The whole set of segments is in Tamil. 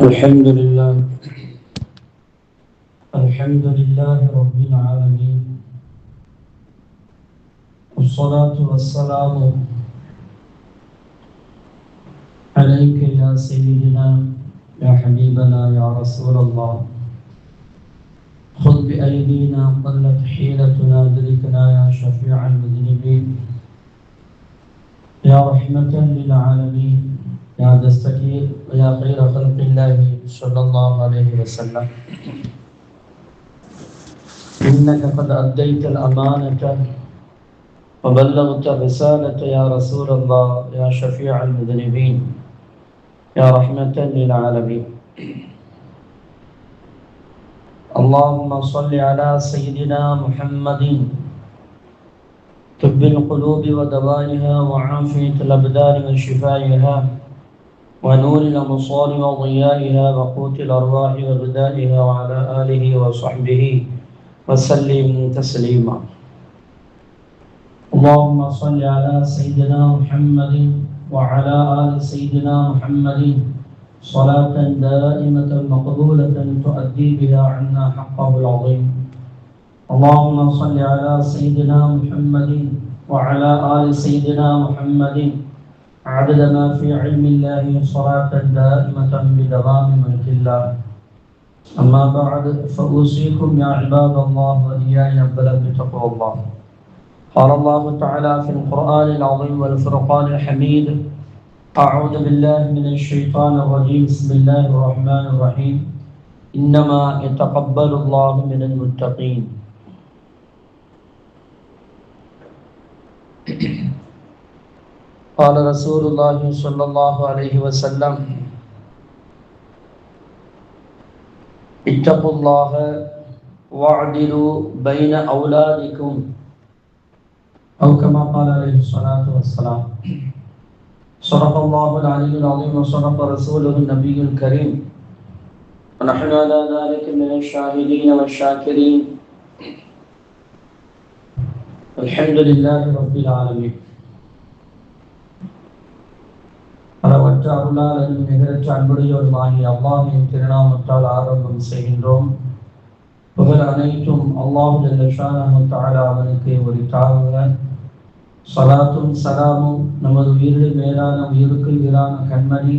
الحمد لله رب العالمين، والصلاة والسلام عليك يا سيدنا يا حبيبنا يا رسول الله. خذ بأيدينا قلت حيلتنا أدركنا يا شفيع المذنبين، يا رحمة للعالمين، يا دستكير ويا خير خلق الله صلى الله عليه وسلم. إنك قد أديت الأمانة وبلغت الرسالة يا رسول الله، يا شفيع المذنبين، يا رحمة للعالمين. اللهم صل على سيدنا محمد طب القلوب ودوائها وعافية الأبدان وشفائها ونور الأبصار وضيائها وقوت الأرواح وغذائها وعلى آله وصحبه وسلم تسليما. اللهم صل على سيدنا محمد وعلى آل سيدنا محمد صلاة دائمة مقبولة تؤدي بها عنا حقه العظيم. اللهم صل على سيدنا محمد وعلى آل سيدنا محمد عدد ما في علم الله صلاة دائمة بدوام ملك الله. أما بعد، فأوصيكم يا عباد الله وإياي أولا بتقوى الله. قال الله تعالى في القرآن العظيم والفرقان الحميد: أعوذ بالله من الشيطان الرجيم، بسم الله الرحمن الرحيم، إنما يتقبل الله من المتقين. قال رسول الله صلى الله عليه وسلم: اتقوا الله واعدلوا بين أولادكم، أو كما قال عليه الصلاة والسلام. صدق الله العلي العظيم وصدق رسوله النبي الكريم، ونحن على ذلك من الشاهدين والشاكرين. الحمد لله رب العالمين. அளவற்ற அருளாளரும் நிகரற்ற அன்புடையோருமாகிய அல்லாஹ்வின் திருநாமத்தால் ஆரம்பம் செய்கின்றோம். புகழ் அனைத்தும் அல்லாஹ் ஜல்ல ஷானஹு தஆலா அவனுக்கு உரித்தாகுக. ஸலாத்தும் ஸலாமும் நமது உயிரில் மேலான உயிருக்கு உயிரான கண்மணி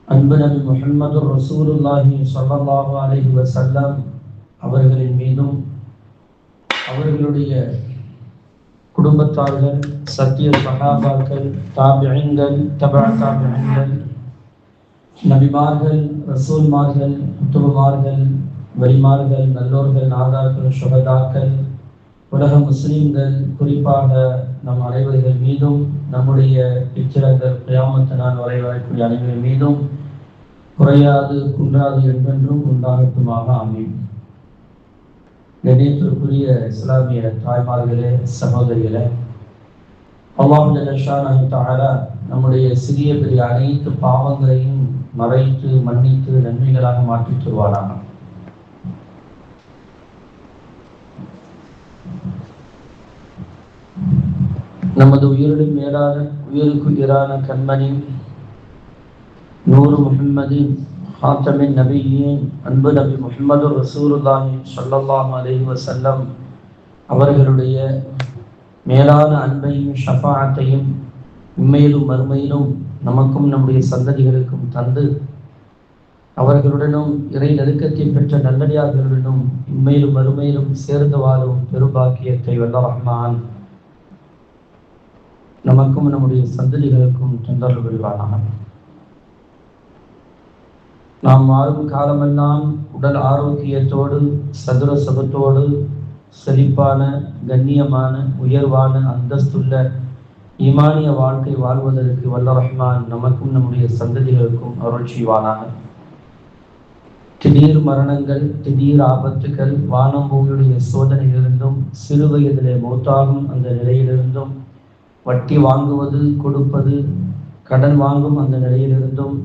அன்பு நபி முஹம்மது ரசூலுல்லாஹி ஸல்லல்லாஹு அலைஹி வஸல்லம் அவர்களின் மீதும் அவர்களுடைய குடும்பத்தார்கள், சத்திய சஹாபாக்கள், தாபிஈன்கள், தபஅ தாபிஈன்கள், நபிமார்கள், ரசூல்மார்கள், குதுபுமார்கள், வலிமார்கள், நல்லோர்கள், நாதாக்கள், ஷுஹதாக்கள், உலக முஸ்லிம்கள், குறிப்பாக நம் அனைவர்கள் மீதும், நம்முடைய பிச்சிரங்கள் கியாமத் நாள் வரை வரக்கூடிய அனைவரின் மீதும் குறையாது குன்றாது என்றென்றும் உண்டாகட்டுமாக. ஆமீன். கண்ணியத்திற்குரிய இஸ்லாமிய தாய்மார்களே, சகோதரிகளே, அல்லாஹ் ஜல்ல ஷானஹு தஆலா நம்முடைய சிறிய பெரிய அனைத்து பாவங்களையும் மறைத்து மன்னித்து நன்மைகளாக மாற்றித் தருவாராக. நமது உயிரிலும் மேலான உயிருக்கு உயிரான கண்மணி நூறு முஹம்மதின் ஹாத்தமின் நபியின் அன்பு நபி முஹம்மது ரசூலுல்லாஹி ஸல்லல்லாஹு அலைஹி வஸல்லம் அவர்களுடைய மேலான அன்பையும் ஷஃபாஅத்தையும் இம்மையிலும் மறுமையிலும் நமக்கும் நம்முடைய சந்ததிகளுக்கும் தந்து, அவர்களுடனும் இறை நெருக்கத்தை பெற்ற நல்லடியார்களுடனும் இம்மையிலும் மறுமையிலும் சேர்ந்து வாழும் பெருபாக்கியத்தை வல்ல ரஹ்மான் நமக்கும் நம்முடைய சந்ததிகளுக்கும் தந்தருள் புரிவானாக. நாம் வாழும் காலமெல்லாம் உடல் ஆரோக்கியத்தோடு, சதுர சுகத்தோடு, செழிப்பான, கண்ணியமான, உயர்வான, அந்தஸ்துள்ள ஈமானிய வாழ்க்கை வாழ்வதற்கு வல்ல ரஹ்மான் நமக்கும் நம்முடைய சந்ததிகளுக்கும் அருள் செய்வானாக. திடீர் மரணங்கள், திடீர் ஆபத்துகள், வானம் பூமியுடைய சோதனையிலிருந்தும், சிறு வயதிலே மௌத்தாகும் அந்த நிலையிலிருந்தும், வட்டி வாங்குவது, கொடுப்பது, கடன் வாங்கும் அந்த நிலையிலிருந்தும்,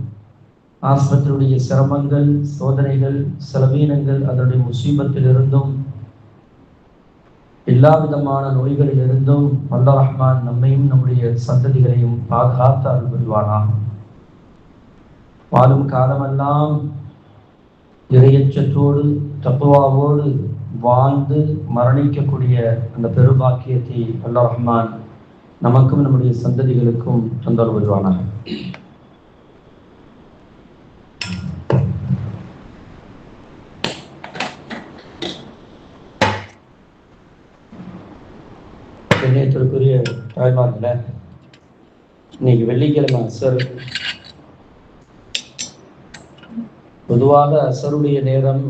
ஆஸ்பத்திரியுடைய சிரமங்கள், சோதனைகள், செலவீனங்கள், அதனுடைய முசீபத்திலிருந்தும், எல்லா விதமான நோய்களிலிருந்தும் வல்ல ரஹ்மான் நம்மையும் நம்முடைய சந்ததிகளையும் பாதுகாத்து அருள் புரிவானாக. வாழும் காலமெல்லாம் இறையச்சத்தோடு தக்குவாவோடு வாழ்ந்து மரணிக்கக்கூடிய அந்த பெருபாக்கியத்தை அல்லாஹ் ரஹ்மான் நமக்கும் நம்முடைய சந்ததிகளுக்கும் தந்தல் வருவானாக. கண்ணியத்திற்குரிய தாய்மார்களே, இன்னைக்கு வெள்ளிக்கிழமை அசர். பொதுவாக அசருடைய நேரம்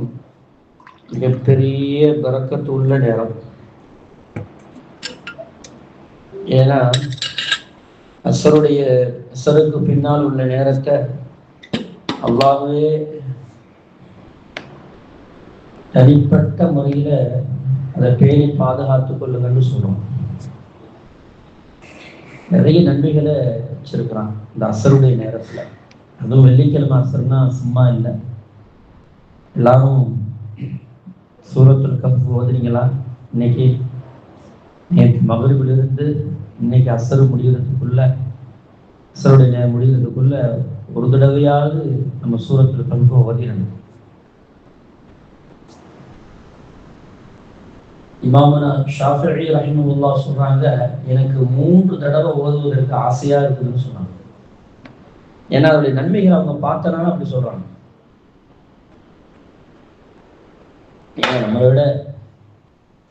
மிகப்பெரிய பரக்கத்து உள்ள நேரம். ஏன்னா அசருக்கு பின்னால் உள்ள நேரத்தை அல்லாஹ்வே தனிப்பட்ட முறையில அதை பேணி பாதுகாத்துக் கொள்ளுங்கன்னு சொல்லுவோம். நிறைய நன்மைகளை வச்சிருக்கிறான் இந்த அசருடைய நேரத்துல. அதுவும் வெள்ளிக்கிழமை அசர்னா சும்மா இல்லை. எல்லாரும் சூரத்துல் கஹ்ஃப் ஓதுனீங்களா? இன்னைக்கு நேற்று மகரிபிலிருந்து இன்னைக்கு அசரு முடிகிறதுக்குள்ள, அசருடைய நேரம் முடிகிறதுக்குள்ள ஒரு தடவையாவது நம்ம சூரத்துல் கஹ்ஃப் ஓதிடணும். இமாமுனா ஷாஃபிஈ ரஹிமஹுல்லாஹ் சொல்றாங்க, எனக்கு 3 தடவை ஓதுவதற்கு ஆசையா இருக்குதுன்னு சொன்னாங்க. ஏன்னா அவருடைய நன்மைகள் அவங்க பார்த்தனால அப்படி சொல்றாங்க. நம்மளை விட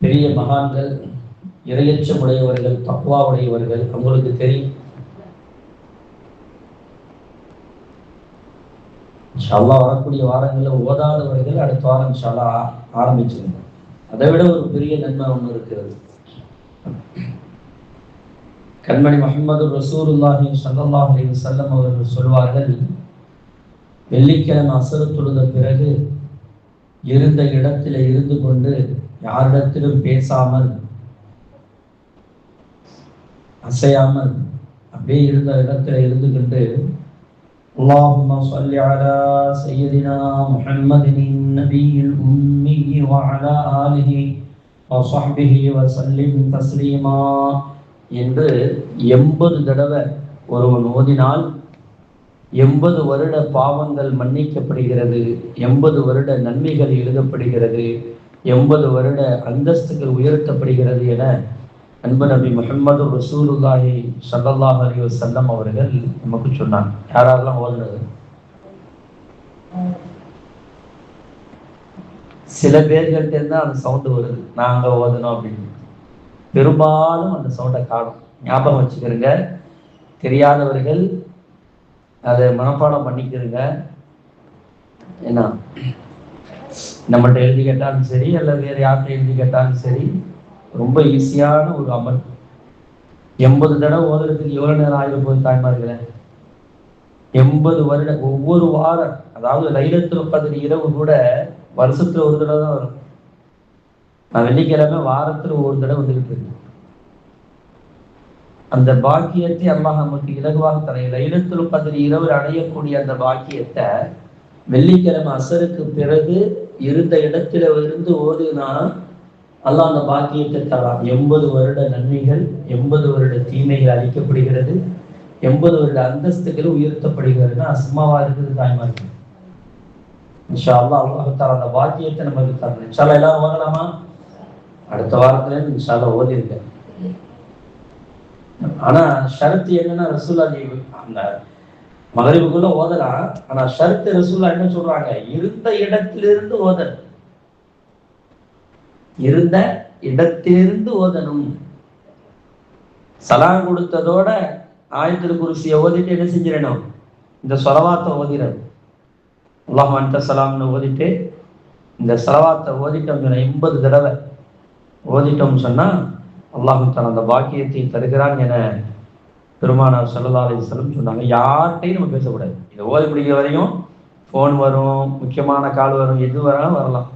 பெரிய மகான்கள், இறையச்சம் உடையவர்கள், தக்வா உடையவர்கள், அவங்களுக்கு தெரியும். இன்ஷா அல்லாஹ் வரக்கூடிய வாரங்களில் ஓதாதவர்கள் அடுத்த வாரம் இன்ஷா அல்லாஹ் ஆரம்பிச்சிருங்க. அதை விட ஒரு பெரிய நன்மை ஒன்று இருக்கிறது. கண்மணி முஹம்மது ரசூலுல்லாஹி ஸல்லல்லாஹு அலைஹி வஸல்லம் அவர்கள் சொல்வார்கள், வெள்ளிக்கிழமை அசர் தொழுத பிறகு இருந்த இடத்துல இருந்து கொண்டு யாரிடத்திலும் பேசாமல் அசையாமல் அப்படியே இருந்த இடத்துல இருந்து கொண்டு اللهم صل على سيدنا محمد النبي الأمي وعلى آله وصحبه وسلم تسليما என்று 80 தடவை ஒருவன் ஓதினால் 80 வருட பாவங்கள் மன்னிக்கப்படுகிறது, 80 வருட நன்மைகள் எழுதப்படுகிறது, 80 வருட அந்தஸ்துகள் உயர்த்தப்படுகிறது என அன்பு நபி முஹம்மது ரசூலுல்லாஹி ஸல்லல்லாஹு அலைஹி வஸல்லம் அவர்கள் நமக்கு சொன்னாங்க. யாரெல்லாம் ஓதுனது? சில பேர்கள்ட்ட இருந்தா அந்த சவுண்டு வருது, நாங்க ஓதணும் அப்படின்னு. பெரும்பாலும் அந்த சவுண்டை காணும். ஞாபகம் வச்சுக்கிறங்க. தெரியாதவர்கள் அதை மனப்பாடம் பண்ணிக்கிறங்க. ஏன்னா நம்மள்ட்ட எழுதி கேட்டாலும் சரி, அல்லது வேற யார்கிட்ட எழுதி கேட்டாலும் சரி, ரொம்ப ஈஸியான ஒரு அமல். 80 தடவை ஓதுறதுக்கு எவ்வளவு நேரம் ஆயிரம் போது தாய்மார்களே? 80 வருட ஒவ்வொரு வாரம், அதாவது லைலத்துல் கத்ர் இரவு கூட வருஷத்துல ஒரு தடவை தான் வரும். நான் வெள்ளிக்கிழமை வாரத்துல ஒரு தடவை வந்துகிட்டு இருக்கேன். அந்த பாக்கியத்தை அல்லாஹ் நமக்கு இலகுவாக தர. லைலத்துல் கத்ர் இரவு அடையக்கூடிய அந்த பாக்கியத்தை வெள்ளிக்கிழமை அசருக்கு பிறகு இருந்த இடத்துல இருந்து ஓதுனா அல்லாஹ் அந்த பாக்கியத்தை தரான். 80 வருட நன்மைகள், 80 வருட தீமைகள் அளிக்கப்படுகிறது, 80 வருட அந்தஸ்துகள் உயர்த்தப்படுகிறதுன்னா சும்மாவா இருக்குது தாய்மார்கள்? இன்ஷா அல்லாஹ் அல்லாஹ் தஆலா அந்த பாக்கியத்தை நமக்கு தரணும். இன்ஷா அல்லாஹ் எல்லாரும் ஓதலாமா? அடுத்த வாரத்துல இன்ஷா அல்லாஹ் ஓதிருக்கேன். ஆனா ஷரத்து என்னன்னா, ரசூலுல்லாஹி அந்த மகரிபுக்குள்ள ஓதலாம். ஆனா ஷரத்து ரசூலுல்லாஹ் என்ன சொல்றாங்க? இருந்த இடத்திலிருந்து ஓதணும். இருந்த இடத்திலிருந்து ஓதணும். சலாம் கொடுத்ததோட ஆயத்துல் குர்சியை ஓதிட்டு என்ன செஞ்சிடணும்? இந்த ஸலவாத்தை ஓதிடணும். அல்லாஹு அன்த ஸலாம்னு ஓதிட்டு இந்த ஸலவாத்தை ஓதிட்டோம் 80 தடவை ஓதிட்டோம்னு சொன்னா அல்லாஹு தஆலா அந்த பாக்கியத்தை தருகிறான் என பெருமானார் ஸல்லல்லாஹு அலைஹி வஸல்லம் சொன்னாங்க. யார்கிட்டையும் நம்ம பேசக்கூடாது. இதை ஓதி முடிக்கிற வரையும் ஃபோன் வரும், முக்கியமான கால் வரும், எது வராலும் வரலாம்.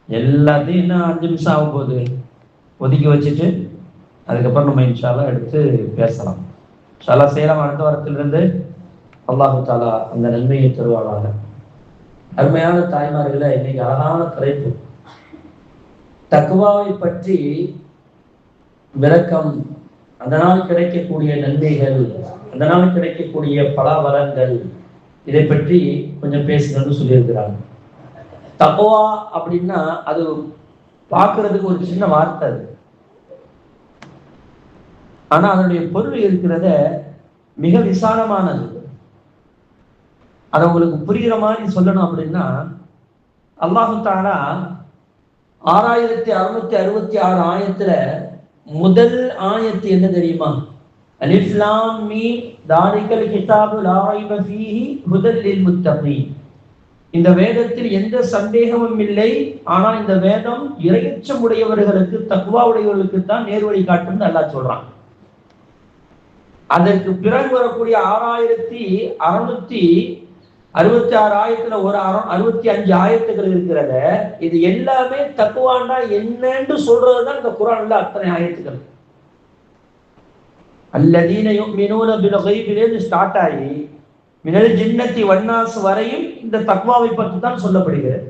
எல்லாத்தையும் இன்னும் 5 நிமிஷம் ஆகும் போது ஒதுக்கி வச்சுட்டு அதுக்கப்புறம் நம்ம இன்ஷா அல்லாஹ் எடுத்து பேசலாம். இன்ஷா அல்லாஹ் செய்யலாம். அடுத்த வாரத்திலிருந்து அல்லாஹு தஆலா அந்த நன்மையை தருவாங்க. அருமையான தாய்மார்களை, இன்னைக்கு அழகான தலைப்பு, தக்வாவை பற்றி விளக்கம், அதனால் கிடைக்கக்கூடிய நன்மைகள், அதனால் கிடைக்கக்கூடிய பலாபலன்கள், இதை பற்றி கொஞ்சம் பேசணும்னு சொல்லியிருக்கிறாங்க. தக்வா அப்படின்னா அது பார்க்கறதுக்கு ஒரு சின்ன வார்த்தை அது, ஆனா அதனுடைய பொருள் இருக்கிறத மிக விசாலமானது. அதை உங்களுக்கு புரிகிற மாதிரி சொல்லணும் அப்படின்னா, அல்லாஹு தஆலா 6666 ஆயத்துல முதல் ஆயத்து என்ன தெரியுமா? அலிஃப் லாம் மீம் தாலிகல் கிதாபு லா ரைப ஃபீஹி ஹுதல் லில் முத்தகீன். இந்த வேதத்தில் எந்த சந்தேகமும் இல்லை, ஆனா இந்த வேதம் இறையச்சம் உடையவர்களுக்கு, தக்வா உடையவர்களுக்கு தான் நேர்வழி காட்டும்னு அல்லாஹ் சொல்றான். அதற்கு பிறகு வரக்கூடிய 6666 ஆயத்துல ஒரு 65 ஆயத்துகள் இருக்கிறத, இது எல்லாமே தக்வாண்டா என்னன்னு சொல்றதுதான் இந்த குர்ஆன்ல அத்தனை ஆயத்துகள். அல்லதீன யுமினூன பில் கைபிலிருந்து ஸ்டார்ட் ஆகி மினல் ஜின்னத்தி வன்னாஸ் வரையும் இந்த தக்வாவை பற்றி தான் சொல்லப்படுகிறது.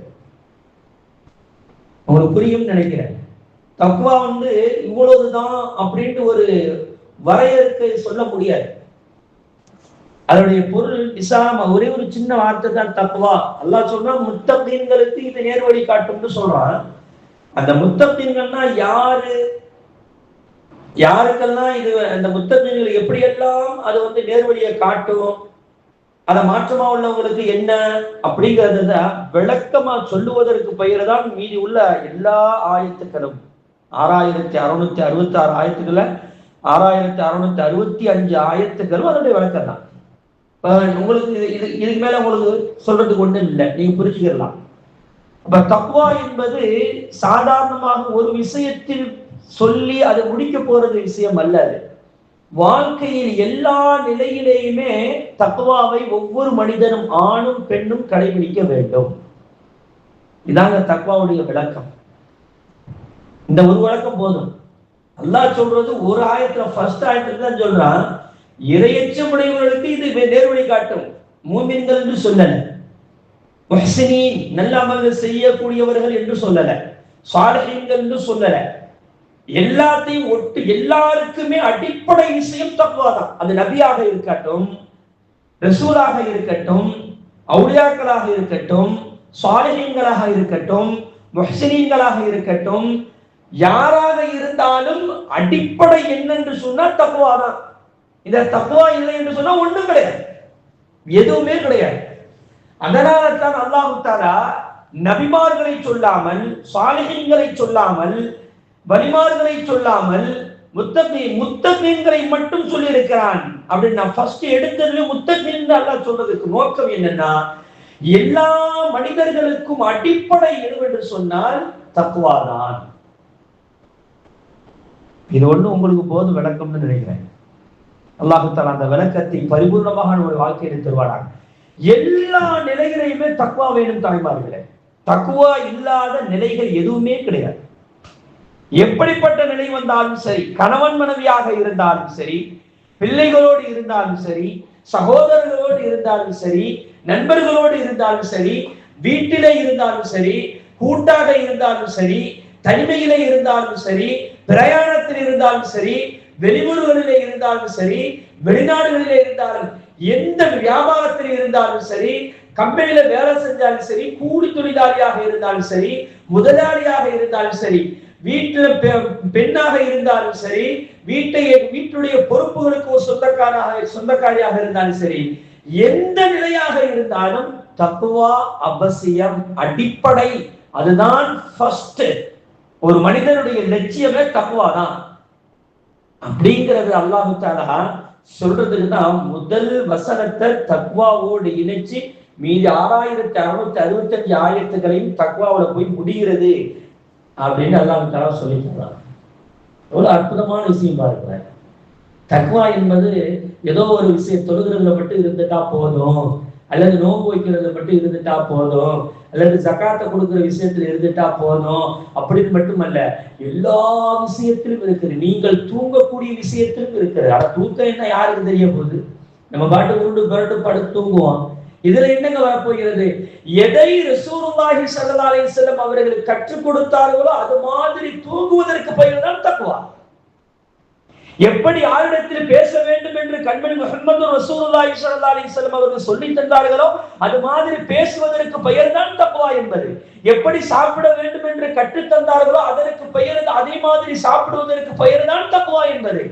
உங்களுக்கு புரியும் நினைக்கிறேன். தக்வா இவ்வளவுதான் அப்படின்ட்டு ஒரு வரையறுக்கை சொல்ல முடியாது. அதனுடைய பொருள் விசாலமா ஒரே ஒரு சின்ன வார்த்தை தான் தக்வா. அல்லாஹ் சொல்றா முத்தகீன்களுக்கு இது நேர்வழி காட்டும்னு சொல்றான். அந்த முத்தகீன்கள்னா யாரு, யாருக்கெல்லாம் இது, அந்த முத்தகீன்கள் எப்படியெல்லாம் அது நேர்வழியை காட்டும், அதை மாற்றமா உள்ளவங்களுக்கு என்ன அப்படிங்கறத விளக்கமா சொல்லுவதற்கு பெயர் தான் மீதி உள்ள எல்லா ஆயத்துக்களும். 6666 ஆயத்துக்களை 6665 ஆயத்துக்களும் அதனுடைய விளக்கம் தான். உங்களுக்கு இதுக்கு மேல உங்களுக்கு சொல்றதுக்கு ஒண்ணும் இல்லை, நீங்க புரிஞ்சுக்கலாம். அப்ப தக்வா என்பது சாதாரணமாக ஒரு விஷயத்தில் சொல்லி அதை முடிக்க போறது விஷயம் அல்ல. அது வாழ்க்கையில் எல்லா நிலையிலேயுமே தக்வாவை ஒவ்வொரு மனிதனும், ஆணும் பெண்ணும் கடைபிடிக்க வேண்டும். இதாங்க தக்வாவுடைய விளக்கம். இந்த ஒரு விளக்கம் போதும். அல்லாஹ் சொல்றது ஒரு ஆயத்துல, ஃபர்ஸ்ட் ஆயத்துல தான் சொல்றான், இறையச்சமுடையவர்களுக்கு இது நேர்வழி காட்டும். மூமின்கள் என்று சொல்லல, முஹ்சினீன் நல்ல அமல்கள் செய்யக்கூடியவர்கள் என்று சொல்லல, சாலிஹீன்கள் என்று சொல்லல. எல்லாத்தையும் ஒட்டு எல்லாருக்குமே அடிப்படை விஷயம் தக்வா தான். அது நபியாக இருக்கட்டும், ரசூலாக இருக்கட்டும், அவுலியாக்களாக இருக்கட்டும், சாலிஹீன்களாக இருக்கட்டும், முஹ்சினீன்களாக இருக்கட்டும், யாராக இருந்தாலும் அடிப்படை என்னென்று சொன்னா தக்வா தான். இந்த தக்வா இல்லை என்று சொன்னா ஒண்ணும் கிடையாது, எதுவுமே கிடையாது. அதனால தான் அல்லாஹ் தஆலா நபிமார்களை சொல்லாமல், சாலிஹீன்களை சொல்லாமல், வலிமார்களை சொல்லாமல் முத்தகீன்களை மட்டும் சொல்லி இருக்கிறான். அப்படின்னு நான் ஃபர்ஸ்ட் எடுத்ததுல முத்தகீன் அல்லாஹ் சொல்றதுக்கு நோக்கம் என்னன்னா, எல்லா மனிதர்களுக்கும் அடிப்படை எதுவென்று சொன்னால் தக்வா தான். இது ஒண்ணு உங்களுக்கு போது விளக்கம்னு நினைக்கிறேன். அல்லாஹ் தஆலா அந்த விளக்கத்தை பரிபூர்ணமாக ஒரு வாழ்க்கையில் தருவாராக. எல்லா நிலைகளையுமே தக்வா வேணும் தாய்மார்களே. தக்வா இல்லாத நிலைகள் எதுவுமே கிடையாது. எப்படிப்பட்ட நிலை வந்தாலும் சரி, கணவன் மனைவியாக இருந்தாலும் சரி, பிள்ளைகளோடு இருந்தாலும் சரி, சகோதரர்களோடு இருந்தாலும் சரி, நண்பர்களோடு இருந்தாலும் சரி, வீட்டிலே இருந்தாலும் சரி, கூட்டாக இருந்தாலும் சரி, தனிமையிலே இருந்தாலும் சரி, பிரயாணத்தில் இருந்தாலும் சரி, வெளியூர்களிலே இருந்தாலும் சரி, வெளிநாடுகளிலே இருந்தாலும், எந்த வியாபாரத்தில் இருந்தாலும் சரி, கம்பெனியில வேலை செஞ்சாலும் சரி, கூலி தொழிலாளியாக இருந்தாலும் சரி, முதலாளியாக இருந்தாலும் சரி, வீட்டுல பெண்ணாக இருந்தாலும் சரி, வீட்டுடைய பொறுப்புகளுக்கு ஒரு சொந்தக்காரியாக இருந்தாலும் சரி, எந்த நிலையாக இருந்தாலும் தக்வா அவசியம், அடிப்படை. அதுதான் ஃபர்ஸ்ட். ஒரு மனிதனுடைய லட்சியமே தக்வா தான் அப்படிங்கிறது அல்லாஹ் தஆலா சொல்றதுக்கு தான் முதல் வசனத்தை தக்வாவோடு இணைச்சு மீதி 6665 ஆயத்துகளையும் தக்வாவோட போய் முடிகிறது அப்படின்னு அல்லாஹ் தஆலா சொல்லிட்டாங்க. எவ்வளவு அற்புதமான விஷயம் பாருங்க. தக்வா என்பது ஏதோ ஒரு விஷயம் தொழுகிறதுல மட்டும் இருந்துட்டா போதும், அல்லது நோன்பு வைக்கிறதுல மட்டும் இருந்துட்டா போதும், அல்லது ஜகாத்தை கொடுக்கிற விஷயத்துல இருந்துட்டா போதும் அப்படின்னு மட்டுமல்ல, எல்லா விஷயத்திலும் இருக்குது. நீங்கள் தூங்கக்கூடிய விஷயத்திலும் இருக்குது. ஆனா தூக்கம் என்ன யாருக்கு தெரிய போகுது? நம்ம பாட்டு உருண்டு புரண்டு படுத்து தூங்குவோம். இதுல என்னங்க வரப்போகிறது? எதை ரசூலுல்லாஹி ஸல்லல்லாஹு அலைஹி வஸல்லம் அவர்களுக்கு கற்றுக் கொடுத்தார்களோ அது மாதிரி தூங்குவதற்கு பெயர் தான் தக்வா. எப்படி யாரிடத்தில் பேச வேண்டும் என்று கண்மணி முஹம்மது ரசூலுல்லாஹி ஸல்லல்லாஹு அலைஹி வஸல்லம் அவர்கள் சொல்லி தந்தார்களோ அது மாதிரி பேசுவதற்கு பெயர் தான் தக்வா என்பது. எப்படி சாப்பிட வேண்டும் என்று கற்றுத் தந்தார்களோ அதற்கு பெயர், அதே மாதிரி சாப்பிடுவதற்கு பெயர் தான் தக்வா என்பது.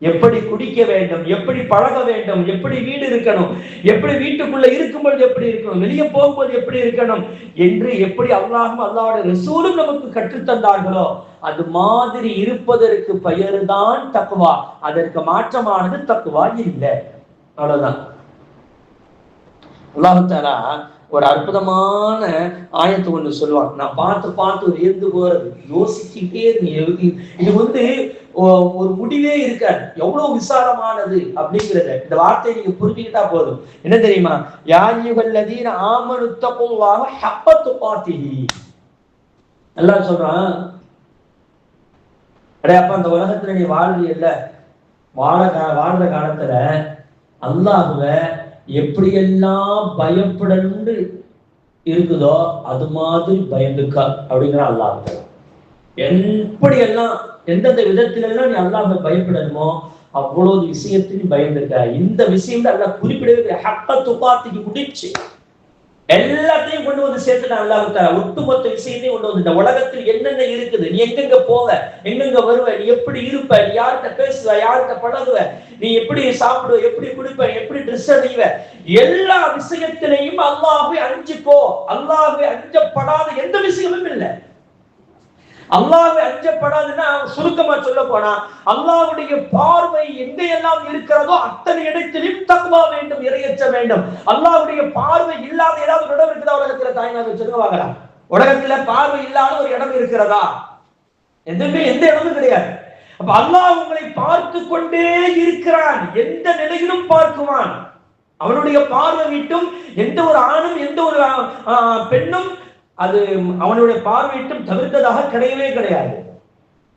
எப்படி குடிக்க வேண்டும், எப்படி பழக வேண்டும், எப்படி வீடு இருக்கணும், எப்படி வீட்டுக்குள்ள இருக்கும்போது எப்படி இருக்கணும், வெளியே போகும்போது எப்படி இருக்கணும் என்று எப்படி அல்லாஹும் அல்லாஹ்வுடைய ரசூலும் நமக்கு கற்றுத்தந்தார்களோ அது மாதிரி இருப்பதற்கு பெயர் தான் தக்வா. அதற்கு மாற்றமானது தக்வா இல்லை. அவ்வளவுதான். அல்லாஹ் தஆலா ஒரு அற்புதமான ஆயத்து ஒண்ணு சொல்லுவாங்க. நான் பார்த்து வியந்து போறது, யோசிச்சுட்டே இது ஒரு முடிவே இருக்காது, எவ்வளவு விசாலமானது அப்படிங்கிறத இந்த வார்த்தையை நீங்க புரிஞ்சுக்கிட்டா போதும். என்ன தெரியுமா? யா அய்யுஹல்லதீன ஆமனு தக்குல்லாஹ ஹக்க துகாத்திஹி. அல்லாஹ் சொல்றான், அடே அப்ப அந்த உலகத்துல நீ வாழ்வியல்ல, வாழ்ற காலத்துல அல்லாஹ்வை எப்படியெல்லாம் பயப்படணும்னு இருக்குதோ அது மாதிரி பயந்துக்கா அப்படிங்கிற அல்லாஹ். எப்படியெல்லாம் எந்தெந்த விதத்திலெல்லாம் நீ அல்லாஹ்வை பயப்படணுமோ அவ்வளவு விஷயத்தையும் பயந்துக்க. இந்த விஷயம் தான் அல்லாஹ் குறிப்பிடவே ஹக்க துகாத்திக்கு முடிச்சு எல்லாத்தையும் கொண்டு வந்து சேர்த்துட்டான். அல்லாஹ் தஆலா ஒட்டுமொத்த விஷயத்தையும் கொண்டு வந்து இந்த உலகத்தில் என்னென்ன இருக்குது, நீ எங்கெங்க போவ, எங்கெங்க வருவ, நீ எப்படி இருப்ப, நீ யார்கிட்ட பேசுவ, யார்கிட்ட பழகுவ, நீ எப்படி சாப்பிடுவ, எப்படி குடிப்ப, எப்படி ட்ரெஸ் அணிவ, எல்லா விஷயத்திலையும் அல்லாஹ்வை அஞ்சிக்கோ. அல்லாஹ்வை அஞ்சப்படாத எந்த விஷயமும் இல்லை. அல்லாஹ்வை அஞ்சப்படாதுன்னா சுருக்கமா சொல்ல போனா அல்லாஹ்வுடைய பார்வை எங்கெல்லாம் இருக்கிறதோ அத்தனை இடத்திலும் தக்வா வேண்டும், இறையச்ச வேண்டும். அல்லாஹ்வுடைய பார்வை இல்லாத ஏதாவது இடம் இருக்குதா உலகத்துல? தாய்நாத சொல்லுவாங்க, உலகத்துல பார்வை இல்லாத ஒரு இடம் இருக்கிறதா? எதுவுமே எந்த இடமும் கிடையாது. அப்ப அல்லாஹ் உங்களை பார்த்து கொண்டே இருக்கிறான், எந்த நிலையிலும் பார்க்குவான். அவனுடைய பார்வை விட்டும் எந்த ஒரு ஆணும் எந்த ஒரு பெண்ணும் அது அவனுடைய பார்வையிட்டும் தவிர்த்ததாக கிடையவே கிடையாது.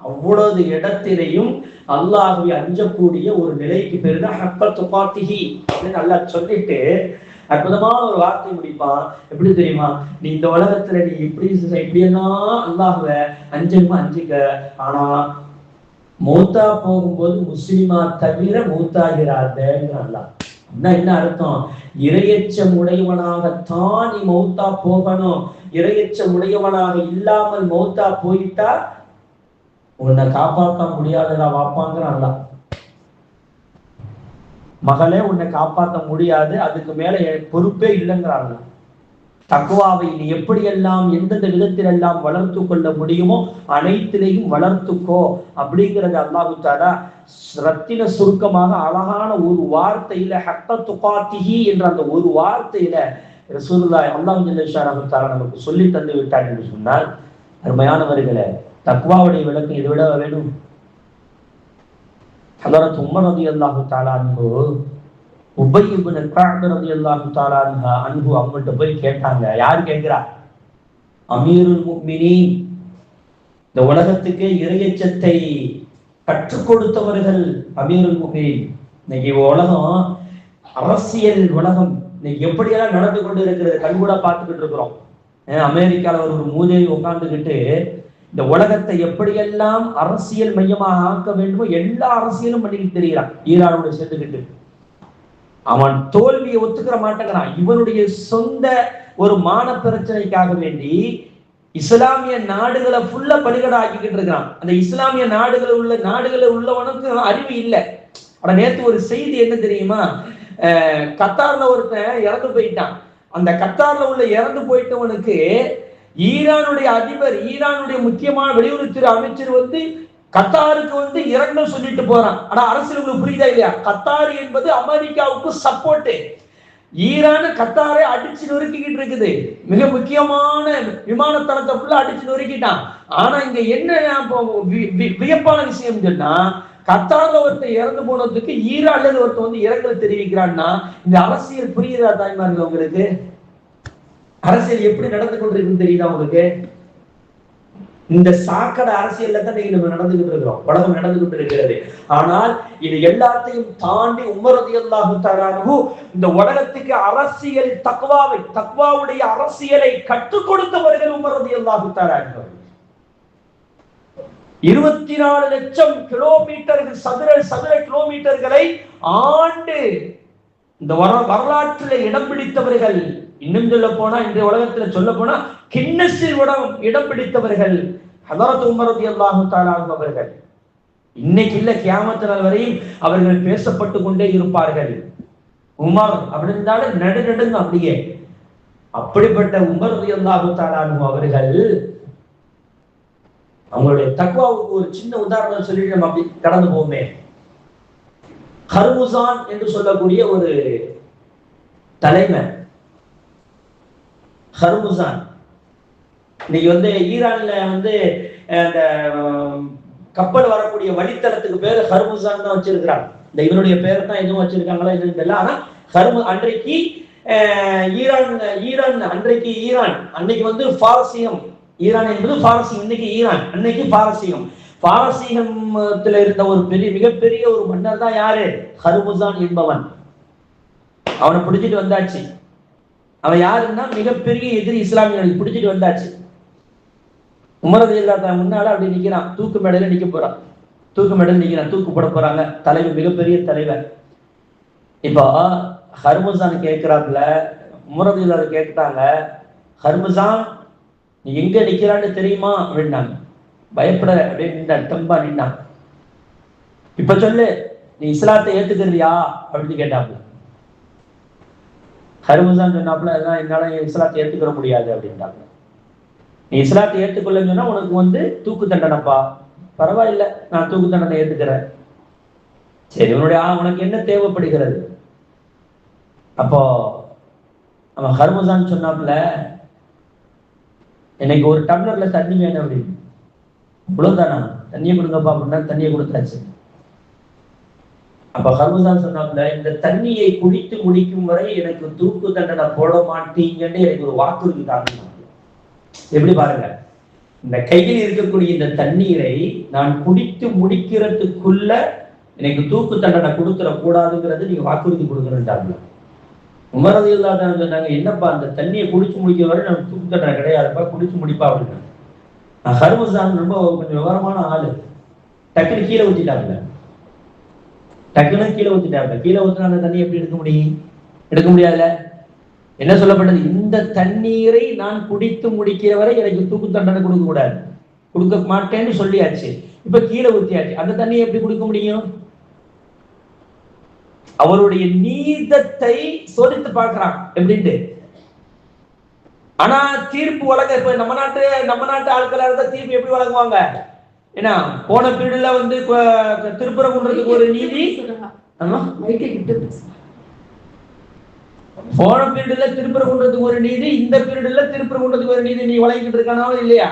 அவ்வளவு இடத்திலையும் அல்லாஹ்வை அஞ்சக்கூடிய ஒரு நிலைக்கு பேரு தான் ஹக்க துகாத்திஹி அப்படின்னு அல்லாஹ் சொல்லிட்டு அற்புதமான ஒரு வார்த்தை முடிப்பான். எப்படி தெரியுமா? நீ இந்த உலகத்துல நீ இப்படியெல்லாம் அல்லாஹ்வை அஞ்சனுமா அஞ்சிக்க, ஆனா மௌத்தா போகும்போது முஸ்லிமா தவிர மௌத்தாகிறாதேங்கிற அல்லாஹ். என்ன அர்த்தம்? இறையச்சம் உடையவனாகத்தான் நீ மௌத்தா போகணும். இறையச்சம் உடையவனாக இல்லாமல் மௌத்தா போயிட்டா உன்னை காப்பாற்ற முடியாதடா வாப்பாங்கிற அல்லாஹ். மகளே உன்னை காப்பாற்ற முடியாது, அதுக்கு மேல பொறுப்பே இல்லைங்கிறாங்க. தக்வாவை நீ எப்படியெல்லாம் எந்தெந்த விதத்திலெல்லாம் வளர்த்து கொள்ள முடியுமோ அனைத்திலையும் வளர்த்துக்கோ அப்படிங்கிறது அல்லாஹ் தஆலா ரத்தின சுருக்கமாக அழகான ஒரு வார்த்தையில ஹக்க துகாத்திஹி என்ற அந்த ஒரு வார்த்தையில ரசூலுல்லாஹி அல்லாஹ் ஜல்லல்லாஹு தஆலா நமக்கு சொல்லி தந்து விட்டார் என்று சொன்னால், அருமையானவர்களே, தக்வாவுடைய விளக்கம் இதை விட வேணும். ஹஜரத் உமர் ரலியல்லாஹு தஆலா அன்ஹு உபய் இப்னு கஅப் ரலியல்லாஹு தஆலா அன்ஹு அவங்கள்ட்ட போய் கேட்டாங்க. யார் கேட்கிறா? அமீருல் முஃமினீன், இந்த உலகத்துக்கு இறையச்சத்தை கற்றுக் கொடுத்தவர்கள் அமீருல் முஃமினீன். இன்னைக்கு உலகம் அரசியல் உலகம் இன்னைக்கு எப்படியெல்லாம் நடந்து கொண்டு இருக்கிறது கண்கூட பார்த்துக்கிட்டு இருக்கிறோம். அமெரிக்கால ஒரு மூதேவி உட்கார்ந்துகிட்டு இந்த உலகத்தை எப்படியெல்லாம் அரசியல் மையமாக ஆக்க வேண்டுமோ எல்லா அரசியலும் பண்ணிக்கிட்டு தெரிகிறான். ஈரானோட சேர்த்துக்கிட்டு அவன் தோல்வியை ஒத்துக்கிற மாட்டேங்கிறான். இவனுடைய சொந்த ஒரு மான பிரச்சனைக்காக வேண்டி இஸ்லாமிய நாடுகளை ஃபுல்லா பலிகடை ஆக்கிக்கிட்டு இருக்கிறான். அந்த இஸ்லாமிய நாடுகளில் உள்ளவனுக்கு அறிவு இல்லை. ஆனா நேற்று ஒரு செய்தி என்ன தெரியுமா? கத்தார்ல ஒருத்தன் இறந்து போயிட்டான். அந்த கத்தார்ல உள்ள இறந்து போயிட்டவனுக்கு ஈரானுடைய அதிபர், ஈரானுடைய முக்கியமான வெளியுறவுத்துறை அமைச்சர் கத்தாருக்கு இரங்கல் சொல்லிட்டு போறான். ஆனா அரசியல் புரியுதா இல்லையா? கத்தார் என்பது அமெரிக்காவுக்கு சப்போர்ட். ஈரான் கத்தாரை அடிச்சு நொறுக்கிக்கிட்டு இருக்குது. மிக முக்கியமான விமானத்தளத்தை ஃபுல்லா அடிச்சு நொறுக்கிட்டான். ஆனா இங்க என்ன வியப்பான விஷயம் சொன்னா, கத்தார்ல ஒருத்தர் இறந்து போனதுக்கு ஈரான்ல ஒருத்தர் இரங்கல் தெரிவிக்கிறான்னா இந்த அரசியல் புரியுதா தாய்மார்கள்? உங்களுக்கு அரசியல் எப்படி நடந்து கொண்டிருக்குன்னு தெரியுதா உங்களுக்கு? இந்த சாக்கடை அரசியல்ல தான் நம்ம நடந்துகிட்டு இருக்கிறோம், உலகம் நடந்து கொண்டு இருக்கிறது. ஆனால் இது எல்லாத்தையும் தாண்டி உமர் ரலியல்லாஹு தஆலா அன்ஹு இந்த உலகத்துக்கு அரசியல் தக்வாவுடைய அரசியலை கற்றுக் கொடுத்தவர்கள் உமர் ரலியல்லாஹு தஆலா அன்ஹு. 24 லட்சம் கிலோமீட்டர்கள் சதுர கிலோமீட்டர்களை ஆண்டு இந்த வரலாற்றில் இடம் பிடித்தவர்கள். இன்னும் சொல்ல போனா இந்த உலகத்துல சொல்ல போனா கின்னஸில் இடம் பிடித்தவர்கள் ஹதரத் உமர் ரலியல்லாஹு தஆலா அவர்கள். இன்னைக்கு இல்ல, கியாமத் நாள் வரையும் அவர்கள் பேசப்பட்டு கொண்டே இருப்பார்கள். உமர் அப்படின்னால நடுநடுங்க அப்படியே. அப்படிப்பட்ட உமர் ரலியல்லாஹு தஆலா அவர்கள் அவங்களுடைய தக்வாவுக்கு ஒரு சின்ன உதாரணம் சொல்லி நம்ம அப்படி கடந்து போவோமே. ஹர்முசான் என்று சொல்லக்கூடிய ஒரு தலைமை, ஹர்முசான் இன்னைக்கு ஈரான்ல அந்த கப்பல் வரக்கூடிய வழித்தளத்துக்கு பேரு ஹர்முசான் தான் வச்சிருக்கிறாங்க. இந்த இவனுடைய பேர் தான் எதுவும் வச்சிருக்காங்களா எதுவும் தெரியல. ஆனா அன்றைக்கு ஈரான் அன்றைக்கு ஈரான் அன்னைக்கு பாரசீகம். ஈரான் என்பது பாரசீகம், இன்னைக்கு ஈரான், அன்னைக்கு பாரசீகம். பாரசீகத்துல இருந்த ஒரு மிகப்பெரிய ஒரு மன்னர் தான் யாரு? ஹர்முசான் என்பவன். அவனை பிடிச்சிட்டு வந்தாச்சு. அவன் யாருன்னா மிகப்பெரிய எதிரி இஸ்லாமியர்களை பிடிச்சிட்டு வந்தாச்சு. உமர் ரலியல்லாஹு தஆலா முன்னால அப்படி நிக்கிறான், தூக்கு மேடையில நிக்க போறான். தூக்கு மேடையில நிக்கிறான், தூக்கு போட போறாங்க. தலைவர், மிகப்பெரிய தலைவர். இப்போ ஹர்முசான் கேட்கிறாப்புல, உமர் ரலியல்லாஹு கேட்டாங்க, ஹர்முசான் நீ எங்க நிக்கிறான்னு தெரியுமா அப்படின்னாங்க. பயப்பட அப்படின்னு தம்பா நின்னான். இப்ப சொல்லு, நீ இஸ்லாத்தை ஏத்துக்கிறியா அப்படின்னு கேட்டாப்புல. ஹர்முசான் சொன்னாப்புல, அதான் என்னால இஸ்லாத்தை ஏத்துக்கிற முடியாது அப்படின்ட்டாப்புல. நீ இஸ்லாத்தை ஏற்றுக்கொள்ளன்னு சொன்னா உனக்கு தூக்கு தண்டனைப்பா. பரவாயில்ல, நான் தூக்கு தண்டனை ஏத்துக்கிறேன். சரி, உனக்கு என்ன தேவைப்படுகிறது? அப்போ அவன் ஹர்முசான் சொன்னாப்புல, எனக்கு ஒரு டம்ளர்ல தண்ணி வேணும் அப்படின்னு. இவ்வளவுதானா? தண்ணியை கொடுங்கப்பா அப்படின்னா தண்ணியை கொடுத்தாச்சு. அப்ப ஹர்முசான் சொன்னாப்புல, இந்த தண்ணியை குடித்து முடிக்கும் வரை எனக்கு தூக்கு தண்டனை போட மாட்டீங்கன்னு எனக்கு ஒரு வாக்குறுதி தாங்க. எப்படி பாருங்க, இந்த கையில் இருக்கக்கூடிய இந்த தண்ணீரை நான் குடித்து முடிக்கிறதுக்குள்ள எனக்கு தூக்கு தண்டனை கொடுத்துட கூடாதுங்கிறது நீங்க வாக்குறுதி கொடுக்குறேன்டாங்க. உமர் ரலியல்லாஹு தஆலா சொன்னாங்க, என்னப்பா அந்த தண்ணியை குடிச்சு முடிக்க வரை நமக்கு தூக்கு தண்டனை கிடையாதுப்பா, குடிச்சு முடிப்பா அப்படின்னா. ஹர்முசான் ரொம்ப கொஞ்சம் விவரமான ஆளு. டக்குனு கீழே ஊத்திட்டாங்க. கீழே ஊத்தினா அந்த தண்ணி எப்படி எடுக்க முடியும்? எடுக்க முடியாதுல. என்ன சொல்லப்பட்டது? இந்த தண்ணீரை நான் குடித்து முடிக்கிற வரை எனக்கு தூக்கு தண்டனை கொடுக்க கூடாது, கொடுக்க மாட்டேன்னு சொல்லியாச்சு. இப்ப கீழே ஊத்தியாச்சு, அந்த தண்ணியை எப்படி கொடுக்க முடியும்? அவருடைய நீதத்தை சோதித்து பார்க்கிறான் எப்படின்ட்டு. ஆனா தீர்ப்பு வழங்க இப்ப நம்ம நாட்டு ஆட்களா இருந்தா தீர்ப்பு எப்படி வழங்குவாங்க? ஏன்னா போன பீரியட்ல திருப்பரங்குன்றதுக்கு ஒரு நீதி, போன பீரியட்ல திருப்பரங்குன்றதுக்கு ஒரு நீதி, இந்த பீரியட்ல திருப்பரங்குன்றதுக்கு ஒரு நீதி நீ வழங்கிட்டு இருக்கானோ இல்லையா?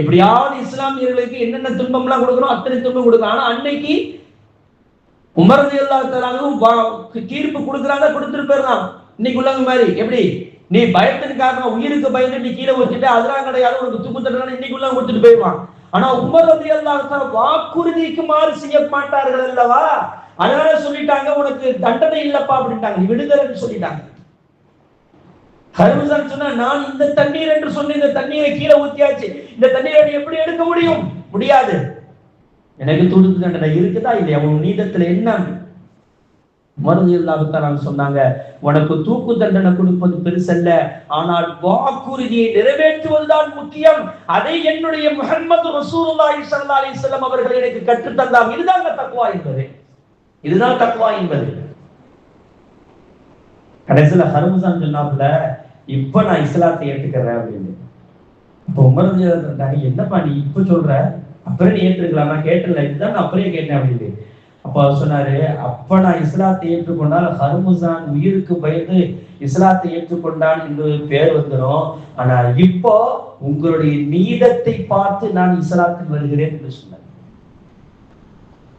எப்படியாவது இஸ்லாமியர்களுக்கு என்னென்ன துன்பம் எல்லாம் கொடுக்கணும் அத்தனை துன்பம் கொடுக்கணும். ஆனா அன்னைக்கு உமர் ரலியல்லாஹு தஆலா தீர்ப்பு கொடுக்குறாங்க, கொடுத்துட்டு போயிடலாம். இன்னைக்கு உள்ளவங்க மாதிரி எப்படி நீ பயத்தின் காரணம் உயிருக்கு பயந்து நீ கீழே வச்சுட்டு அதெல்லாம் கிடையாது, உனக்கு தூக்கு தண்டனை இன்னைக்கு உள்ளவங்க கொடுத்துட்டு போயிடுவான். ஆனா உமர் ரலியல்லாஹு தஆலா வாக்குறுதிக்கு மாறு செய்ய மாட்டார்கள் அல்லவா? அதனால சொல்லிட்டாங்க, உனக்கு தண்டனை இல்லப்பா அப்படின்ட்டாங்க, விடுதலைன்னு சொல்லிட்டாங்க. ஹர்முசான் சொன்னா, நான் இந்த தண்ணீர் என்று சொன்ன இந்த தண்ணீரை கீழே ஊத்தியாச்சு, இந்த தண்ணீரை எப்படி எடுக்க முடியும்? முடியாது. எனக்கு தூக்கு தண்டனை இருக்குதா இல்லையா? உன் நீதத்துல என்ன? உமர் ரலியல்லாஹு தஆலா சொன்னாங்க, உனக்கு தூக்கு தண்டனை கொடுப்பது பெருசல்ல, ஆனால் வாக்குறுதியை நிறைவேற்றுவதுதான் முக்கியம். அதை என்னுடைய முஹம்மது ரசூலுல்லாஹி ஸல்லல்லாஹு அலைஹி வஸல்லம் அவர்கள் எனக்கு கற்றுத் தந்தாங்க. இதுதான் தக்வா என்பது. இதுதான் தக்வா என்பது. கடைசியில ஹர்முசான் சொன்னாப்புல, இப்ப நான் இஸ்லாத்தை ஏற்றுக்கிறேன் அப்படின்னு. இப்ப உமர் ரலியல்லாஹு தஆலா, என்னப்பா நீ இப்ப சொல்ற, அப்புறம் நீ ஏற்றுக்கலாம், நான் கேட்டல, இதுதான் நான் அப்படியே கேட்டேன் அப்படின்னு. அப்ப சொன்னாரு, அப்ப நான் இஸ்லாத்தை ஏற்றுக்கொண்டால் ஹர்முசான் உயிருக்கு பயந்து இஸ்லாத்தை ஏற்றுக்கொண்டான் என்று பேர் வந்துடும். ஆனா இப்போ உங்களுடைய நீதத்தை பார்த்து நான் இஸ்லாத்தில் வருகிறேன் என்று சொன்னார்.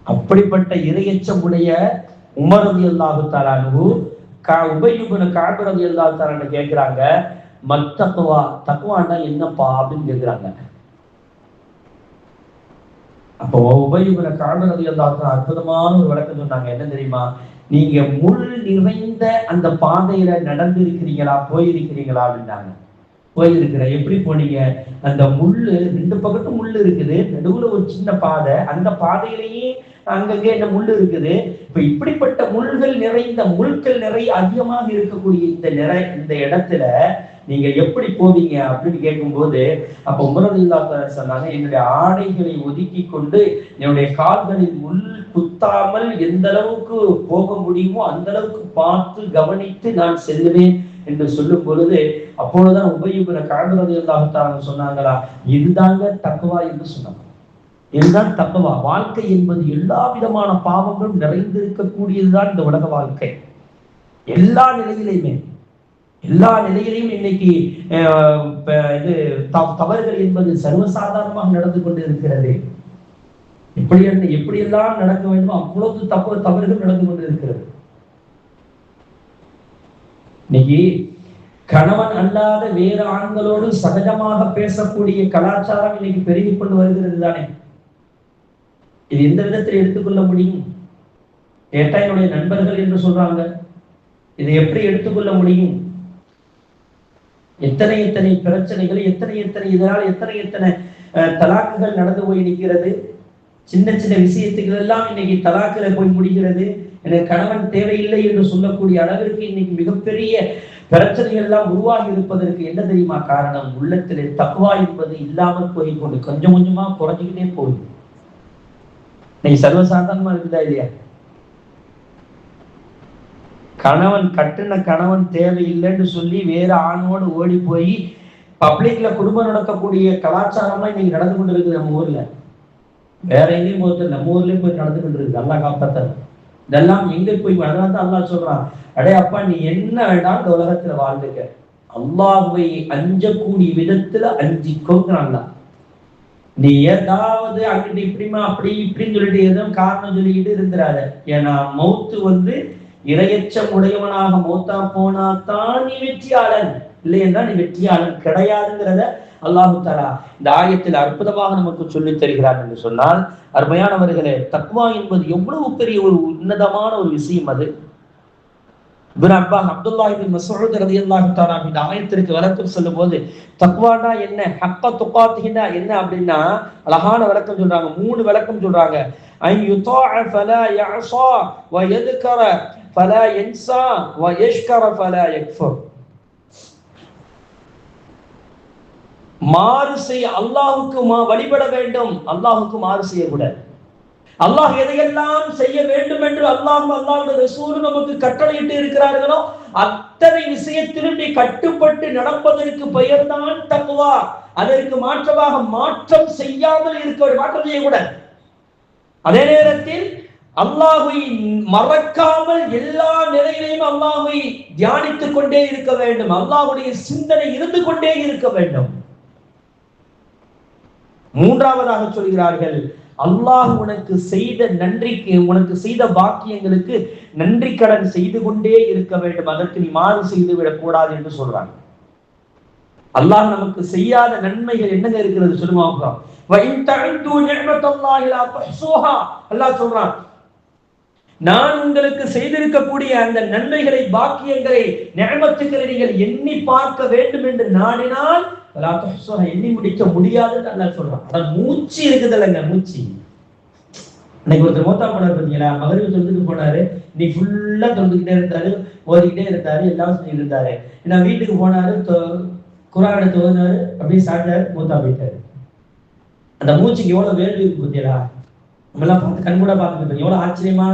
அப்படிப்பட்ட இறையச்சமுடைய உமர் ரலியல்லாஹு தஆலா உபய் இப்னு கஅப் ரலியல்லாஹு தஆலா கேட்கிறாங்க, மத்தக்வா, தக்வான்னா என்னப்பா அப்படின்னு கேட்கிறாங்க. அப்போ உபய் இப்னு கஅப் ரலியல்லாஹு தஆலா அற்புதமான ஒரு விளக்கம் சொன்னாங்க. என்ன தெரியுமா? நீங்க முள் நிறைந்த அந்த பாதையில நடந்து இருக்கிறீங்களா, போயிருக்கிறீங்களா அப்படின்னாங்க. போயிருக்கிற. எப்படி போனீங்க? அந்த முள்ளு, 2 பக்கத்தும் முள்ளு இருக்குது, நடுவுல ஒரு சின்ன பாதை, அந்த பாதையிலேயே அங்கங்கே இந்த முள்ளு இருக்குது. இப்ப இப்படிப்பட்ட முள்கள் நிறைய அதிகமாக இருக்கக்கூடிய இந்த இடத்துல நீங்க எப்படி போவீங்க அப்படின்னு கேட்கும்போது, அப்ப உமர் ரலியல்லாஹு அன்ஹு சொன்னாங்க, என்னுடைய ஆடைகளை ஒதுக்கி கொண்டு என்னுடைய கால்களில் முள் குத்தாமல் எந்த அளவுக்கு போக முடியுமோ அந்த அளவுக்கு பார்த்து கவனித்து நான் செல்லுவேன் என்று சொல்லும் பொழுது, அப்பொழுதுதான் உபய் இப்னு கஅப் ரலியல்லாஹு தஆலா சொன்னாங்களா, இதுதாங்க தக்வா என்று சொன்னாங்க. இதுதான் தக்வா. வாழ்க்கை என்பது எல்லா விதமான பாவங்களும் நிறைந்திருக்கக்கூடியதுதான் இந்த உலக வாழ்க்கை. எல்லா நிலையிலையுமே இன்னைக்கு தவறுகள் என்பது சர்வசாதாரணமாக நடந்து கொண்டு இருக்கிறது. எப்படியெல்லாம் நடக்க வேண்டுமோ அவ்வளவு தவறுகள் நடந்து கொண்டு இருக்கிறது. இன்னைக்கு கணவன் அல்லாத வேறு ஆண்களோடு சகஜமாக பேசக்கூடிய கலாச்சாரம் இன்னைக்கு பெருகிக் கொண்டு வருகிறது தானே. இது எந்த விதத்தில் எடுத்துக்கொள்ள முடியும்? கேட்டா என்னுடைய நண்பர்கள் என்று சொல்றாங்க. இதை எப்படி எடுத்துக்கொள்ள முடியும்? எத்தனை பிரச்சனைகள், இதனால் எத்தனை தலாக்குகள் நடந்து போய் நிற்கிறது. சின்ன விஷயத்துக்கு எல்லாம் இன்னைக்கு தலாக்கில போய் முடிகிறது. எனக்கு கணவன் தேவையில்லை என்று சொல்லக்கூடிய அளவிற்கு இன்னைக்கு மிகப்பெரிய பிரச்சனைகள் எல்லாம் உருவாகி இருப்பதற்கு என்ன தெரியுமா காரணம்? உள்ளத்திலே தக்வா என்பது இல்லாமல் போய்கொண்டு கொஞ்சம் கொஞ்சமா குறைஞ்சிக்கிட்டே போகுது. இன்னைக்கு சர்வசாதாரணமா இருக்குதா இல்லையா? கணவன் தேவையில்லைன்னு சொல்லி வேற ஆணோடு ஓடி போய் பப்ளிக்ல குடும்பம் நடக்கக்கூடிய கலாச்சாரம்லாம் இன்னைக்கு நடந்து கொண்டு இருக்குது நம்ம ஊர்ல. வேற எங்கேயும் போகிறது நம்ம ஊர்லயும் போய் நடந்து கொண்டு இருக்குது. அல்லா காப்பாத்த. இதெல்லாம் எங்க போய் அதனால தான் அல்லாஹ் சொல்றான், அடே அப்பா நீ என்ன வேண்டாம் இந்த உலகத்துல வாழ்ந்துக்க, அல்லாஹ்வை அஞ்சக்கூடிய விதத்துல அஞ்சிக்கோங்கிறான். நீ ஏதாவது அங்கிட்டு இப்படிமா அப்படி இப்படின்னு சொல்லிட்டு எதுவும் காரணம் சொல்லிக்கிட்டு இருந்துறாத. ஏன்னா மௌத்து இரையச்சம் உடையவனாக மௌத்தா போனாதான் நீ வெற்றியாளன், இல்லை என்றால் நீ வெற்றியாளன் கிடையாதுங்கிறத அல்லாஹு தஆலா இந்த ஆயத்தில் அற்புதமாக நமக்கு சொல்லித் தருகிறார் என்று சொன்னால், அருமையானவர்களே, தக்வா என்பது எவ்வளவு பெரிய ஒரு உன்னதமான ஒரு விஷயம். அது அப்துல்லாஹ் இப்னு மஸ்ஊத் ரலியல்லாஹு தஆலா இந்த ஆயத்திற்கு விளக்கம் சொல்லும் போது, தக்வானா என்ன, ஹக்க துகாத்திஹினா என்ன அப்படின்னா அழகான விளக்கம் சொல்றாங்க. 3 விளக்கம் சொல்றாங்க. அன் யுதாஅ ஃபலா யஅஸா வ யذكر ஃபலா யன்ஸா வ யஷ்கர ஃபலா யக்ஃபுர். மாறு செய்ய, அல்லாஹ்வுக்கு வழிபட வேண்டும், அல்லாஹ்வுக்கு மாறு செய்யக்கூடாது. அல்லாஹ் எதையெல்லாம் செய்ய வேண்டும் என்று அல்லாஹ்வுடைய ரசூல் நமக்கு கட்டளையிட்டு இருக்கிறார்களோ அத்தனை விஷயத்திலும் நீ கட்டுப்பட்டு நடப்பதற்கு பெயர்தான் தக்வா. அதற்கு மாற்றமாக மாற்றம் செய்யாமல் மாற்றம் செய்யக்கூடாது. அதே நேரத்தில் அல்லாஹ்வை மறக்காமல் எல்லா நிலையிலையும் அல்லாஹ்வை தியானித்துக் கொண்டே இருக்க வேண்டும். அல்லாஹ்வுடைய சிந்தனை இருந்து கொண்டே இருக்க வேண்டும். 3ஆவதாக சொல்கிறார்கள், அல்லாஹ் உனக்கு செய்த நன்றிக்கு, உனக்கு செய்த பாக்கியங்களுக்கு நன்றி கடன் செய்து கொண்டே இருக்க வேண்டும். அதற்கு நீ மாறு செய்து விடக்கூடாது என்று சொல்றாங்க. அல்லாஹ் நமக்கு செய்யாத நன்மைகள் என்னங்க இருக்கிறது சொல்லுவாங்க. அல்லாஹ் சொல்றான், நான் உங்களுக்கு செய்திருக்கக்கூடிய அந்த நன்மைகளை, பாக்கியங்களை, நிஅமத்துக்களை நீங்கள் எண்ணி பார்க்க வேண்டும் என்று நாடினால் எண்ணி முடிக்க முடியாதுன்னு அல்லாஹ் சொல்றான். அதான் மூச்சு இருக்குது இல்லைங்க, மூச்சு. இன்னைக்கு ஒருத்தர் மௌத்தா போனார் பார்த்தீங்களா, மகரிப் சொல்லிட்டு போனாரு, நீ ஃபுல்லா தொழுதுகிட்டே இருந்தாரு, ஓதிக்கிட்டே இருந்தாரு, எல்லாம் செஞ்சுட்டு இருந்தாரு. ஏன்னா வீட்டுக்கு போனாரு, குர்ஆன் எடுத்து ஓதினாரு, அப்படியே சாப்பிட்டாரு, மௌத்தா போயிட்டாரு. அந்த மூச்சுக்கு எவ்வளவு வேல்யூ இருக்கு பார்த்தீங்களா? நம்ம எல்லாம் பார்த்து கண்கூட பார்த்துக்கிட்டோம். எவ்வளவு ஆச்சரியமா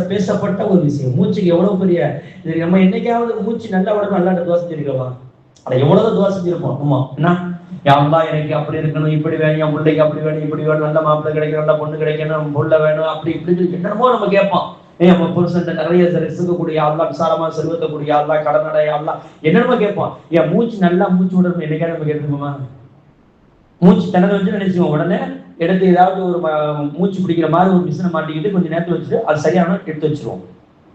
பேசப்பட்ட ஒரு விஷயம். மூச்சுக்கு எவ்வளவு பெரிய இது. நம்ம என்னைக்காவது மூச்சு நல்லா உடனே நல்லா துவா செஞ்சிருக்கோமா? அதை எவ்வளவு துவா செஞ்சிருப்போம். ஆமா, என்ன யாரெல்லாம் எனக்கு அப்படி இருக்கணும், இப்படி வேணும், என் பிள்ளைக்கு அப்படி வேணும், இப்படி வேணும், நல்ல மாப்பிள்ளை கிடைக்கணும், நல்ல பொண்ணு கிடைக்கணும், புள்ள வேணும், அப்படி இப்படி என்னமோ நம்ம கேட்போம். நம்ம புருஷன் நிறைய இருக்கக்கூடிய ஆள்லாம், விசாரமா செல்வத்தக்கூடிய ஆள்லாம், கடனடை ஆள்லாம் என்னென்னமோ கேட்போம். ஏன் மூச்சு நல்லா மூச்சு விடணும் என்னைக்கா நம்ம கேட்டுருப்போமா? மூச்சு திணற வச்சு நினைச்சுவோம். உடனே எடுத்து ஏதாவது ஒரு மூச்சு பிடிக்கிற மாதிரி ஒரு மிஷினை மாட்டிக்கிட்டு கொஞ்சம் நேரத்தில் வச்சுட்டு அது சரியான எடுத்து வச்சிருவோம்.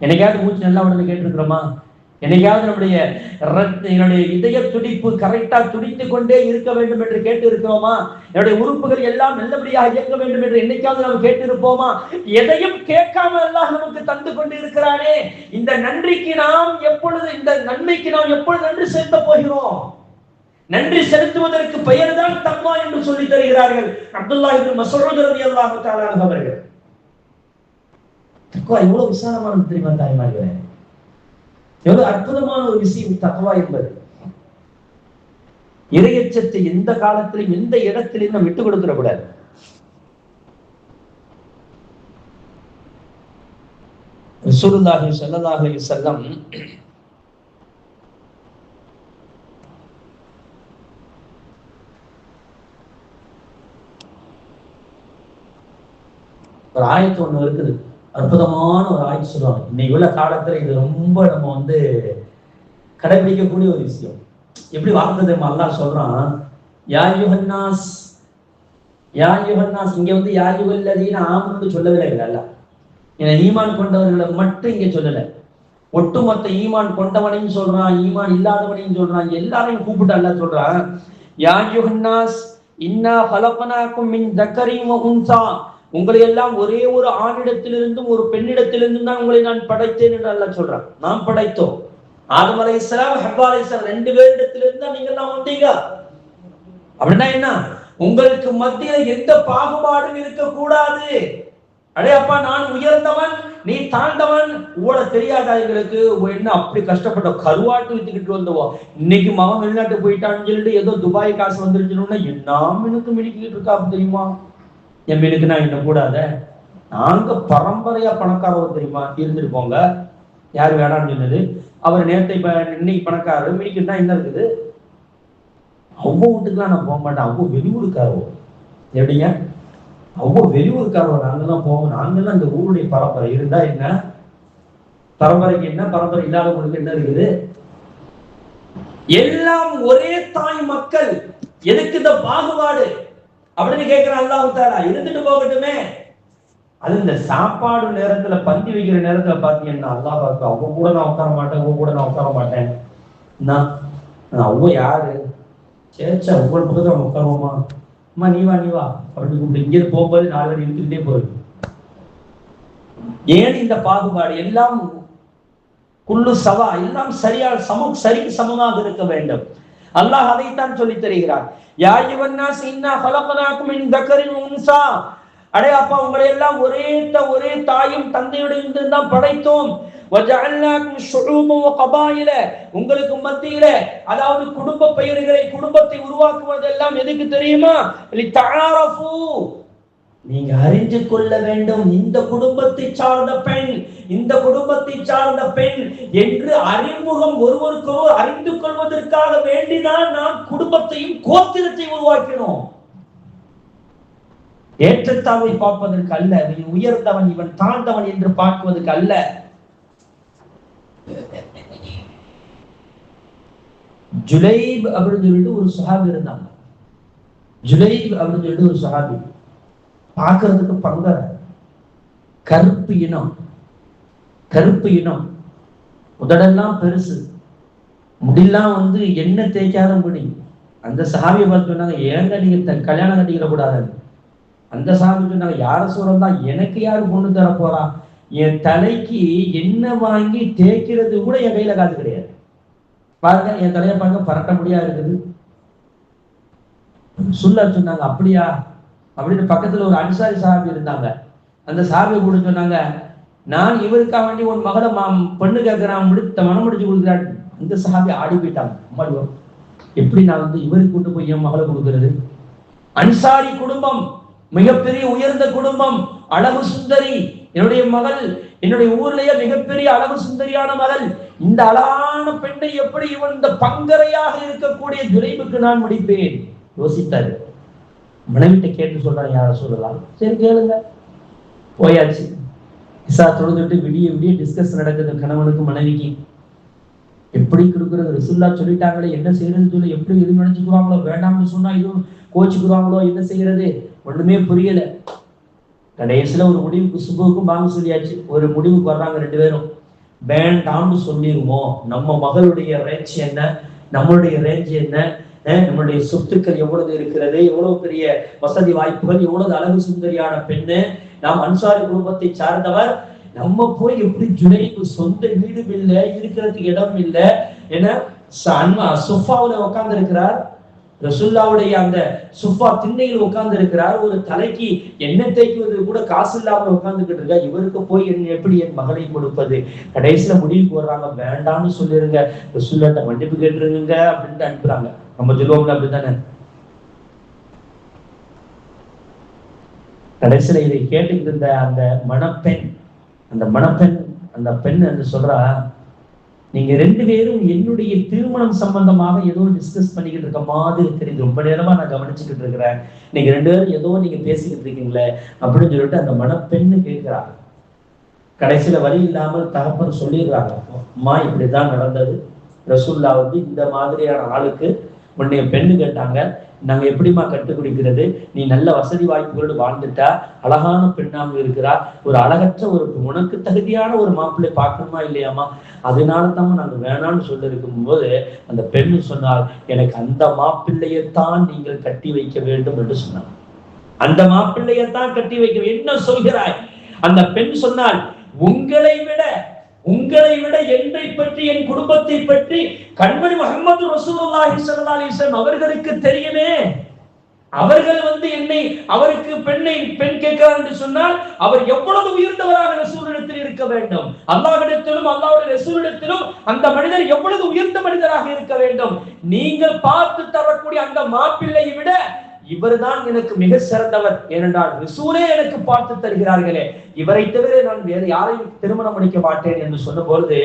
என்னைக்காவது மூச்சு நல்லா உடனே கேட்டுருக்கிறோமா? என்னைக்காவது என்னுடைய இதய துடிப்பு கரெக்டா துடித்துக் கொண்டே இருக்க வேண்டும் என்று கேட்டு இருக்கிறோமா? என்னுடைய உறுப்புகள் எல்லாம் நல்லபடியாக இயங்க வேண்டும் என்று என்னைக்காவது நாம் கேட்டு இருப்போமா? எதையும் கேட்காம எல்லாம் நமக்கு தந்து கொண்டு இருக்கிறானே, இந்த நன்றிக்கு நாம் எப்பொழுது, இந்த நன்மைக்கு நாம் எப்பொழுது நன்றி செலுத்த போகிறோம்? நன்றி செலுத்துவதற்கு பெயர் தான் தக்வா என்று சொல்லி தருகிறார்கள் அப்துல்லாஹ் இப்னு மஸ்ஊத் ரலியல்லாஹு தஆலா அவர்கள். தக்வா எவ்வளவு விசாலமான தெரியுமா தாய்மார்களே, எவ்வளவு அற்புதமான ஒரு விஷயம் தக்வா என்பது. இறையச்சத்தை எந்த காலத்திலும் எந்த இடத்திலும் நம்ம விட்டு கொடுக்கிற கூடாது. ரசூலுல்லாஹி ஸல்லல்லாஹு அலைஹி வஸல்லம் ஒரு ஆயத்து ஒண்ணு இருக்குது, அற்புதமான ஒரு ஆயத்து சொல்லுவாங்க. இன்னைக்கு உள்ள காலத்துல இது ரொம்ப நம்ம கடைபிடிக்கக்கூடிய ஒரு விஷயம். எப்படி வாக்குறது அல்லாஹ் சொல்றான், யா அய்யுஹன்னாஸ், யா அய்யுஹன்னாஸ். இங்க யா அய்யுஹல்லதீன ஆமனு சொல்லவே இல்லை. ஈமான் கொண்டவர்களை மட்டும் இங்க சொல்லல, ஒட்டுமொத்த ஈமான் கொண்டவனையும் சொல்றான், ஈமான் இல்லாதவனையும் சொல்றான், எல்லாரையும் கூப்பிட்டு அல்லாஹ் சொல்றான், யா அய்யுஹன்னாஸ் இன்னா ஹலக்னாக்கும் மின் தக்கரின் வ உன்ஸா. உங்களை எல்லாம் ஒரே ஒரு ஆணிடத்திலிருந்தும் ஒரு பெண்ணிடத்திலிருந்தும் தான் உங்களை நான் படைத்தேன் என்று அல்லாஹ் சொல்றான். நாம் படைத்தோம். ஆதம் அலைஹிஸ்ஸலாம், ஹவ்வா அலைஹிஸ்ஸலாம் 2 பேரிடத்திலிருந்து தான் நீங்க எல்லாம் வந்தீங்க. அப்படின்னா என்ன, உங்களுக்கு மத்தியில எந்த பாகுபாடும் இருக்கக்கூடாது. அடே அப்பா, நான் உயர்ந்தவன் நீ தாழ்ந்தவன் ஓட தெரியாதா எங்களுக்கு? என்ன அப்படி கஷ்டப்பட்ட கருவாட்டு வித்துக்கிட்டு வந்தவோம், இன்னைக்கு மகன் வெளிநாட்டு போயிட்டான்னு சொல்லிட்டு ஏதோ துபாய் காசு வந்துருச்சுன்னா என்ன மினுக்கு மினுக்கிட்டு இருக்கா தெரியுமா? என் மினுக்கு நான் என்ன கூடாத, நாங்க பரம்பரையா பணக்காரவர் தெரியுமா, இருந்துட்டு போங்க. யாரு வேணாம்னு சொன்னது? அவர் நேரத்தை இன்னைக்கு பணக்காரர், மினிக்குன்னா என்ன இருக்குது? அவ்வளோ வீட்டுக்குலாம் நான் போக மாட்டேன், அவ்வளோ வெளியூருக்காரவோ. எப்படிங்க அவ்வளோ வெளியூருக்காரவோ? நாங்கெல்லாம் போவோம், நாங்கெல்லாம் இந்த ஊருடைய பரம்பரை இருந்தா என்ன, பரம்பரைக்கு என்ன, பரம்பரை இல்லாதவங்களுக்கு என்ன இருக்குது? எல்லாம் ஒரே தாய் மக்கள், எதுக்கு இந்த பாகுபாடு அப்படின்னு கேட்கிறான் அல்லாஹ் தஆலா. இருந்துட்டு போகட்டுமே. அது இந்த சாப்பாடு நேரத்துல பந்தி வைக்கிற நேரத்துல பாத்தீங்கன்னா அல்லாஹ் பார்க்க, அவங்க கூட நான் உட்கார மாட்டேன், அவங்க கூட நான் உட்கார மாட்டேன். அவங்க யாரு? சேச்சா ஒவ்வொரு பக்கத்துல நம்ம உட்காருவோமா? அம்மா நீ வா நீ வா அப்படின்னு கூப்பிட்டு இங்கே போகும்போது 4 பேர் இழுத்துக்கிட்டே போறது. ஏன் இந்த பாகுபாடு? எல்லாம் குல்லு சவா, எல்லாம் சரிக்கு சமமாக இருக்க வேண்டும். அல்லாஹ் அதைத்தான் சொல்லி தருகிறார். யா அய்யுஹன்னாஸ் இன்னா ஹலக்னாக்கும் மின் தக்கரின் வ உன்ஸா. அடே அப்பா, உங்களை எல்லாம் ஒரே தாயும் தந்தையுடைய தான் படைத்தோம். வஜஅல்னாக்கும் ஷுஊபன் வ கபாயில. உங்களுக்கு மத்தியில, அதாவது குடும்ப பெயர்களை, குடும்பத்தை உருவாக்குவதெல்லாம் எதுக்கு தெரியுமா? லிதஅரஃபு, நீங்க அறிந்து கொள்ள வேண்டும். இந்த குடும்பத்தை சார்ந்த பெண், இந்த குடும்பத்தை சார்ந்த பெண் என்று அறிமுகம், ஒருவருக்கொருவர் அறிந்து கொள்வதற்காக வேண்டிதான் நாம் குடும்பத்தையும் கோத்திரத்தையும் உருவாக்கினோம். ஏற்றத்தாழ்வை பார்ப்பதற்கு அல்ல, இவன் உயர்ந்தவன் இவன் தாழ்ந்தவன் என்று பார்ப்பதற்கு அல்ல. ஜுலைப் அப்படின்னு சொல்லிட்டு ஒரு சஹாபி இருந்தாங்க. ஜுலைப் அப்படின்னு சொல்லிட்டு ஒரு சஹாபி, பார்க்கறதுக்கு பங்கர, கருப்பு இனம், உதடெல்லாம் பெருசு, முடியெல்லாம் எண்ணெய் தேய்க்காத முடி. அந்த சஹாபியை பார்த்து சொன்னாங்க, ஏங்க நீங்க கல்யாணம் கட்டிக்கிற கூடாது. அந்த சாமி சொன்னாங்க, யார சொல்றா, எனக்கு யாரு பொண்ணு தர போறா? என் தலைக்கு எண்ணெய் வாங்கி தேய்க்கிறது கூட என் கையில காசு கிடையாது. பாருங்க, என் தலையை பாருங்க, பரட்ட முடியா இருக்குது. சொல்ல சொன்னாங்க, அப்படியா அப்படின்னு. பக்கத்துல ஒரு அன்சாரி சாஹாபி இருந்தாங்க. அந்த சாஹாபியை கூட சொன்னாங்க, நான் இவருக்காக வேண்டி உன் மகளை பெண்ணு கேட்கிறான், மனம் முடிச்சு கொடுக்குறான். அந்த சஹாபி ஆடி போயிட்டாங்க. அம்மாடியோ, எப்படி நான் இவருக்கு கூட்டு போய் என் மகளை கொடுக்கறது? அன்சாரி குடும்பம், மிகப்பெரிய உயர்ந்த குடும்பம், அழகு சுந்தரி, என்னுடைய மகள், என்னுடைய ஊர்லயே மிகப்பெரிய அழகு சுந்தரியான மகள். இந்த அழகான பெண்ணை எப்படி இவன் இந்த பங்கரையாக இருக்கக்கூடிய ஜுலைபுக்கு நான் முடிப்பேன்? யோசித்தாரு. மனைவிட்ட கேட்டு சொல்றாங்க, யார சொல்லலாம்? சரி கேளுங்க. போயாச்சு. இசா தொழுதுட்டு விடிய டிஸ்கஸ் நடக்குது கணவனுக்கு மனைவிக்கு. எப்படி கொடுக்குறது? ரசூலுல்லாஹ் சொல்லிட்டாங்களே, என்ன செய்யறதுன்னு சொல்லி எப்படி எது நினைச்சுக்குவாங்களோ, வேண்டாம்னு சொன்னா இதுவும் கோச்சுக்குவாங்களோ, என்ன செய்யறது ஒண்ணுமே புரியல. கடைசியில ஒரு முடிவுக்கு, சுபுவுக்கும் வாங்க சொல்லியாச்சு, ஒரு முடிவுக்கு வர்றாங்க 2 பேரும். வேண்டாம்னு சொல்லிடுவோம், நம்ம மகளுடைய ரேஞ்ச் என்ன, நம்மளுடைய ரேஞ்ச் என்ன, நம்மளுடைய சொத்துக்கள் எவ்வளவு இருக்கிறது, எவ்வளவு பெரிய வசதி வாய்ப்புகள், எவ்வளவு அழகு சுந்தரியான பெண்ணு, நாம் அன்சாரி குடும்பத்தை சார்ந்தவர், நம்ம போய் எப்படி ஜுலைபு சொந்த வீடு இல்லை, இருக்கிறதுக்கு இடம் இல்லை, ஏன்னா சுஃபாவுல உட்கார்ந்து இருக்கிறார், ரசூலுல்லாவுடைய அந்த சுஃபா திண்ணையில் உட்கார்ந்து இருக்கிறார். ஒரு தலைக்கு எண்ணெய் தேய்க்குவது கூட காசு இல்லாமல் உட்கார்ந்துகிட்டு இருக்கா. இவருக்கு போய் எப்படி என் மகளை கொடுப்பது? கடைசியில முடிவு போடுறாங்க, வேண்டாம்னு சொல்லிருங்க, ரசூலுல்லாஹ்ட்ட மன்னிப்பு கேட்டுருங்க அப்படின்ட்டு அனுப்புறாங்க. நம்ம சொல்லுவோம்ல அப்படித்தானே. கடைசியில இதை கேட்டுக்கிட்டு இருந்த அந்த மணப்பெண் அந்த பெண் என்று சொல்றா, நீங்க ரெண்டு பேரும் என்னுடைய திருமணம் சம்பந்தமாக ஏதோ டிஸ்கஸ் பண்ணிக்கிட்டு இருக்க மாதிரி தெரியுது, ரொம்ப நேரமா நான் கவனிச்சுக்கிட்டு இருக்கிறேன், நீங்க ரெண்டு பேரும் ஏதோ நீங்க பேசிக்கிட்டு இருக்கீங்களே அப்படின்னு சொல்லிட்டு அந்த மணப்பெண்ணு கேட்கிறாங்க. கடைசியில வழி இல்லாமல் தகப்பன் சொல்லிடுறாங்க, அம்மா இப்படிதான் நடந்தது, ரசூல்லா இந்த மாதிரியான ஆளுக்கு உன்னைய பெண்ணு கேட்டாங்க, நாங்க எப்படிமா கட்டு குடிக்கிறது, நீ நல்ல வசதி வாய்ப்புகளோடு வாழ்ந்துட்டா, அழகான பெண்ணாம இருக்கிறா, ஒரு அழகற்ற ஒரு உனக்கு தகுதியான ஒரு மாப்பிள்ளை பார்க்கணுமா இல்லையாமா, அதனாலதான் நாங்க வேணாம்னு சொல்லி இருக்கும் போது அந்த பெண்ணு சொன்னால், எனக்கு அந்த மாப்பிள்ளையத்தான் நீங்கள் கட்டி வைக்க வேண்டும் என்று சொன்னார். அந்த மாப்பிள்ளையத்தான் கட்டி வைக்க. என்ன சொல்கிறாய்? அந்த பெண் சொன்னால், உங்களை விட என்னை பற்றி, என் குடும்பத்தை பற்றி கண்மணி முஹம்மது ரசூலுல்லாஹி ஸல்லல்லாஹு அலைஹி வஸல்லம் அவர்களுக்கு தெரியுமே. அவர்கள் என்னை, அவருக்கு பெண் கேட்கிறார் என்று சொன்னால் அவர் எவ்வளவு உயர்ந்தவராக ரசூலிடத்தில் இருக்க வேண்டும், அல்லாஹ்விடத்திலும் அல்லாஹ்வுடைய ரசூலிடத்திலும் அந்த மனிதர் எவ்வளவு உயர்ந்த மனிதராக இருக்க வேண்டும். நீங்கள் பார்த்து தரக்கூடிய அந்த மாப்பிள்ளையை விட இவர்தான் எனக்கு மிக சிறந்தவர், ஏனென்றால் ரசூலே எனக்கு பார்த்து தருகிறார்களே, இவரை தவிர நான் வேறு யாரையும் திருமணம் முடிக்க மாட்டேன் என்று சொன்ன பொழுது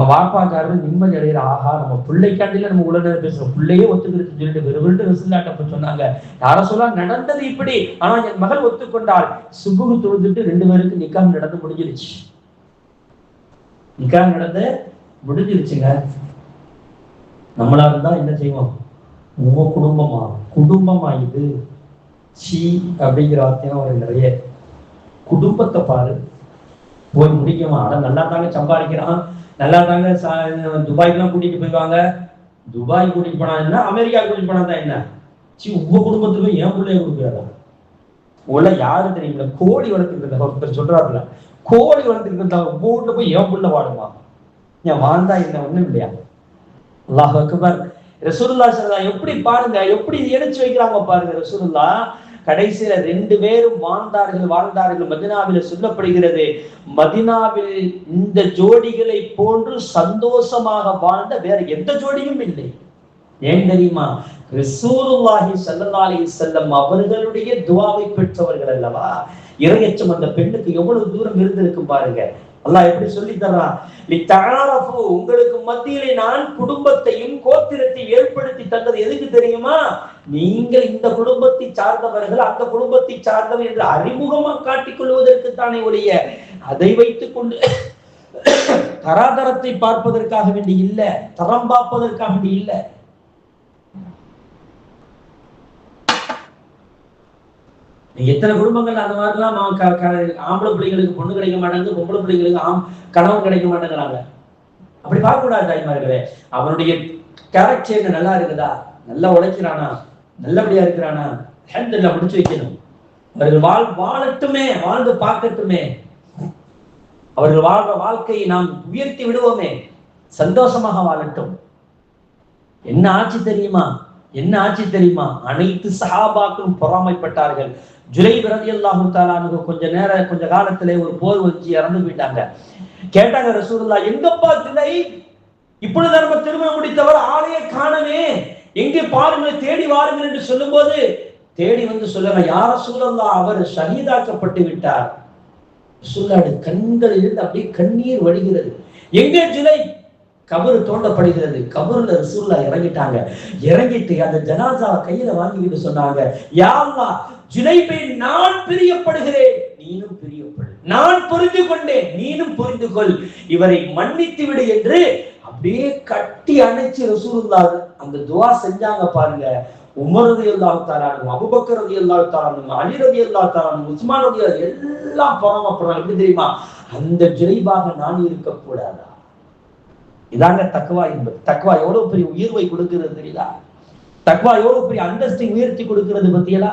வாப்பாக்காரர் நிம்மதி அடைகிற, ஆஹா நம்ம பிள்ளைக்காண்டில நம்ம உடனே பேசுறோம், பிள்ளையே ஒத்துக்கிறது சொல்லிட்டு வெறுவிட்டு ரசூலுல்லாஹ்ட்ட சொன்னாங்க. யார சொல்ல நடந்தது இப்படி, ஆனா என் மகள் ஒத்துக்கொண்டால் சுபுகு தொழுதுட்டு ரெண்டு பேருக்கு நிக்காஹ் நடந்து முடிஞ்சிருச்சு. நிக்காஹ் நடந்து முடிஞ்சிருச்சுங்க. நம்மளா இருந்தா என்ன செய்வோம்? உங்க குடும்பமா இது சி அப்படிங்கிற வார்த்தையா ஒரு நிறைய. குடும்பத்தை பாரு, போய் முடிக்குமா? ஆனா நல்லா தாங்க சம்பாதிக்கிறான், நல்லா தாங்க துபாய்க்குலாம் கூட்டிட்டு போய்வாங்க. துபாய் கூட்டிட்டு போனா என்ன, அமெரிக்கா கூட்டிட்டு போனா தான் என்ன, சி உங்க குடும்பத்துக்கு என் பிள்ளைய கொடுக்குறாரா? உள்ள யாரு தெரியுங்களா? கோழி வளர்த்துக்கிட்டு ஒருத்தர் சொல்றாருல, கோழி வளர்த்துக்கிட்டு உங்க வீட்டுல போய் என் பிள்ளை வாடுமா? என் வாழ்ந்தா என்ன ஒண்ணும் இல்லையா? அல்லாஹ் அக்பர். ரசூலுல்லாஹி ஸல்லல்லாஹு அலைஹி வஸல்லம் எப்படி பாருங்க, எப்படி இணைச்சு வைக்கிறாங்க பாருங்க. ரசூலுல்லாஹ் கடைசியில ரெண்டு பேரும் வாழ்ந்தார்கள். மதீனாவில சொல்லப்படுகிறது, மதீனாவில் இந்த ஜோடிகளை போன்று சந்தோஷமாக வாழ்ந்த வேற எந்த ஜோடியும் இல்லை. ஏன் தெரியுமா? ரசூலுல்லாஹி ஸல்லல்லாஹு அலைஹி வஸல்லம் அவர்களுடைய துஆவை பெற்றவர்கள் அல்லவா. இறையச்சம் அந்த பெண்ணுக்கு எவ்வளவு தூரம் இருந்திருக்கு பாருங்க. அல்லாஹ் எப்படி சொல்லி தர்றான், லிதஅரஃபு, உங்களுக்கு மத்தியிலே நான் குடும்பத்தையும் கோத்திரத்தையும் ஏற்படுத்தி தந்தது எதுக்கு தெரியுமா? நீங்கள் இந்த குடும்பத்தை சார்ந்தவர்கள், அந்த குடும்பத்தை சார்ந்தவர் என்று அறிமுகமா காட்டிக் கொள்வதற்கு தானே ஒழிய அதை வைத்துக் கொண்டு தராதரத்தை பார்ப்பதற்காக வேண்டி இல்ல, தரம் பார்ப்பதற்காக வேண்டி இல்ல. எத்தனை குடும்பங்கள் அந்த மாதிரிலாம் ஆம்பளை பிள்ளைகளுக்கு பொண்ணு கிடைக்க மாட்டாங்க, பொம்பளை பிள்ளைகளுக்கு கணவன் கிடைக்க மாட்டேங்கிறாங்க. அப்படி பார்க்க கூடாது தாய்மார்களே. அவனுடைய கேரக்டர் நல்லா இருக்குதா, நல்லா உழைக்கிறானா, நல்லபடியா இருக்கிறானா, ஹேண்டில் முடிச்சு வைக்கணும். அவர்கள் வாழட்டுமே, வாழ்ந்து பார்க்கட்டுமே, அவர்கள் வாழ்ற வாழ்க்கையை நாம் உயர்த்தி விடுவோமே, சந்தோஷமாக வாழட்டும். என்ன ஆட்சி தெரியுமா? அனைத்து சஹாபாக்களும் பொறாமைப்பட்டார்கள். ஜுலைப் ரலியல்லாஹு தஆலா அன்ஹு கொஞ்ச காலத்திலே ஒரு போர் வச்சு இறந்து போயிட்டாங்க. கேட்டாங்க ரசூலுல்லாஹ், எங்கப்பா ஜுலைப், இப்பொழுது நம்ம திருமணம் முடித்தவர் ஆளையே காணவே, எங்கே பாருங்கள், தேடி வாருங்கள் என்று சொல்லும் போது தேடி வந்து சொல்லுங்க, யா ரசூலல்லாஹ், அவர் ஷஹீதாக்கப்பட்டு விட்டார். ரசூலுல்லாஹ் கண்களில் இருந்து அப்படியே கண்ணீர் வடிகிறது. எங்கே ஜுலைப்? கபரு தோண்டப்படுகிறது. கபருல ரசூலுல்லாஹ் இறங்கிட்டு அந்த ஜனாசாவை கையில வாங்கிட்டு சொன்னாங்க, யா அல்லாஹ், ஜுலைபை நான் பிரியப்படுகிறேன், நீனும் பிரியப்படு, நான் புரிந்து கொண்டேன், நீனும் புரிந்து கொள், இவரை மன்னித்து விடு என்று அப்படியே கட்டி அணைச்சு ரசூலுல்லாஹ் அந்த துஆ செஞ்சாங்க பாருங்க. உமர் ரலியல்லாஹு தஆலா அன்ஹு, அபூபக்கர் ரலியல்லாஹு தஆலா அன்ஹு, அலி ரலியல்லாஹு தஆலா அன்ஹு, உஸ்மான் ரலியல்லாஹு எல்லாம் பொறாமைப்படுறாங்க. எப்படி தெரியுமா? அந்த ஜுலைபாக நான் இருக்க கூடாதா? இதாங்க தக்வா என்பது. தக்வா எவ்வளவு பெரிய உயர்வை கொடுக்கிறது தெரியுதா? தக்வா எவ்வளவு பெரிய அந்தஸ்தை உயர்த்தி கொடுக்கிறது பத்தியலா?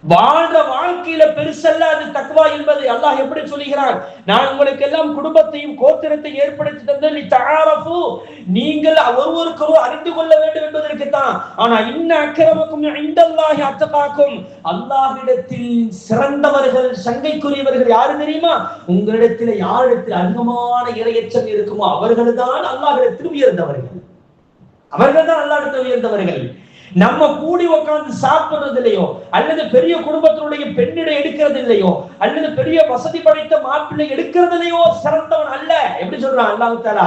வாழ்ற வாழ்க்கையில பெருசல்ல அது தக்வா என்பது. அல்லாஹ் எப்படி சொல்லுகிறான்? நான் உங்களுக்கு எல்லாம் குடும்பத்தையும் கோத்திரத்தை ஏற்படுத்தி தந்தேன் நீங்கள் ஒருவருக்கொருவர் அறிந்து கொள்ள வேண்டும் என்பதற்கு தான். ஆனா இன்ன அக்ரமக்கும் இன்தல்லாஹி அத்தகாக்கும், அல்லாஹ்விடத்தில் சிறந்தவர்கள் சங்கைக்குரியவர்கள் யாரு தெரியுமா? உங்களிடத்தில் யாரிடத்தில் அதிகமான இறையச்சம் இருக்குமோ அவர்கள் தான் அல்லாஹ்விடத்தில் உயர்ந்தவர்கள். அவர்கள் தான் அல்லாஹ்விடத்தில் உயர்ந்தவர்கள். நம்ம கூடி உட்கார்ந்து சாப்பிடுறது இல்லையோ, அல்லது பெரிய குடும்பத்தினுடைய பெண்ணிடை எடுக்கிறது இல்லையோ, அல்லது பெரிய வசதி படைத்த மாப்பிள்ளை எடுக்கிறது இல்லையோ சிறந்தவன் அல்ல. எப்படி சொல்றான் அல்லாஹ் தஆலா?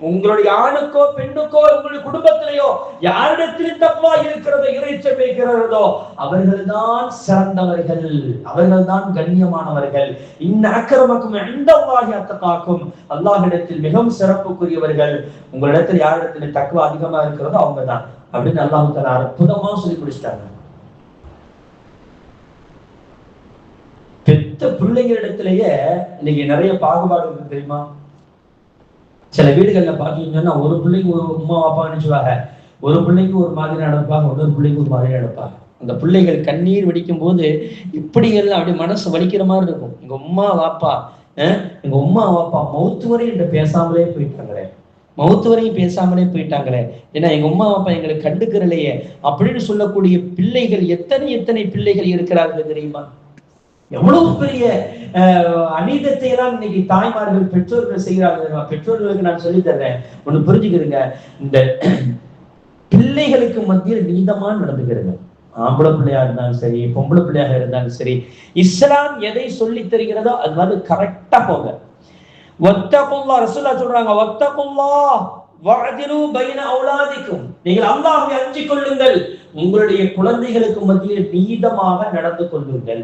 உங்களுடைய ஆணுக்கோ பெண்ணுக்கோ உங்களுடைய குடும்பத்திலேயோ யாரிடத்தில் தக்வா இருக்கிறதோ, இறைச்சம் வைக்கிறதோ அவர்கள் தான் சிறந்தவர்கள், அவர்கள் தான் கண்ணியமானவர்கள். இன்ன அக்ரமக்கும் இன்தல்லாஹி அத்தகாக்கும், அல்லாஹ்விடத்தில் மிகவும் சிறப்புக்குரியவர்கள் உங்களிடத்தில் யாரிடத்தில் தக்வா அதிகமா இருக்கிறதோ அவங்க தான் அப்படின்னு அல்லாஹ் தஆலா அற்புதமா சொல்லி முடிச்சிட்டாங்க. பெத்த பிள்ளைங்களிடத்திலேயே இன்னைக்கு நிறைய பாகுபாடு இருக்கு தெரியுமா? சில வீடுகள்ல பாத்தீங்கன்னா ஒரு பிள்ளைக்கு ஒரு அம்மா அப்பா நினைச்சுவாங்க, ஒரு பிள்ளைக்கு ஒரு மாதிரி நடப்பாங்க, ஒரு பிள்ளைக்கு ஒரு மாதிரி நடப்பாங்க. அந்த பிள்ளைகள் கண்ணீர் வடிக்கும் போது இப்படி எல்லாம் அப்படி மனசு வலிக்கிற மாதிரி இருக்கும். எங்க அம்மா வாப்பா மௌத்து வரை என்கிட்ட பேசாமலே போயிட்டாங்களே, மௌத்து வரையும் பேசாமலே போயிட்டாங்களே, ஏன்னா எங்க அம்மா அப்பா எங்களை கண்டுக்கிறலையே அப்படின்னு சொல்லக்கூடிய பிள்ளைகள் எத்தனை பிள்ளைகள் இருக்கிறார்கள் தெரியுமா? எவ்வளவு பெரிய அநீதத்தை எல்லாம் இன்னைக்கு தாய்மார்கள் பெற்றோர்கள் செய்கிறார்கள். பெற்றோர்களுக்கு நான் சொல்லி தர்றேன், ஒண்ணு புரிஞ்சுக்கிறீங்க. இந்த பிள்ளைகளுக்கு மத்தியில் நீதமா நடந்துக்கிறது. ஆம்பளை பிள்ளையா இருந்தாலும் சரி, பொம்பளை பிள்ளையாக இருந்தாலும் சரி, இஸ்லாம் எதை சொல்லி தருகிறதோ அது மாதிரி கரெக்டா போங்க. வத்தகுல்லா, ரசூலுல்லாஹ் சொல்றாங்க, வத்தகுல்லா வஅதிலு பைன அவுலாதிக்கும், நீங்கள் அல்லாஹ்வை அஞ்சிக் கொள்ளுங்கள், உங்களுடைய குழந்தைகளுக்கு மத்தியில் நீதமாக நடந்து கொள்ளுங்கள்.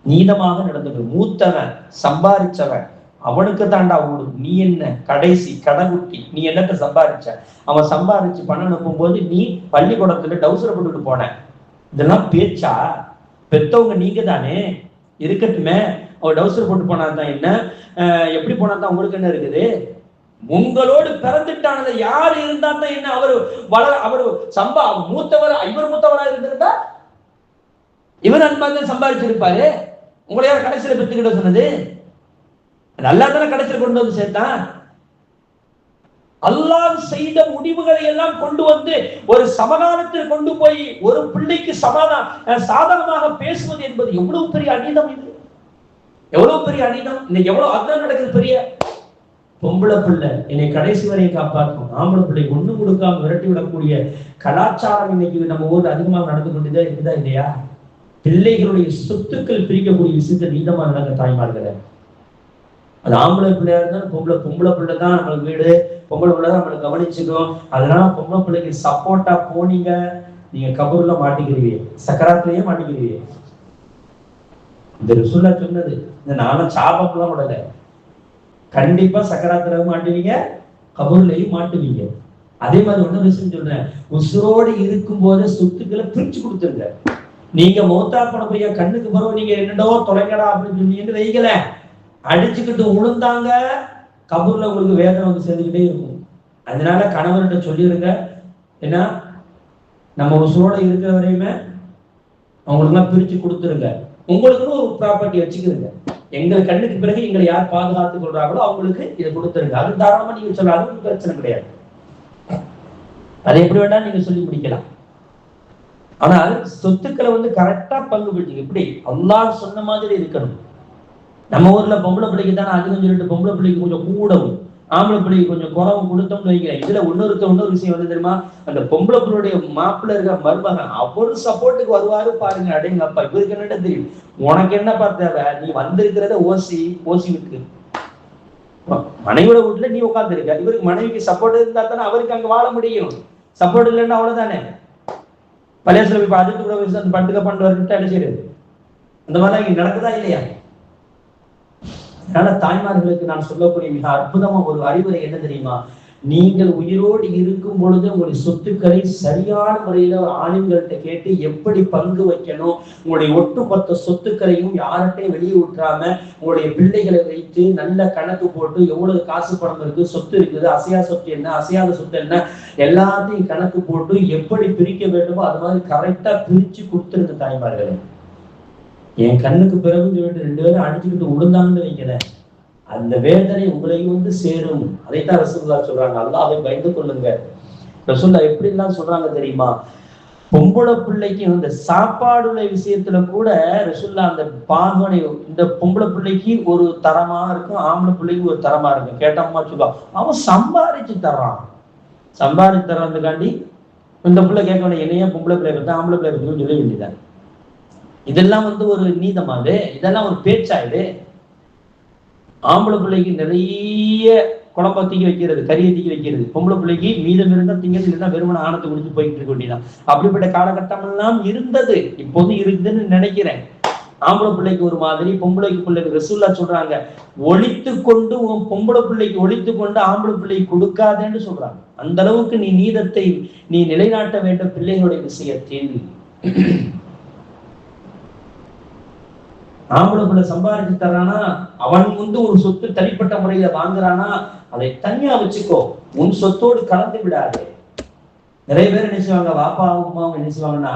நீதமாக நடந்துக்கணும். மூத்தவன் சம்பாதிச்சவன் அவனுக்கு தாண்டா ஓடு, நீ என்ன கடைசி கடைக்குட்டி, நீ என்னத்த சம்பாதிச்ச? அவன் சம்பாதிச்சு பணம் அனுப்பும் போது நீ பள்ளிக்கூடத்துல டவுசரை போட்டுட்டு போன, இதெல்லாம் பேச்சா? பெத்தவங்க நீங்க தானே, இருக்கட்டுமே. அவன் டவுசர் போட்டு போனாதான் என்ன, எப்படி போனாதான் உங்களுக்கு என்ன இருக்குது? உங்களோடு பிறந்துட்டானது யாரு இருந்தா தான் என்ன? அவரு மூத்தவர், இவர் மூத்தவரா இருந்திருந்தா இவர் அன்பாக சம்பாதிச்சிருப்பாரு. உங்களை யார் கடைசியில பெற்றுக்கிட்ட சொன்னது? நல்லா தானே கடைசியில் கொண்டு வந்து சேர்த்தான். அல்லாஹ் செய்த முடிவுகளை எல்லாம் கொண்டு வந்து ஒரு சமாதானத்தில் கொண்டு போய் ஒரு பிள்ளைக்கு சாதகமாக பேசுவது என்பது எவ்வளவு பெரிய அநீதம்! இது எவ்வளவு பெரிய அநீதம்! இன்னைக்கு எவ்வளவு அதான் நடக்குது. பெரிய பொம்பளை பிள்ளை என்னை கடைசி வரை காப்பாற்றும், ஆம்பளை பிள்ளை ஒண்ணு கொடுக்காம விரட்டி விடக்கூடிய கலாச்சாரம் இன்னைக்கு நம்ம ஊர்ல அதிகமாக நடந்து கொண்டுதான் இருக்குதா இல்லையா? பிள்ளைகளுடைய சொத்துக்கள் பிரிக்கக்கூடிய விஷயத்த நீதமா நடந்த தாய்மார்கள, அது ஆம்பளை பிள்ளையா இருந்தாலும் பொம்பளை பிள்ளை தான் நம்மளுக்கு வீடு, பொம்பளை பிள்ளை தான் நம்மளுக்கு கவனிச்சுக்கும். அதனால பொம்பளை பிள்ளைக்கு சப்போர்ட்டா போனீங்க, நீங்க கபூர்ல மாட்டிக்கிறீங்க, சக்கராத்திலேயே மாட்டிக்கிறீங்க. இந்த ரசூலா சொன்னது, இந்த நானும் சாபம்லாம் விடல, கண்டிப்பா சக்கராத்தில மாட்டுவீங்க, கபூர்லயும் மாட்டுவீங்க. அதே மாதிரி ஒண்ணு விஷயம் சொல்றேன், உசுரோடு இருக்கும் போதே சொத்துக்களை பிரிச்சு கொடுத்துருங்க. நீங்க மௌத்தா போன போய் கண்ணுக்கு பிறகு நீங்க என்னடோ தொலைங்கடா அப்படின்னு சொன்னீங்கன்னு வைக்கல, அடிச்சுக்கிட்டு உளுந்தாங்க, கபூர்ல உங்களுக்கு வேதனை வந்து சேர்ந்துக்கிட்டே இருக்கும். அதனால கணவர்கிட்ட சொல்லிருங்க, ஏன்னா நம்ம உசுரோட இருக்கிற வரையுமே அவங்களுக்கு எல்லாம் பிரிச்சு கொடுத்துருங்க, உங்களுக்குன்னு ஒரு ப்ராப்பர்ட்டி வச்சுக்கிறீங்க. எங்கள் கண்ணுக்கு பிறகு எங்களை யார் பாதுகாத்துக் கொள்றாங்களோ அவங்களுக்கு இதை கொடுத்துருங்க. அது தாராளமா நீங்க சொல்லாத பிரச்சனை கிடையாது, அதை எப்படி வேணா நீங்க சொல்லி முடிக்கலாம். ஆனால் சொத்துக்களை வந்து கரெக்டா பங்கு பிடிச்சிங்க. எப்படி அல்லாஹ் சொன்ன மாதிரி இருக்கணும். நம்ம ஊர்ல பொம்பளை பிள்ளைக்கு தானே அதிகம் சொல்லிட்டு பொம்பளை பிள்ளைக்கு கொஞ்சம் கூடவும் ஆம்பளை பிள்ளைக்கு கொஞ்சம் குறவும் கொடுத்தோம்னு வைக்கிறேன். இதுல இன்னொரு விஷயம் வந்து தெரியுமா? அந்த பொம்பளை பிள்ளையுடைய மாப்பிள்ள இருக்க மருமகன் அவரு சப்போர்ட்டுக்கு வருவாரு பாருங்க. அடேங்கப்பா, இவருக்கு என்னடா தெரியும், உனக்கு என்ன பார்த்தா நீ வந்திருக்கிறத ஓசி விட்டு மனைவியோட வீட்டுல நீ உட்கார்ந்து இருக்க, இவருக்கு மனைவிக்கு சப்போர்ட் இருந்தா தானே அவருக்கு அங்க வாழ முடியும். சப்போர்ட் இல்லைன்னா அவ்வளவுதானே. பழையசுல போய் அதுக்கு கூட பண்டுக்க பண்ணு வரட்டு அடிச்சிருது. அந்த மாதிரிலாம் இங்க நடக்குதா இல்லையா? அதனால தாய்மார்களுக்கு நான் சொல்லக்கூடிய மிக அற்புதமா ஒரு அறிவுரை என்ன தெரியுமா? நீங்கள் உயிரோடு இருக்கும் பொழுது உங்களுடைய சொத்துக்களை சரியான முறையில ஆளுங்கள்கிட்ட கேட்டு எப்படி பங்கு வைக்கணும், உங்களுடைய ஒட்டுமொத்த சொத்துக்களையும் யார்கிட்டையும் வெளியே விட்டுறாம உங்களுடைய பிள்ளைகளை வைத்து நல்ல கணக்கு போட்டு எவ்வளவு காசு பணம் இருக்கு, சொத்து இருக்குது, அசையா சொத்து என்ன, அசையாத சொத்து என்ன, எல்லாத்தையும் கணக்கு போட்டு எப்படி பிரிக்க வேண்டுமோ அது மாதிரி கரெக்டா பிரிச்சு கொடுத்துருங்க தாய்மார்களே. என் கண்ணுக்கு பிறகு சொல்லிட்டு 2 பேரும் அடிச்சுக்கிட்டு விழுந்தாங்கன்னு வைக்கல, அந்த வேதனை உங்களையும் சேரும். அதைத்தான் ரசூலுல்லாஹ் சொல்றாங்க, அல்லாஹ்வை பயந்து கொள்ளுங்க. ரசூலுல்லாஹ் எப்படி எல்லாம் சொல்றாங்க தெரியுமா? பொம்பளை பிள்ளைக்கு இந்த சாப்பாடுள்ள விஷயத்துல கூட ரசூலுல்லாஹ் அந்த பாகனை, இந்த பொம்பளை பிள்ளைக்கு ஒரு தரமா இருக்கும், ஆம்பளை பிள்ளைக்கு ஒரு தரமா இருக்கும். கேட்டோம்மா சொல்லுவான், அவன் சம்பாரிச்சு தர்றான், சம்பாதிச்சு தர்றதுக்காண்டி இந்த பிள்ளை கேட்கணும், என்னையே பொம்பளை பிள்ளை பத்தி ஆம்பளை பிள்ளை பத்தி சொல்ல வேண்டியதான். இதெல்லாம் ஒரு நீதமாது, இதெல்லாம் ஒரு பேச்சாயிடு. ஆம்பளை பிள்ளைக்கு நிறைய குழம்பை தூக்கி வைக்கிறது, கறியை தூக்கி வைக்கிறது, பொம்பளை பிள்ளைக்கு மீதம் இருந்தா திங்கிறது, இல்லைன்னா வெறுமனை ஆணத்தை குடிச்சு போயிட்டு இருக்க வேண்டியதான். அப்படிப்பட்ட காலகட்டம் எல்லாம் இருந்தது, இப்போது இருக்குதுன்னு நினைக்கிறேன். ஆம்பளை பிள்ளைக்கு ஒரு மாதிரி, பொம்பளைக்கு பிள்ளைக்கு. ரசூலுல்லாஹ் சொல்றாங்க, ஒழித்து கொண்டு பொம்பளை பிள்ளைக்கு ஒழித்து கொண்டு ஆம்பளை பிள்ளைக்கு கொடுக்காதேன்னு சொல்றாங்க. அந்த அளவுக்கு நீ நீதத்தை நீ நிலைநாட்ட வேண்டும் பிள்ளைகளுடைய விஷயத்தில். ஆம்பளை பிள்ளை சம்பாதிச்சு தரானா, அவன் ஒரு சொத்து தனிப்பட்ட முறையில வாங்குறானா, அதை தனியா வச்சுக்கோ, உன் சொத்தோடு கலந்து விடாது. நிறைய பேர் என்ன செய்வாங்க, வாப்பா அம்மாவும் என்ன செய்வாங்கன்னா,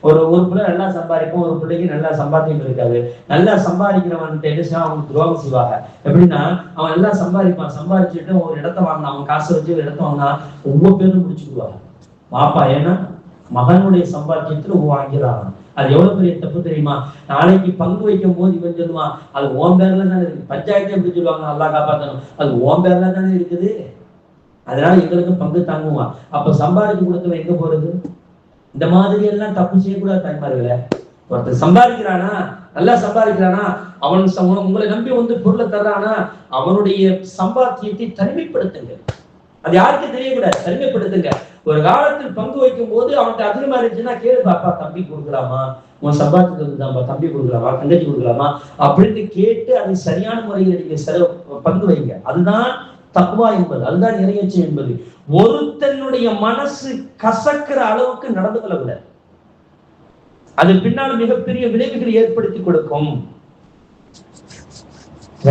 ஒரு பிள்ளை நல்லா சம்பாதிக்கும், ஒரு பிள்ளைக்கு நல்லா சம்பாதிக்க இருக்காது. நல்லா சம்பாதிக்கிறவன் என்ன செய்வான், அவனுக்கு துரோகம் செய்வாங்க. எப்படின்னா, அவன் நல்லா சம்பாதிப்பான், சம்பாதிச்சுட்டு ஒரு இடத்த வாங்கினான், அவன் காசு வச்சு ஒரு இடத்த வாங்கினா ஒவ்வொரு பேரும் முடிச்சுக்குவாங்க வாப்பா. ஏன்னா மகனுடைய சம்பாத்தியத்துல வாங்கிறான். அது எவ்வளவு பெரிய தப்பு தெரியுமா? நாளைக்கு பங்கு வைக்கும் போது இவன் சொல்லுவான், அது ஓம் பேர்ல தானே இருக்கு. பஞ்சாயத்து எப்படி சொல்லுவாங்க, நல்லா காப்பாற்றணும், அது ஓம் பேர்ல தானே இருக்குது, அதனால எங்களுக்கு பங்கு தாங்குவான். அப்ப சம்பாதிச்சு கொடுத்தவன் எங்க போறது? இந்த மாதிரி எல்லாம் தப்பு செய்யக்கூடாது தாய்மார்களே. ஒருத்தர் சம்பாதிக்கிறானா, நல்லா சம்பாதிக்கிறானா, அவன் உங்களை நம்பி பொருளை தர்றானா, அவனுடைய சம்பாத்தியத்தை தனிமைப்படுத்துங்க. அது யாருக்கும் தெரியக்கூடாது, தனிமைப்படுத்துங்க. ஒரு காலத்தில் பங்கு வைக்கும் போது அவன்கிட்ட அதிகமா இருந்துச்சுன்னா கேளு, பாப்பா தம்பி கொடுக்கலாமா, உன் சம்பாதிக்கிறதுதான்ப்பா தம்பி கொடுக்கலாமா, தங்கச்சி கொடுக்கலாமா அப்படின்னு கேட்டு அதை சரியான முறையில் நீங்க பங்கு வைங்க. அதுதான் தக்வா என்பது, அதுதான் நிறைவேற்று என்பது. ஒருத்தனுடைய மனசு கசக்கிற அளவுக்கு நடந்து கொள்ளக்கூடாது. அது பின்னால் மிகப்பெரிய விளைவுகளை ஏற்படுத்தி கொடுக்கும்.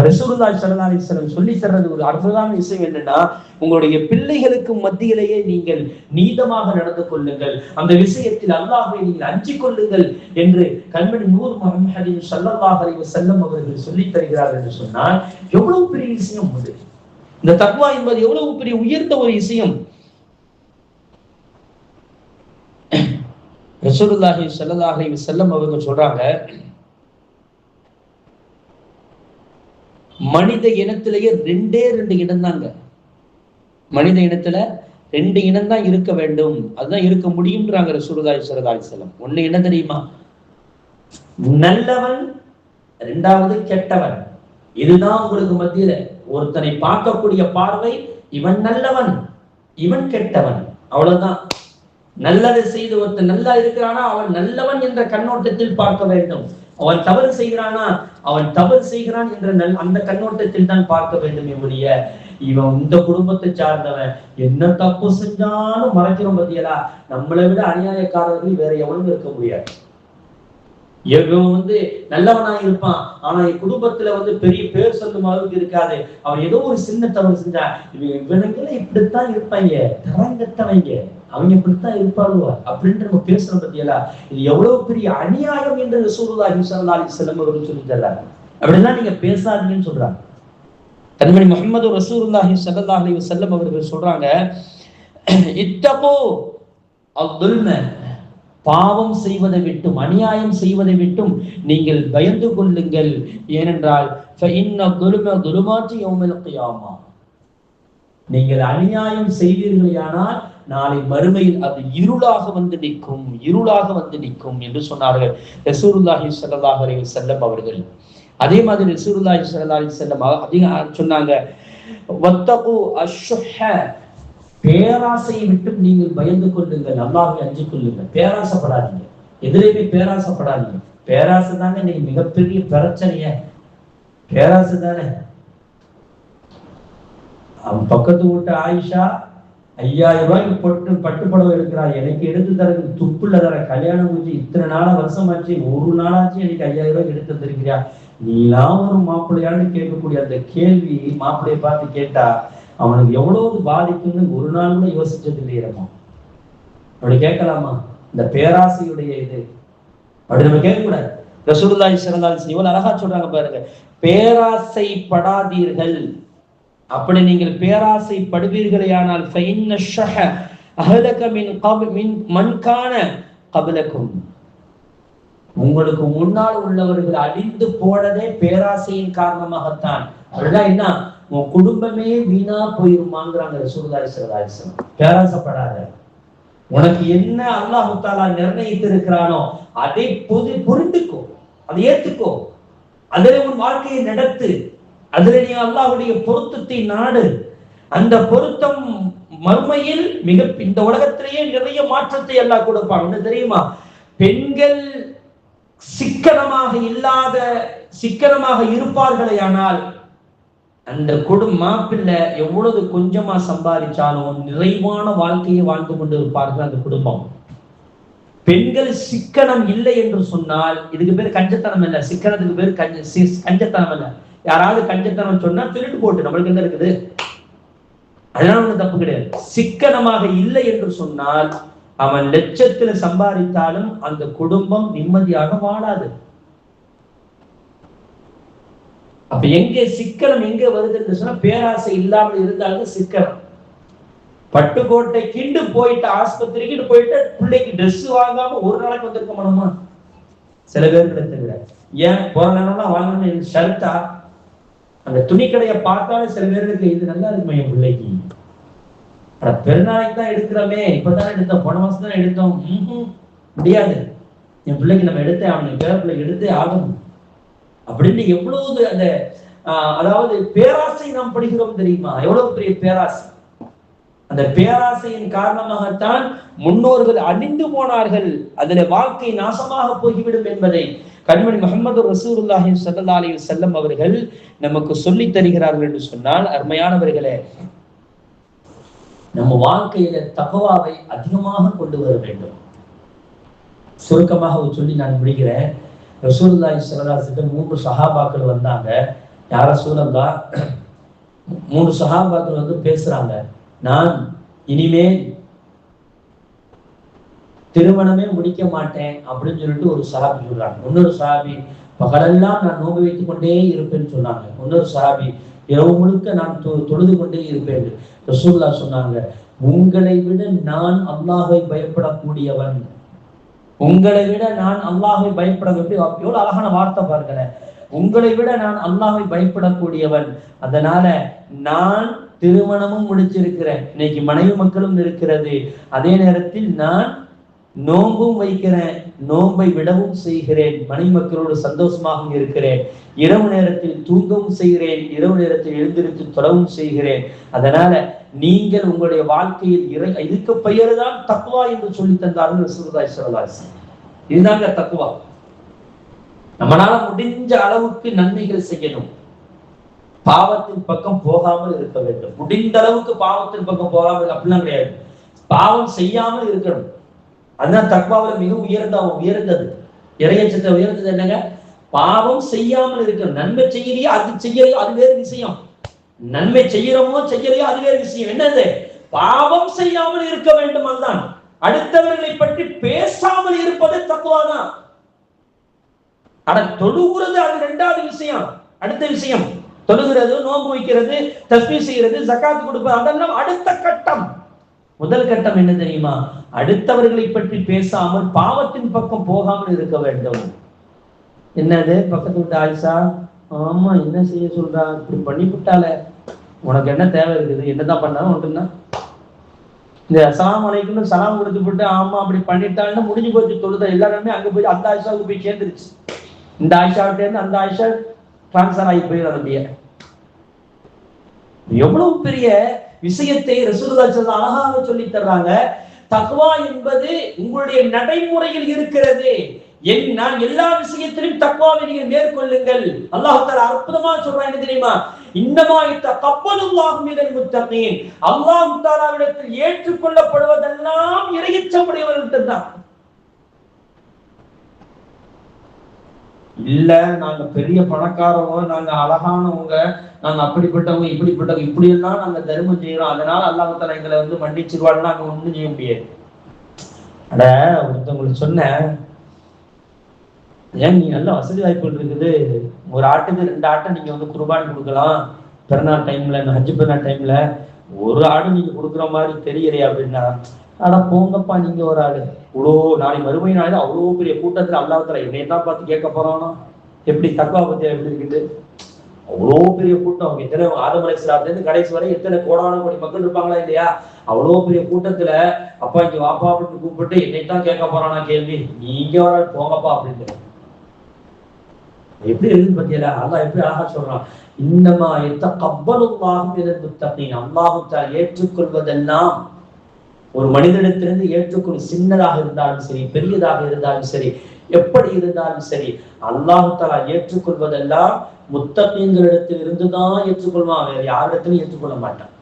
ரசூலுல்லாஹி ஸல்லல்லாஹு அலைஹி வஸல்லம் சொல்லி தர்றது ஒரு அற்புதமான விஷயம் என்னன்னா, உங்களுடைய பிள்ளைகளுக்கு மத்தியிலேயே நீங்கள் நீதமாக நடந்து கொள்ளுங்கள், அந்த விஷயத்தில் அல்லாஹ்வை நீங்கள் அஞ்சிக் கொள்ளுங்கள் என்று கண்மணி நூர் முஹம்மது ஸல்லல்லாஹு அலைஹி வஸல்லம் அவர்கள் சொல்லி தருகிறார்கள் என்று சொன்னால் எவ்வளவு பெரிய விஷயம் அது. இந்த தக்வா என்பது எவ்வளவு பெரிய உயர்ந்த ஒரு விஷயம். ரசூலுல்லாஹி ஸல்லல்லாஹு அலைஹி வஸல்லம் அவர்கள் சொல்றாங்க, மனித இனத்திலேயே 2 இனம் தாங்க. மனித இனத்துல 2 இனம் தான் இருக்க வேண்டும், அதுதான் இருக்க முடியும்ன்றாங்க ரசூலுல்லாஹி ஸல்லல்லாஹு அலைஹி வஸல்லம். ஒண்ணு என்ன தெரியுமா? நல்லவன், 2வது கெட்டவன். இதுதான் உங்களுக்கு மத்தியில ஒருத்தனை பார்க்கக்கூடிய பார்வை, இவன் நல்லவன் இவன் கெட்டவன், அவ்வளவுதான். நல்லதை செய்து ஒருத்தன் நல்லா இருக்கிறானா அவன் நல்லவன் என்ற கண்ணோட்டத்தில் பார்க்க வேண்டும். அவன் தவறு செய்கிறானா அவன் தவறு செய்கிறான் என்ற அந்த கண்ணோட்டத்தில் தான் பார்க்க வேண்டும். என்னுடைய இவன் இந்த குடும்பத்தை சார்ந்தவன், என்ன தப்பு செஞ்சாலும் மறைக்கிறோம் பத்தியலா, நம்மளை விட அநியாயக்காரர்கள் வேற எவனும் இருக்க முடியாது. இவன் நல்லவனா இருப்பான், ஆனா என் குடும்பத்துல பெரிய பேர் சொல்லும் அளவுக்கு இருக்காது. அவன் ஏதோ ஒரு சின்ன தவறு செஞ்சான், இவனுங்களே இப்படித்தான் இருப்பாங்க, தரங்கட்டவங்க, அவங்க இப்படித்தான் இருப்பாளுவா அப்படின்னு நம்ம பேசுறோம் பத்தியலா. இது எவ்வளவு பெரிய அநியாயம் என்று ரசூலுல்லாஹி ஸல்லல்லாஹு அலைஹி வஸல்லம் அவர்கள் சொல்லி தர்றாங்க. அப்படின்னா நீங்க பேசாதீங்கன்னு சொல்றாங்க. கண்மணி முஹம்மது ரசூலுல்லாஹி ஸல்லல்லாஹு அலைஹி வஸல்லம் அவர்கள் சொல்றாங்க, இத்தகூ அல்-துல்ம, பாவம் செய்வதை விட்டும் அநியாயம் செய்வதை விட்டும் நீங்கள் பயந்து கொள்ளுங்கள். ஏனென்றால் நீங்கள் அநியாயம் செய்வீர்களானால் நாளை மறுமையில் அது இருளாக வந்து நிற்கும், இருளாக வந்து நிற்கும் என்று சொன்னார்கள் ரசூலுல்லாஹி ஸல்லல்லாஹு அலைஹி வஸல்லம் அவர்கள். அதே மாதிரி ரசூலுல்லாஹி ஸல்லல்லாஹு அலைஹி வஸல்லம் அதிகம் சொன்னாங்க, வத்தகு அஷ்ஷுஹ, பேராசையை விட்டு நீங்கள் பயந்து கொள்ளுங்கள், அல்லாஹ்வை அஞ்சிக் கொள்ளுங்கள். பேராசைப்படாதீங்க, எதிரையுமே பேராசைப்படாதீங்க. பேராசை தானே இன்னைக்கு மிகப்பெரிய பிரச்சனைய, பேராசை தானே. அவன் பக்கத்து வீட்டு ஆயிஷா 5000 ரூபாய்க்கு பட்டுப்படவை எடுக்கிறாள், எனக்கு எடுத்து தரது துப்புல தர, கல்யாணம் முடிஞ்சு இத்தனை நாளா வருஷமாச்சு, ஒரு நாளாச்சு எனக்கு 5000 ரூபாய்க்கு எடுத்து தந்திருக்கிறியா, நீலாம் ஒரு மாப்பிள்ளையான்னு கேட்கக்கூடிய அந்த கேள்வி மாப்பிள்ளைய பார்த்து கேட்டா அவனுக்கு எவ்வளவு பாதிக்குன்னு ஒரு நாள் கூட யோசிச்சது இல்லையா? அப்படி கேட்கலாமா? இந்த பேராசையுடைய இது அப்படி நம்ம கேட்கக்கூடாது. ரசூலுல்லாஹி ஸல்லல்லாஹு அலைஹி வஸல்லம் அழகா சொல்றாங்க பாருங்க, பேராசைப்படாதீர்கள். அப்படி நீங்கள் பேராசைப்படுவீர்களேயானால் ஃபைன்ன ஷஹ அஹலக மின் மன் கான கப்லக்கும், உங்களுக்கு முன்னால் உள்ளவர்கள் அழிந்து போனதே பேராசையின் காரணமாகத்தான். அப்படின்னா என்ன, உன் குடும்பமே வீணா போயிருமாங்கிறாங்க ரசூலுல்லாஹி ஸல்லல்லாஹு அலைஹி வஸல்லம். பேராசைப்படாத, உனக்கு என்ன அல்லாஹ் தஆலா நிர்ணயித்து இருக்கிறானோ அதை புரிந்துக்கோ, அதை ஏத்துக்கோ, அதில் உன் வாழ்க்கையை நடத்து, அதில் நீ அல்லாஹ்வுடைய பொருத்தத்தை நாடு. அந்த பொருத்தம் மறுமையில் இந்த உலகத்திலேயே நிறைய மாற்றத்தை அல்லாஹ் கொடுப்பான். என்ன தெரியுமா, பெண்கள் சிக்கனமாக இருப்பார்களேயானால் அந்த மாப்பிள்ளை எவ்வளவு கொஞ்சமா சம்பாதிச்சாலும் நிறைவான வாழ்க்கையை வாழ்ந்து கொண்டு இருப்பார்கள் அந்த குடும்பம். பெண்கள் சிக்கனம் இல்லை என்று சொன்னால் இதுக்கு பேர் கஞ்சத்தனம் இல்ல, சிக்கனத்துக்கு பேர் கஞ்சத்தனம் இல்ல. யாராவது கஞ்சத்தனம் சொன்னா சொல்லிட்டு போட்டு, நம்மளுக்கு என்ன இருக்குது, அதனால ஒண்ணு தப்பு கிடையாது. சிக்கனமாக இல்லை என்று சொன்னால் அவன் லட்சத்துல சம்பாதித்தாலும் அந்த குடும்பம் நிம்மதியாக வாழாது. அப்ப எங்க சிக்கனம் எங்க வருது என்று சொன்னா, பேராசை இல்லாமல் இருந்தாலும் சிக்கனம். பட்டுக்கோட்டை கிண்டு போயிட்டு ஆஸ்பத்திரிக்கு போயிட்டு பிள்ளைக்கு ட்ரெஸ் வாங்காம ஒரு நாளைக்கு வந்திருக்க மாட்டோமா? சில பேர் கிடைத்தது ஏன் போற நேரம்லாம் வாங்கணும் ஷர்ட்டா, அந்த துணி கடையை பார்த்தாலே சில பேருக்கு இது நல்லா இருக்குமா என் பிள்ளைக்கு, பெருநாளைக்கு தான் எடுக்கிறோமே, இப்பதானே எடுத்தோம், போன மாசம் தான் எடுத்தோம், முடியாது, என் பிள்ளைக்கு நம்ம எடுத்தே ஆகணும், பேர பிள்ளைக்கு எடுத்தே ஆகணும் அப்படின்னு எவ்வளவு அந்த அதாவது பேராசை நாம் படுகிறோம் தெரியுமா? எவ்வளவு பெரிய பேராசை. அந்த பேராசையின் காரணமாகத்தான் முன்னோர்கள் அழிந்து போனார்கள், அதில் வாழ்க்கை நாசமாக போய்விடும் என்பதை கண்மணி முஹம்மது ரசூலுல்லாஹி ஸல்லல்லாஹு அலைஹி வஸல்லம் அவர்கள் நமக்கு சொல்லி தருகிறார்கள் என்று சொன்னால், அருமையானவர்களே, நம்ம வாழ்க்கையில தக்வாவை அதிகமாக கொண்டு வர வேண்டும். சுருக்கமாக சொல்லி நான் முடிக்கிறேன். ரசூலுல்லாஹி ஸல்லல்லாஹு அலைஹி வஸல்லம் 3 சஹாபாக்கள் வந்தாங்க. யார ரசூலல்லாஹ், 3 சஹாபாக்கள் வந்து பேசுறாங்க, நான் இனிமேல் திருமணமே முடிக்க மாட்டேன் அப்படின்னு சொல்லிட்டு ஒரு சஹாபி சொல்றாங்க. இன்னொரு சஹாபி, பகலெல்லாம் நான் நோன்பு வைத்துக் கொண்டே இருப்பேன்னு சொன்னாங்க. இன்னொரு சஹாபி, இரவு முழுக்க நான் தொழுது கொண்டே இருப்பேன். ரசூலுல்லாஹ் சொன்னாங்க, உங்களை விட நான் அல்லாஹ்வை பயப்படக்கூடியவன், உங்களை விட நான் அல்லாஹ்வை பயப்பட, எவ்வளவு அழகான வார்த்தை பாருங்களேன், உங்களை விட நான் அல்லாஹ்வை பயப்படக்கூடியவன், அதனால நான் திருமணமும் முடிச்சிருக்கிறேன், இன்னைக்கு மனைவி மக்களும் இருக்கிறது, அதே நேரத்தில் நான் நோன்பும் வைக்கிறேன், நோன்பை விடவும் செய்கிறேன், மனைவி மக்களோடு சந்தோஷமாகவும் இருக்கிறேன், இரவு நேரத்தில் தூங்கவும் செய்கிறேன், இரவு நேரத்தில் எழுந்திருந்து தொழவும் செய்கிறேன். அதனால நீங்கள் உங்களுடைய வாழ்க்கையில் இதுக்கு பெயர் தான் தக்வா என்று சொல்லி தந்தார்கள் ரசூலுல்லாஹி ஸல்லல்லாஹு அலைஹி வஸல்லம். இதுதாங்க தக்வா. நம்மளால முடிஞ்ச அளவுக்கு நன்மைகள் செய்யணும், பாவத்தின் பக்கம் போகாமல் இருக்க வேண்டும். முடிந்த அளவுக்கு பாவத்தின் பக்கம் போகாமல் அப்படிலாம் கிடையாது, பாவம் செய்யாமல் இருக்கணும். அதுதான் தக்வாவில் மிக உயர்ந்தது, இறையச்சத்தை உயர்ந்தது என்னங்க, பாவம் செய்யாமல் இருக்கணும். நன்மை செய்யலையோ அது செய்யலையோ அது வேறு விஷயம், நன்மை செய்யறோமோ செய்யலையோ அது வேறு விஷயம். என்னது, பாவம் செய்யாமல் இருக்க வேண்டும். அதுதான் அடுத்தவர்களை பற்றி பேசாமல் இருப்பது தக்வாதான். ஆனா தொழுகிறது அது 2வது விஷயம். அடுத்த விஷயம் தொழுகிறது, நோன்பு வைக்கிறது, தஸ்பீஹ் செய்கிறது, ஜகாத் கொடுப்பது, அதெல்லாம் அடுத்த கட்டம். முதல் கட்டம் என்ன தெரியுமா, அடுத்தவர்களை பற்றி பேசாமல் பாவத்தின் பக்கம் போகாமல் இருக்க வேண்டும். என்னது, பக்கத்து விட்டு ஆயிஷா, ஆமா என்ன செய்ய சொல்றா, இப்படி பண்ணி விட்டால, உனக்கு என்ன தேவை இருக்குது, என்னதான் பண்ணாலும் ஒன்றுன்னா இந்த அஸ்ஸலாமு அலைக்கும் சலாம் கொடுத்து விட்டு ஆமா அப்படி பண்ணிட்டான்னு முடிஞ்சு போச்சு தொழுத. எல்லாருமே அங்க போய் அந்த ஆயிஷாவுக்கு போய் சேர்ந்துருச்சு. இந்த ஆயிஷாவிட்ட இருந்து அந்த ஆயிஷா டிரான்ஸ்ஃபர் ஆகி போயிட. எவ்வளவு பெரிய விஷயத்தை ரசூலுல்லாஹி ஸல்லல்லாஹு அலைஹி வஸல்லம் அழகாக சொல்லி தர்றாங்க. தக்வா என்பது உங்களுடைய நடைமுறையில் இருக்கிறது. நான் எல்லா விஷயத்திலும் தக்வாவை நீங்கள் மேற்கொள்ளுங்கள். அல்லாஹ் தஆலா அற்புதமா சொல்றான், என்ன தெரியுமா, இன்னமா யத்தகப்பலுல்லாஹு மினல் முத்தகீன், அல்லாஹ் தஆலாவிடத்தில் ஏற்றுக்கொள்ளப்படுவதெல்லாம் இறையச்சமுடையவர்கள் தான். இல்ல நாங்க பெரிய பணக்காரவங்க, நாங்க அழகானவங்க, நாங்க அப்படிப்பட்டவங்க இப்படிப்பட்டவங்க, இப்படி எல்லாம் நாங்க தர்மம் செய்யறோம், அதனால அல்லாஹ் தஆலா எங்களை வந்து மன்னிச்சிருவான்னு நாங்க ஒண்ணும் செய்ய முடியாது. அட ஒருத்தவங்களுக்கு சொன்ன, ஏன் நீ நல்ல வசதி வாய்ப்புகள் இருக்குது, ஒரு ஆட்டுக்கு 2 ஆட்டை நீங்க வந்து குர்பானி கொடுக்கலாம், பிறநாள் டைம்ல, ஹஜ்ஜு பிறநாள் டைம்ல ஒரு ஆடு நீங்க கொடுக்குற மாதிரி தெரியலையா அப்படின்னா, ஆனா போங்கப்பா நீங்க ஒரு ஆளு இவ்வளோ நாளை மறுமை நாள் அவ்வளோ பெரிய கூட்டத்துல அல்லாஹ்வுத்தாலா என்னைய தான் பார்த்து கேட்க போறானோ, எப்படி தக்வா பத்தி எப்படி இருக்குது, அவ்வளோ பெரிய கூட்டம், எத்தனை ஆதம் அலைஹிஸ்ஸலாத்துலேருந்து கடைசி வரை எத்தனை கோடான கோடி மக்கள் இருப்பாங்களா இல்லையா, அவ்வளோ பெரிய கூட்டத்துல அப்பா இங்க வாப்பா அப்படின்னு கூப்பிட்டு என்னை தான் கேட்க போறானா கேள்வி, நீங்க ஒரு ஆள் போங்கப்பா அப்படின்னு எப்படி இருக்குன்னு பத்தியல அல்லாஹ் எப்படி அழகா சொல்றான். இன்னமா யத்தகப்பலுல்லாஹு மினல் முத்தகீன், அல்லாஹ் தஆலா ஏற்றுக்கொள்வதெல்லாம் ஒரு மனிதனிடத்திலிருந்து ஏற்றுக்கொள், சின்னதாக இருந்தாலும் சரி பெரியதாக இருந்தாலும் சரி எப்படி இருந்தாலும் சரி அல்லாஹ் தஆலா ஏற்றுக்கொள்வதெல்லாம் முத்தகீன்களிடத்தில் இருந்துதான் ஏற்றுக்கொள்வான், வேற யாரிடத்திலும் ஏற்றுக்கொள்ள மாட்டான்.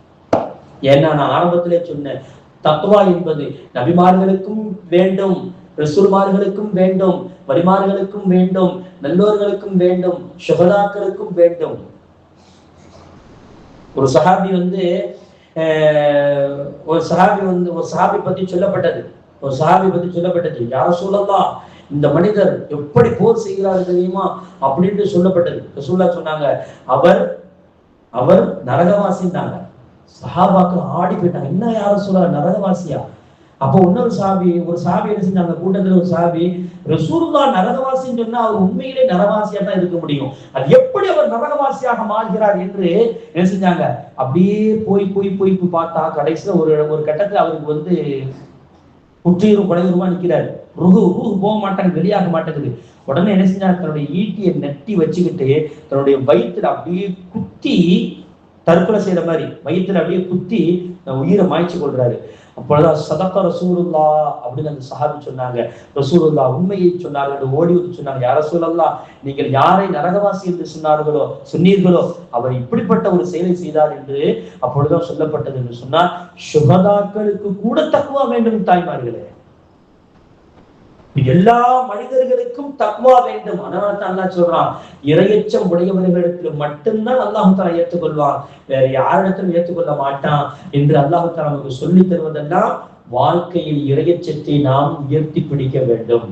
ஏன்னா நான் ஆரம்பத்திலே சொன்னேன், தக்வா என்பது நபிமார்களுக்கும் வேண்டும், ரசூல்மார்களுக்கும் வேண்டும், வலிமார்களுக்கும் வேண்டும், நல்லோர்களுக்கும் வேண்டும், ஷுஹதாக்களுக்கும் வேண்டும். ஒரு சஹாபி வந்து ஒரு சஹாபி பத்தி சொல்லப்பட்டது, யா ரசூலல்லாஹ் இந்த மனிதர் எப்படி போர் செய்கிறார் தெரியுமா அப்படின்னு சொல்லப்பட்டது. ரசூலுல்லாஹ் சொன்னாங்க, அவர் நரகவாசின்னாங்க. சஹாபாக்கள் ஆடி போயிட்டாங்க, என்ன யா ரசூலல்லாஹ் நரகவாசியா? அப்போ இன்னொரு சாபி என்ன செஞ்சாங்க, கூட்டத்துல ஒரு சாபி, ரசூலுல்லாஹ் நரகவாசின்னு சொன்னா அவர் உண்மையிலே நரகவாசியா தான் இருக்க முடியும், அது எப்படி அவர் நரகவாசியாக மாறுகிறார் என்று என்ன செஞ்சாங்க, அப்படியே போய் பார்த்தா கடைசியில ஒரு கட்டத்துல அவருக்கு வந்து குற்றியும் குறையுமா நிக்கிறாரு, ருஹு போக மாட்டேங்குது, வெளியாக மாட்டேங்குது. உடனே என்ன செஞ்சாங்க, தன்னுடைய ஈட்டியை நெட்டி வச்சுக்கிட்டு தன்னுடைய வயிற்றுல அப்படியே குத்தி, தற்கொலை செய்யற மாதிரி வயிற்றுல அப்படியே குத்தி உயிரை மாய்ச்சி கொள்றாரு. அப்பொழுதுதான் சதக்க ரசூலுல்லாஹ் அப்படின்னு அந்த சஹாபி சொன்னாங்க, ரசூலுல்லாஹ் உண்மையை சொன்னார்கள், ஓடி வந்து சொன்னாங்க, யா ரசூலல்லாஹ் நீங்கள் யாரை நரகவாசி என்று சொன்னீர்களோ அவர் இப்படிப்பட்ட ஒரு செயலை செய்தார் என்று அப்பொழுதுதான் சொல்லப்பட்டது என்று சொன்னார். சுஹதாக்களுக்கு கூட தக்வா வேண்டும் தாய்மார்களே, எல்லா மனிதர்களுக்கும் தக்வா வேண்டும். அதனால தான் அல்லாஹ் சொல்றான், இறையச்சம் உடையவர்களிடத்தில் மட்டும்தான் அல்லாஹ் தஆலா ஏற்றுக்கொள்வான், வேற யாரிடத்திலும் ஏற்றுக்கொள்ள மாட்டான் என்று அல்லாஹ் தஆலா நமக்கு சொல்லி தருவதெல்லாம் வாழ்க்கையில் இறையச்சத்தை நாம் உயர்த்தி பிடிக்க வேண்டும்.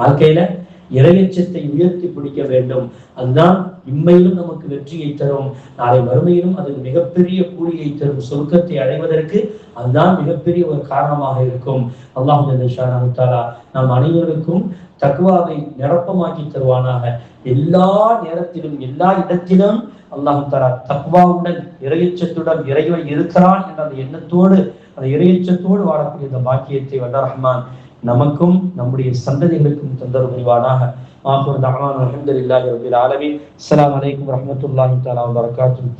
வாழ்க்கையில இறையச்சத்தை உயர்த்தி பிடிக்க வேண்டும். அதுதான் இம்மையிலும் நமக்கு வெற்றியை தரும், நாளை மறுமையிலும் அது மிகப்பெரிய கூலியை தரும். சொர்க்கத்தை அடைவதற்கு அதுதான் மிகப்பெரிய ஒரு காரணமாக இருக்கும். அல்லாஹ் ஜல்ல ஷானஹு தஆலா நாம் அனைவருக்கும் தக்வாவை நிரப்பமாக்கி தருவானாக. எல்லா நேரத்திலும் எல்லா இடத்திலும் அல்லாஹ் தஆலா தக்வாவுடன் இறையச்சத்துடன் இறைவன் இருக்கிறான் என்ற அந்த எண்ணத்தோடு அந்த இறையச்சத்தோடு வாழக்கூடிய இந்த பாக்கியத்தை வல்ல ரஹ்மான் நமக்கும் நம்முடைய சந்ததிகளுக்கும் தொந்தரவு புரிவானாக. ஆகிர் தஅவானா அல்ஹம்துலில்லாஹி ரப்பில் ஆலமீன். அஸ்ஸலாமு அலைக்கும் வரஹ்மத்துல்லாஹி தஆலா வ பரகாத்துஹு.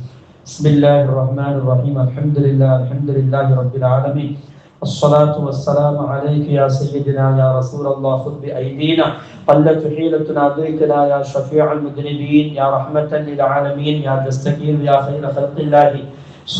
பிஸ்மில்லாஹிர் ரஹ்மானிர் ரஹீம். அல்ஹம்துலில்லாஹி ரப்பில் ஆலமீன். الصلاة والسلام عليك يا سيدنا يا رسول الله، خذ بأيدينا قلت حيلتنا أدركنا يا شفيع المذنبين يا رحمة للعالمين يا تستكين يا خير خلق الله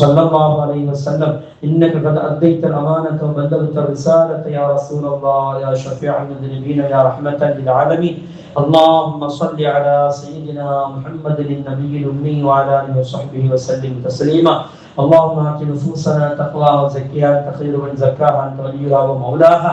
صلى الله عليه وسلم. إنك قد أديت الأمانة وبلغت الرسالة يا رسول الله يا شفيع المذنبين يا رحمة للعالمين. اللهم صل على سيدنا محمد النبي الأمي وعلى آله وصحبه وسلم تسليما. اللهم آت نفوسنا تقواها وزكها أنت خير من زكاها أنت وليها ومولاها.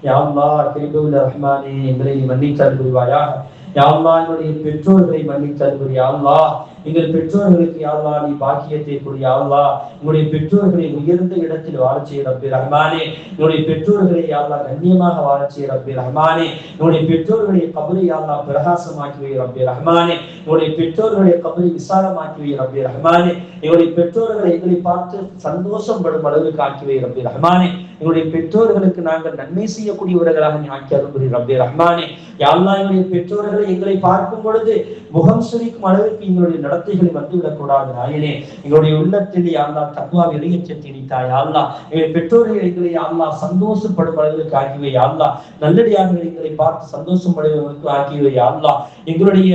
يا الله கிருபையுள்ள ரஹ்மானே, எங்களை மன்னித்தருள் புரிவாயாக. யா அல்லாஹ் என்னுடைய பெற்றோர்களை மன்னித்தருள். யா அல்லாஹ் எங்கள் பெற்றோர்களுக்கு யா அல்லாஹ் நீ பாக்கியத்தை கொடு. யா அல்லாஹ் எங்களுடைய பெற்றோர்களை உயர்ந்த இடத்தில் வாழச் செய்ய ரப்பே ரஹ்மானே. என்னுடைய பெற்றோர்களை யா அல்லாஹ் கண்ணியமாக வாழச் செய்ய ரப்பே ரஹ்மானே. என்னுடைய பெற்றோர்களை கபரை யா அல்லாஹ் பிரகாசமாக்கி வை ரப்பே ரஹ்மானே. என்னுடைய பெற்றோர்களை கபரை விசாலமாக்கி வை ரப்பே ரஹ்மானே. எங்களுடைய பெற்றோர்களை எங்களை பார்த்து சந்தோஷப்படும் அளவுக்கு ஆக்கி வை ரப்பே ரஹ்மானே. எங்களுடைய பெற்றோர்களுக்கு நாங்கள் நன்மை செய்யக்கூடியவர்களாக நீ ஆக்கி அருள் ரப்பே ரஹ்மானே. யா அல்லாஹ் எங்களுடைய பெற்றோர்களை எங்களை பார்க்கும் பொழுது முகம் சுளிக்கும் அளவிற்கு எங்களுடைய நடத்தைகளை வந்துவிடக் கூடாது நாயனே. எங்களுடைய உள்ளத்தில் யா அல்லாஹ் தக்வாவை இறையச்சத்தை நீத்தாய். யா அல்லாஹ் எங்களுடைய பெற்றோர்கள் எங்களை யா அல்லாஹ் சந்தோஷப்படும் அளவிற்கு ஆக்கிவை. யா அல்லாஹ் நல்லடியாக எங்களை பார்த்து சந்தோஷம் அடைவதற்கு ஆக்கிவை. யா அல்லாஹ் எங்களுடைய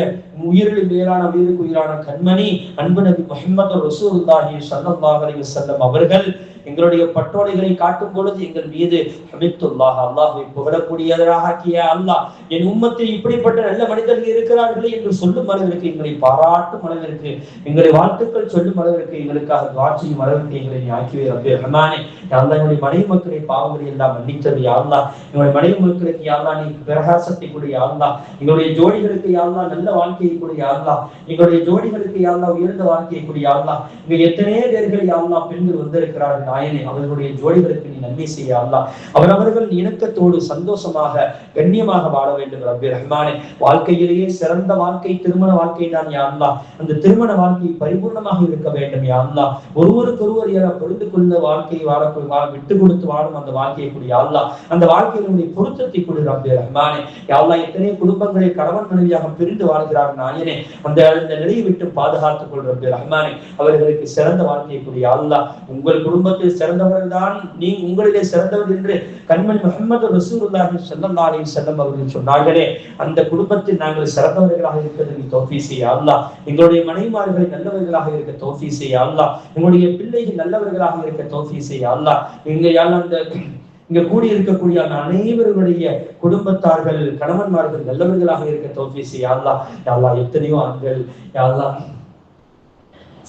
உயிரில் மேலான உயிருக்கு உயிரான கண்மணி அன்பு நபி முஹம்மது ரசூலுல்லாஹி ஸல்லல்லாஹு அலைஹி வஸல்லம் அவர்கள் எங்களுடைய பட்டோலைகளை காட்டும் பொழுது எங்கள் மீது ஹமித்துல்லாஹ் அல்லாஹ்வை புகழக்கூடியவராக ஆக்கிய அல்லாஹ் என் உம்மத்தில் இப்படிப்பட்ட நல்ல மனிதர்கள் இருக்கிறார்களே என்று சொல்லும் அளவிற்கு, எங்களை பாராட்டும் அளவிற்கு, எங்களை வாழ்த்துக்கள் சொல்லும் அளவிற்கு, எங்களுக்காக துஆ செய்யும் அளவிற்கு எங்களை நீ ஆக்கிவே ரப்பே ரஹ்மானே. யா அல்லாஹ் எங்களுடைய மனைவி மக்களை பாவங்களை எல்லாம் மன்னித்தது யா அல்லாஹ். எங்களுடைய மனைவி மக்களுக்கு யா அல்லாஹ் நீ பிரகாசத்தை கொடு யா அல்லாஹ். எங்களுடைய ஜோடிகளுக்கு யா அல்லாஹ் நல்ல வாழ்க்கையை கொடு யா அல்லாஹ். எங்களுடைய ஜோடிகளுக்கு யா அல்லாஹ் உயர்ந்த வாழ்க்கையை கொடு யா அல்லாஹ். இங்க எத்தனையோ பேர்கள் யா அல்லாஹ் பெண்கள் வந்திருக்கிறார்கள் நாயனே, அவர்களுடைய ஜோடிகளுக்கு நீ நன்மை செய்ய அல்லாஹ். அவர்கள் இணக்கத்தோடு சந்தோஷமாக கண்ணியமாக வாழ வேண்டும் ரப்பே ரஹ்மானே. வாழ்க்கையிலேயே சிறந்த வாழ்க்கை திருமண வாழ்க்கை தான் யா அல்லாஹ். அந்த திருமண வாழ்க்கை பரிபூர்ணமாக இருக்க வேண்டும் யா அல்லாஹ். ஒருவருக்கொருவர் பொழுது கொள்ள வாழ்க்கையை விட்டு கொடுத்து வாழும் அந்த வாழ்க்கையை கொடு யா அல்லாஹ். அந்த வாழ்க்கையினுடைய பொருத்தத்தை கொடு ரப்பே ரஹ்மானே. யா அல்லாஹ் எத்தனை குடும்பங்களை கணவன் மனைவியாக பிரிந்து வாழ்கிறார்கள் நாயனே, அந்த நிலையை விட்டு பாதுகாத்துக் கொள் ரப்பே ரஹ்மானே. அவர்களுக்கு சிறந்த வாழ்க்கையை கொடு யா அல்லாஹ். உங்கள் குடும்பத்தில் சிறந்தவர்கள் தான் நீ உங்களிலே சிறந்தவர் என்று கண்மணி முஹம்மது ரசூலுல்லாஹி ஸல்லல்லாஹு அலைஹி வஸல்லம் அவர்கள் சொன்னார்களே, அந்த குடும்பத்தில் நாங்கள் சிறந்தவர்களாக இருக்கிறது நீ தௌஃபீக் செய்ய அல்லாஹ். எங்களுடைய மனைவிமார்களை நல்லவர்களாக இருக்க தௌஃபீக் செய்ய அல்லாஹ். எங்களுடைய பிள்ளைகள் நல்லவர்களாக இருக்க தௌஃபீக் செய்ய அல்லாஹ். இங்க கூடி இருக்கக்கூடிய அனைவருடைய குடும்பத்தார்கள் கணவன்மார்கள் நல்லவர்களாக இருக்க தௌஃபீக் செய்ய அல்லாஹ். யா அல்லாஹ் எத்தனையோ ஆண்கள் யா அல்லாஹ்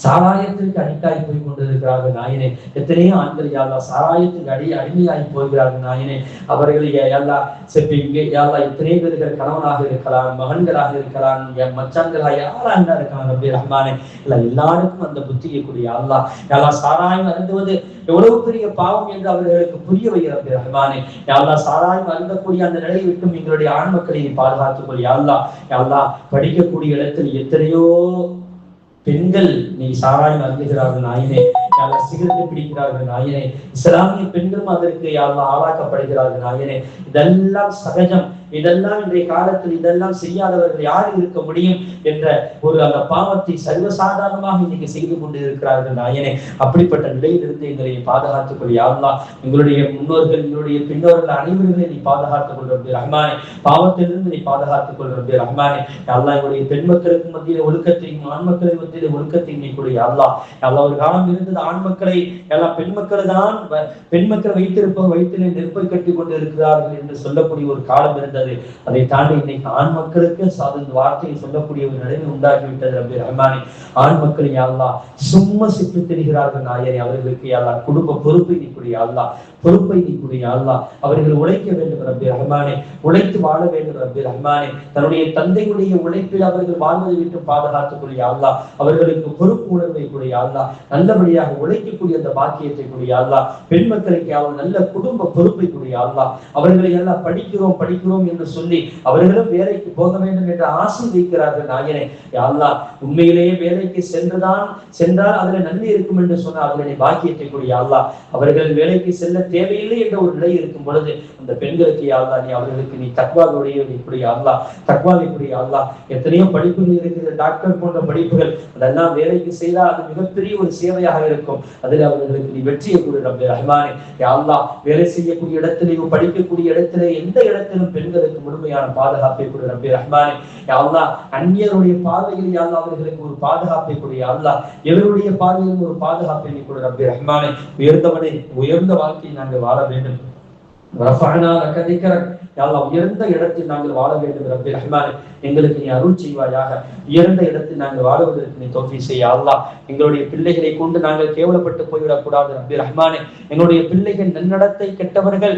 சாராயத்திற்கு அடிக்டாகி போய் கொண்டிருக்கிறார்கள் நாயனே. எத்தனையோ ஆண்கள் யா அல்லாஹ் சாராயத்துக்கு அடிமையாகி போகிறார்கள் நாயனே. அவர்கள் எல்லாம் எத்தனை பேர்கள் கணவனாக இருக்கலாம், மகன்களாக இருக்கலாம், மச்சான்களாக யாராக இருக்காங்க ரப்பே ரஹ்மானே. எல்லாருக்கும் அந்த புத்தியை கூடிய அல்லாஹ். யா அல்லாஹ் சாராயம் அருந்துவது எவ்வளவு பெரிய பாவம் என்று அவர்களுக்கு புரிய வை ரப்பே ரஹ்மானே. யா அல்லாஹ் சாராயம் அருந்தக்கூடிய அந்த நிலையை விட்டும் எங்களுடைய ஆண் மக்களை பாதுகாத்துக் கொள் யா அல்லாஹ். யா அல்லாஹ் படிக்கக்கூடிய இடத்தில் எத்தனையோ பெண்கள் நீ சாராயம் அருந்துகிறார்கள் நாயனே. யாரெல்லாம் சிகரெட்டு பிடிக்கிறார்கள் நாயனே. இஸ்லாமிய பெண்களும் அதற்கு யாரெல்லாம் ஆளாக்கப்படுகிறார்கள் நாயனே. இதெல்லாம் சகஜம். இதெல்லாம் இன்றைய காலத்தில் இதெல்லாம் செய்யாதவர்கள் யார் இருக்க முடியும் என்ற ஒரு அந்த பாவத்தை சர்வசாதாரணமாக இன்னைக்கு செய்து கொண்டு இருக்கிறார்கள் நாயனே. அப்படிப்பட்ட நிலையிலிருந்து எங்களை பாதுகாத்துக் கொள் யா அல்லாஹ். எங்களுடைய முன்னோர்கள் எங்களுடைய பின்னோர்கள் அனைவருமே நீ பாதுகாத்துக் கொள் ரப்பே ரஹ்மானே. பாவத்திலிருந்து நீ பாதுகாத்துக் கொள் ரப்பே ரஹ்மானே. யா அல்லாஹ் எங்களுடைய பெண் மக்களுக்கு மத்தியில ஒழுக்கத்தையும் ஆண் மக்களுக்கு மத்தியில ஒழுக்கத்தையும் நீ கொடு யா அல்லாஹ். யா அல்லாஹ் ஒரு காலம் இருந்தது ஆண் மக்களை எல்லாம் பெண் மக்கள் தான் பெண் மக்கள் வயிற்றிலே நெருப்பை கட்டி கொண்டு இருக்கிறார்கள் என்று சொல்லக்கூடிய ஒரு காலம் இருந்தது. அதை தாண்டி இன்னைக்கு ஆண் மக்களுக்கு சார்ந்த வார்த்தையை சொல்லக்கூடிய ஒரு நிலைமை உண்டாகிவிட்டது ரப்பே ரஹ்மானே. ஆண் மக்கள் யா அல்லாஹ் சும்மா சிட்டு திரிகிறார்கள் நாயனே. அவர்களுக்கு யா அல்லாஹ் குடும்ப பொறுப்பை நீ கொடு யா அல்லாஹ். பொறுப்பை நீ கொடு யா அல்லாஹ். அவர்கள் உழைக்க வேண்டும் ரப்பே ரஹ்மானே. உழைத்து வாழ வேண்டும் ரப்பே ரஹ்மானே. தன்னுடைய தந்தையுடைய உழைப்பில் அவர்கள் வாழ்வதை விட்டு பாதுகாத்துக் கொள் யா அல்லாஹ். அவர்களுக்கு பொறுப்பு உணர்வை கொடு யா அல்லாஹ். நல்லபடியாக உழைக்கக்கூடிய அந்த பாக்கியத்தை கொடு யா அல்லாஹ். பெண் மக்களுக்கு அவள் நல்ல குடும்ப பொறுப்பை கொடு யா அல்லாஹ். அவர்களை எல்லாம் படிக்கிறோம் என்று சொல்லி அவர்களும் வேலைக்கு போக வேண்டும் என்று ஆசை வைக்கிறார்கள் நாயனே. யா அல்லாஹ் உண்மையிலேயே வேலைக்கு சென்றால் அதுல நன்மை இருக்கும் என்று சொன்னால் அவர்களை பாக்கியத்தை கொடு யா அல்லாஹ். அவர்கள் வேலைக்கு செல்ல தேவையில்லை என்ற ஒரு நிலை இருக்கும் பொழுது அந்த பெண்களுக்கு யா அல்லாஹ் நீ அவர்களுக்கு நீ தக்வாவுடைய இப்படி யா அல்லாஹ். தக்வாவை இப்படி யா அல்லாஹ். எத்தனையோ படிப்புகள் இருக்கிற டாக்டர் போன்ற படிப்புகள் அதெல்லாம் வேலைக்கு செய்தால் அது மிகப்பெரிய ஒரு சேவையாக இருக்கும். அதில் அவர்களுக்கு நீ வெற்றியை கொடு ரப்பே ரஹ்மானே. யா அல்லாஹ் வேலை செய்யக்கூடிய இடத்திலேயும் படிக்கக்கூடிய இடத்திலே எந்த இடத்திலும் பெண்களுக்கு முழுமையான பாதுகாப்பை கொடு ரப்பே ரஹ்மானே. யா அல்லாஹ் அந்நியருடைய பார்வையில் யா அல்லாஹ் அவர்களுக்கு ஒரு பாதுகாப்பை கொடு யா அல்லாஹ். எவருடைய பார்வையிலும் ஒரு பாதுகாப்பை நீ கொடு ரப்பே ரஹ்மானே. உயர்ந்த வாழ்க்கையை நாங்கள் வாழ வேண்டும். ரஃபஅனா லக திக்ரக். யா அல்லாஹ் உயர்ந்த இடத்தில் நாங்கள் வாழ வேண்டும் ரப்பே ரஹ்மானே. எங்களுக்கு நீ அருள் செய்வாயாக. உயர்ந்த இடத்தில் நாங்கள் வாழ்வதற்கு நீ தௌஃபீக் செய்ய அல்லாஹ். எங்களுடைய பிள்ளைகளை கொண்டு நாங்கள் கேவலப்பட்டு போய்விடக் கூடாது ரப்பே ரஹ்மானே. எங்களுடைய பிள்ளைகள் நன்னடத்தை கெட்டவர்கள்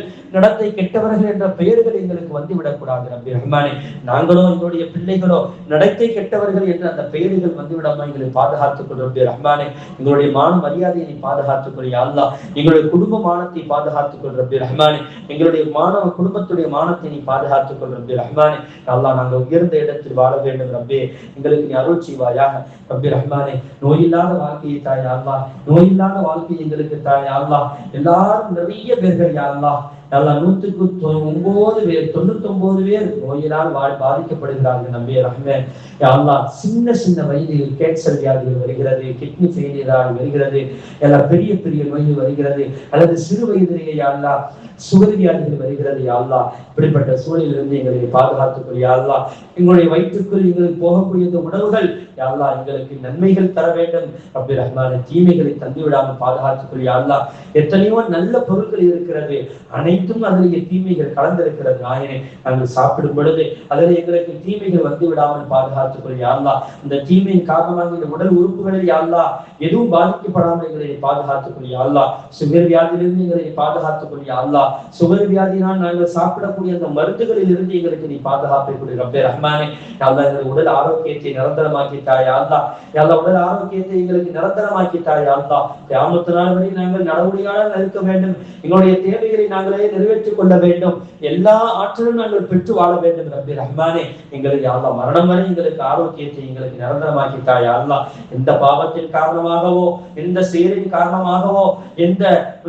என்ற பெயர்கள் எங்களுக்கு வந்துவிடக் கூடாது ரப்பே ரஹ்மானே. நாங்களோ எங்களுடைய பிள்ளைகளோ நடத்தை கெட்டவர்கள் என்ற அந்த பெயர்கள் வந்துவிடாம எங்களை பாதுகாத்துக் கொள் ரப்பே ரஹ்மானே. எங்களுடைய மான மரியாதையை நீ பாதுகாத்துக் கொள் யா அல்லாஹ். எங்களுடைய குடும்ப மானத்தை பாதுகாத்துக் கொள் ரப்பே ரஹ்மானே. எங்களுடைய மாணவ குடும்பத்துடைய மானத்தை நீ பாதுகாத்துக் கொள் ரப்பே ரஹ்மானே. யா அல்லாஹ் நாங்கள் உயர்ந்த இடத்தில் வாழ வேண்டும் ரப்பே. எங்களுக்கு நீ அருள் செய்வாயாக ரப்பே ரஹ்மானே. நோயில்லாத வாழ்க்கையை தாய் யா அல்லாஹ். நோயில்லாத வாழ்க்கையை எங்களுக்கு தாய் யா அல்லாஹ். எல்லாரும் நிறைய பேர்கள் யா அல்லாஹ் நல்லா 109 பேர் 99 பேர் நோயினால் பாதிக்கப்படுகிறார்கள். நம்பி ரஹ்மான் யா அல்லாஹ், சின்ன சின்ன வயதில் கேன்சர் வியாதிகள் வருகிறது, கிட்னி ஃபெயிலியரால் வருகிறது, எல்லாம் பெரிய பெரிய நோய்கள் வருகிறது, அல்லது சிறு வயதிலேயே யா அல்லாஹ் சுகர் வியாதிகள் வருகிறது. யா அல்லாஹ், இப்படிப்பட்ட சூழலிலிருந்து எங்களை பாதுகாத்துக் யா அல்லாஹ். எங்களுடைய வயிற்றுக்குள் எங்களுக்கு போகக்கூடிய இந்த உணவுகள் யா அல்லாஹ் எங்களுக்கு நன்மைகள் தர வேண்டும். ரப்பி ரஹ்மானே, தீமைகளை தந்து விடாமல் பாதுகாத்துக் யா அல்லாஹ். எத்தனையோ நல்ல பொருட்கள் இருக்கிறது, அனைத்தும் அதிலேயே தீமைகள் கலந்திருக்கிறது. நாயனே, நாங்கள் சாப்பிடும் பொழுது அதில் எங்களுக்கு தீமைகள் வந்து விடாமல் பாதுகாத்துக் யா அல்லாஹ். இந்த தீமையின் காரணமாக இந்த உடல் உறுப்புகளில் யா அல்லாஹ் எதுவும் பாதிக்கப்படாமல் எங்களை பாதுகாத்துக் யா அல்லாஹ். சுகர் வியாதியிலிருந்து எங்களை பாதுகாத்துக் யா அல்லாஹ். சுகர் வியாதினால் நாங்கள் சாப்பிடக்கூடிய அந்த மருந்துகளில் இருந்து எங்களுக்கு நீ பாதுகாப்பை கொடு ரப்பே ரஹ்மானே. யா அல்லாஹ், எங்கள் உடல் ஆரோக்கியத்தை நிரந்தரமாக்கி தாய் யா அல்லாஹ். யா அல்லாஹ், உடல் ஆரோக்கியத்தை எங்களுக்கு நிரந்தரமாக்கி தாய் யா அல்லாஹ். கியாமத் நாள் வரை நாங்கள் நடவடிக்கையாக இருக்க வேண்டும், எங்களுடைய தேவைகளை நாங்களே நிறைவேற்றிக் கொள்ள வேண்டும், எல்லா ஆற்றலும் நாங்கள் பெற்று வாழ வேண்டும் ரப்பே ரஹ்மானே. எங்களுக்கு யா அல்லாஹ் மரணம் வரை எங்களுக்கு ஆரோக்கியத்தை எங்களுக்கு நிரந்தரமாக்கி தாய் யா அல்லாஹ். எந்த பாவத்தின் காரணமாகவோ, எந்த செயலின் காரணமாகவோ, எந்த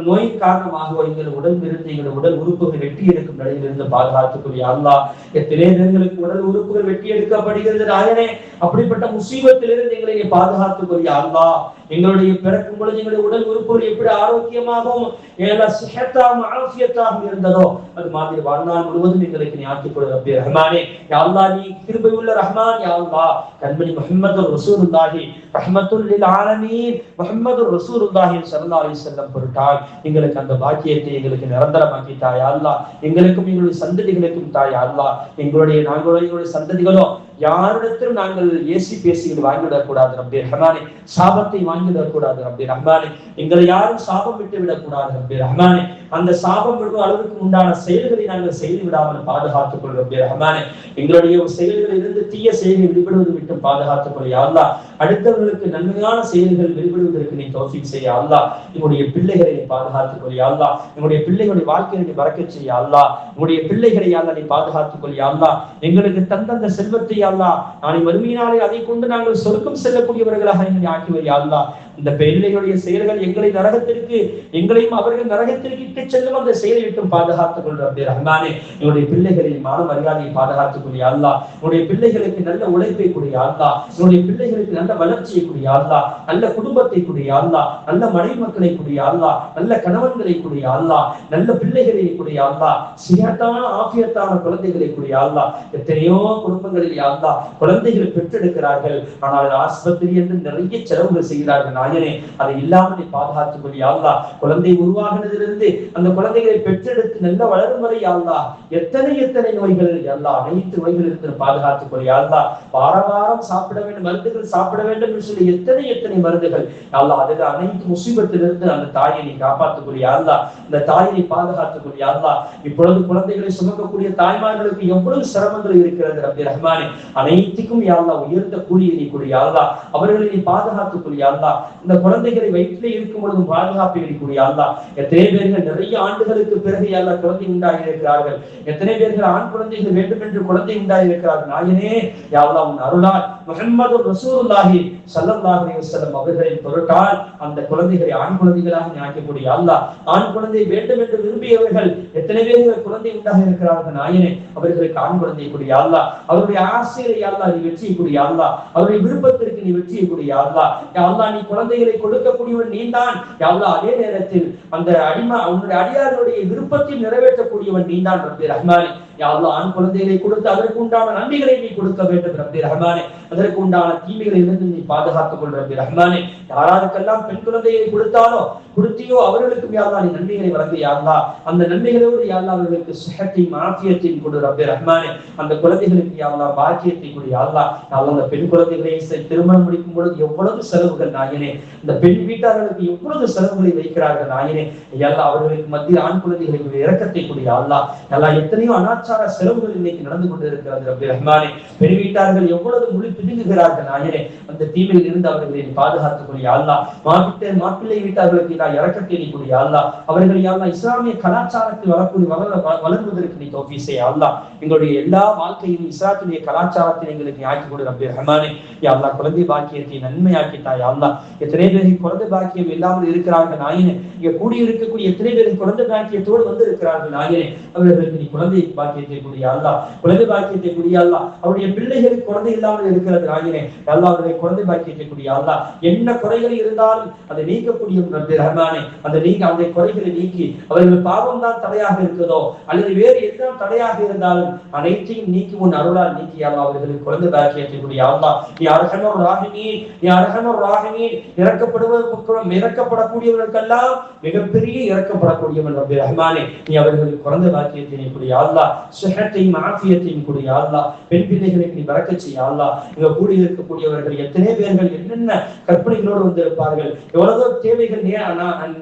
நோயின் காரணமாகவோ எங்கள் உடல் இருந்து எங்கள் உடல் உறுப்புகள் வெட்டி எடுக்கும் நிலையிலிருந்து பாதுகாத்துக் யா அல்லாஹ். எத்தனை பேர்களுக்கு உடல் உறுப்புகள் வெட்டி எடுக்கப்படுகிறது நாயனே, அப்படிப்பட்ட முசீபத்திலிருந்து எங்களை பாதுகாத்துக் யா அல்லாஹ். எங்களுடைய பிறக்கும் பொழுது எங்களுடைய உடல் உறுப்புகள் எப்படி ஆரோக்கியமாகவும் இருந்ததோ அது மாதிரி வாழ்நாள் முழுவதும் எங்களுக்கு நீ ஆக்கிக் கொடு ரப்பே ரஹ்மானே. யா அல்லாஹ், நீ கிருபை உள்ள ரஹ்மான். யா அல்லாஹ், கண்மணி முஹம்மது ரசூலுல்லாஹி ரஹ்மத்துல் லில் ஆலமீன் முஹம்மது ரசூலுல்லாஹி ஸல்லல்லாஹு அலைஹி வஸல்லம் பொருட்டால் எங்களுக்கு அந்த பாக்கியத்தை எங்களுக்கு நிரந்தரமாக்கி தாய் யா அல்லாஹ். எங்களுக்கும் எங்களுடைய சந்ததிகளுக்கும் தாய் யா அல்லாஹ். எங்களுடைய சந்ததிகளோ யாரிடத்திலும் நாங்கள் ஏசி பேசிகள் வாங்கிவிடக்கூடாது ரப்பே ரஹ்மானே. சாபத்தை வாங்கிவிடக்கூடாது ரப்பே ரஹ்மானே. எங்களை யாரும் சாபம் விட்டு விடக்கூடாது ரப்பே ரஹ்மானே. அந்த சாபம் விடும் அளவுக்கு உண்டான செயல்களை நாங்கள் செய்து விடாமல் பாதுகாத்துக் கொள் ரப்பே ரஹ்மானே. எங்களுடைய செயல்களில் இருந்து தீய செயல்களை வெளிப்படுவது விட்டு பாதுகாத்துக் கொள் யா அல்லாஹ். அடுத்தவர்களுக்கு நன்மையான செயல்கள் வெளிப்படுவதற்கு நீ தௌஃபீக் செய்ய அல்லாஹ். எங்களுடைய பிள்ளைகளை நீ பாதுகாத்துக் கொள் யா அல்லாஹ். எங்களுடைய பிள்ளைகளுடைய வாழ்க்கையை நீ பரக்கச் செய்ய அல்லாஹ். எங்களுடைய பிள்ளைகளை யா அல்லாஹ் நீ பாதுகாத்துக் கொள் யா அல்லாஹ். எங்களுக்கு தந்த செல்வத்தை அல்லாஹ் நாளை மறுமையினாலே அதை கொண்டு நாங்கள் சொர்க்கம் செல்லக்கூடியவர்களாக எங்களை ஆக்கிவர் யா அல்லாஹ். இந்த பிள்ளைகளுடைய செயல்கள் எங்களை நரகத்திற்கு, எங்களையும் அவர்கள் நரகத்திற்கு இட்டு செல்லும் அந்த செயலை விட்டும் பாதுகாத்துக் கொள் ரப்பே ரஹ்மானே. எங்களுடைய பிள்ளைகளின் மான மரியாதையை பாதுகாத்துக் கொள் யா அல்லாஹ். எங்களுடைய பிள்ளைகளுக்கு நல்ல உழைப்பை கொடு யா அல்லாஹ். எங்களுடைய பிள்ளைகளுக்கு நல்ல வளர்ச்சியை கொடு யா அல்லாஹ். நல்ல குடும்பத்தை கொடு யா அல்லாஹ். நல்ல மனைவி மக்களை கொடு யா அல்லாஹ். நல்ல கணவன்களை கொடு யா அல்லாஹ். நல்ல பிள்ளைகளை கொடு யா அல்லாஹ். சிஹத்தான ஆஃபியத்தான குழந்தைகளை கொடு யா அல்லாஹ். எத்தனையோ குடும்பங்களில் யா அல்லாஹ் குழந்தைகள் பெற்றெடுக்கிறார்கள், ஆனால் ஆஸ்பத்திரி என்று நிறைய செலவுகள் செய்கிறார்கள் நாயனே. அதை இல்லாமல் நீ பாதுகாத்துக் கொள் யா அல்லாஹ். குழந்தை உருவாகினதிலிருந்து அந்த குழந்தைகளை பெற்றெடுத்து நல்ல வளரும் வரை யா அல்லாஹ் எத்தனை நோய்கள் யா அல்லாஹ் அனைத்து நோய்கள் இருந்து பாதுகாத்துக் கொள் யா அல்லாஹ். வாரம் சாப்பிட வேண்டும், மருந்துகள் சாப்பிட வேண்டும் என்று சொல்லி எத்தனை மருந்துகள் யா அல்லாஹ். அதில் அனைத்து முசீபத்திலிருந்து அந்த தாயை நீ காப்பாற்றுக் கொள் யா அல்லாஹ். இந்த தாயை நீ பாதுகாத்துக் கொள் யா அல்லாஹ். இப்பொழுது குழந்தைகளை சுமக்கக்கூடிய தாய்மார்களுக்கு எவ்வளவு சிரமங்கள் இருக்கிறது ரப்பே ரஹ்மானே. அனைத்துக்கும் யா அல்லாஹ் உயர்ந்த கூலியை நீ கொடு யா அல்லாஹ். அவர்களை நீ பாதுகாத்துக் கொள் யா அல்லாஹ். இந்த குழந்தைகளை வயிற்றிலே இருக்கும் பொழுது பாதுகாப்பை நீ கொடு யா அல்லாஹ். எத்தனை பேர்கள் நிறைய ஆண்டுகளுக்கு பிறகு யா அல்லாஹ் குழந்தை உண்டாகி இருக்கிறார்கள், எத்தனை பேர்கள் ஆண் குழந்தைகள் வேண்டும் என்று குழந்தை உண்டாகி இருக்கிறார்கள் நாயனே. யா அல்லாஹ், உன் அருளால் முஹம்மது ரசூலுல்லாஹி ஸல்லல்லாஹு அலைஹி வஸல்லம் அவர்களின் பொருட்டால் அந்த குழந்தைகளை ஆண் குழந்தைகளாக நீ ஆக்கி கொடு யா அல்லாஹ். ஆண் குழந்தை வேண்டும் என்று விரும்பியவர்கள் எத்தனை பேர்கள் குழந்தை உண்டாக இருக்கிறார்கள் நாயனே. அவர்களுக்கு ஆண் குழந்தை கொடு யா அல்லாஹ். அவருடைய ஆசையை யா அல்லாஹ் நீ வெற்றியை கொடு யா அல்லாஹ். அவருடைய விருப்பத்திற்கு நீ வெற்றியை கொடு யா அல்லாஹ். யா அல்லாஹ், நீ குழந்தைகளை கொடுக்கக்கூடியவன் நீதான் யா அல்லாஹ். அதே நேரத்தில் அந்த உன்னுடைய அடியார்களுடைய விருப்பத்தை நிறைவேற்றக்கூடியவன் நீதான் ரப்பே ரஹ்மானே. யா அல்லாஹ், ஆண் குழந்தைகளை கொடுத்து அதற்கு உண்டான நன்மைகளை நீ கொடுக்க வேண்டும் ரப்பே ரஹ்மானே. அதற்கு உண்டான தீமைகளை இருந்து நீ பாதுகாத்துக் கொள் ரப்பே ரஹ்மானே. யாராருக்கெல்லாம் பெண் குழந்தையை கொடுத்தியோ அவர்களுக்கும் யா அல்லாஹ் நீ நன்மைகளை வழங்கு யா அல்லாஹ். அந்த நன்மைகளோடு யா அல்லாஹ் அவர்களுக்கு சுஹத்தையும் ஆஃபியத்தையும் கொடு ரப்பே ரஹ்மானே. அந்த குழந்தைகளுக்கு யா அல்லாஹ் பாக்கியத்தை கொடு யா அல்லாஹ். யா அல்லாஹ், அந்த பெண் குழந்தைகளை திருமணம் முடிக்கும் பொழுது எவ்வளவு செலவுகள் நாயனே. இந்த பெண் வீட்டார்களுக்கு எவ்வளவு செலவுகளை வைக்கிறார்கள் நாயனே. யா அல்லாஹ், அவர்களுக்கு மத்தியில் ஆண் குழந்தைகளுக்கு இரக்கத்தை கொடு யா அல்லாஹ். யா அல்லாஹ், எத்தனையோ அனாச்சார செலவுகள் இன்னைக்கு நடந்து கொண்டு இருக்கிறது ரப்பே ரஹ்மானே. பெண் வீட்டார்கள் எவ்வளவு பிதுங்குகிறார்கள் நாயனே. அந்த தீமையில் இருந்து அவர்களை பாதுகாத்துக் கொள் யா அல்லாஹ். மாப்பிள்ளை வீட்டார்களுக்கு இறக்கத்தை நீ கொடு யா அல்லாஹ். அவர்கள் யா அல்லாஹ் இஸ்லாமிய கலாச்சாரத்தில் வளர்வதற்கு நீ தௌஃபீக் செய் யா அல்லாஹ். எங்களுடைய எல்லா வாழ்க்கையிலும் இஸ்லாத்துடைய கலாச்சாரத்தை எங்களுக்கு ஆக்கி கொடு ரப்பே ரஹ்மானே. யா அல்லாஹ் குழந்தை பாக்கியத்தை நன்மையாக்கிட்டா யா அல்லாஹ். எத்தனை பேருக்கு குழந்தை பாக்கியம் இல்லாமல் இருக்கிறார்கள் நாயனே. இங்க கூடி இருக்கக்கூடிய எத்தனை பேருக்கு குழந்தை பாக்கியத்தோடு வந்து இருக்கிறார்கள் நாயனே. அவர்களுக்கு நீ குழந்தை பாக்கியத்தை கொடு யா அல்லாஹ். குழந்தை பாக்கியத்தை கொடு யா அல்லாஹ். அவருடைய பிள்ளைகளுக்கு குழந்தை இல்லாமல் இருக்கிறது நாயனே. அல்லாஹ் அவருடைய குழந்தை பாக்கியத்தை கொடு யா அல்லாஹ். என்ன குறைகள் இருந்தாலும் அதை நீக்கக்கூடிய ரப்பே ரஹ்மானே. அந்த குறைகளை நீக்கி அவர்கள் பாவம் தான் தடையாக இருக்கிறதோ அல்லது வேறு எந்த தடையாக இருந்தாலும் அனைத்தையும் நீக்கி உன் அருளால் நீக்கி யா அல்லாஹ் அவர்களுக்கு குழந்தை பாக்கியத்தை கொடு யா அல்லாஹ். நீ அர்ஹமர் ராஹிமீன், நீ அர்ஹமர் ராஹிமீன். இறக்கப்படக்கூடியவர்களுக்கெல்லாம் மிகப்பெரிய இறக்கப்படக்கூடியவன் ரப்பே ரஹ்மானே. நீ அவர்களுக்கு குழந்தை பாக்கியத்தை நீ கொடு யா அல்லாஹ். சுஹத்தையும் ஆஃபியத்தையும் கொடு யா அல்லாஹ். பெண் பிள்ளைகளுக்கு நீ பரக்கத் செய் யா அல்லாஹ். இங்க கூடி இருக்கக்கூடியவர்கள் எத்தனை பேர்கள் என்னென்ன கற்பனைகளோடு வந்திருப்பார்கள், எவ்வளவு தேவைகள்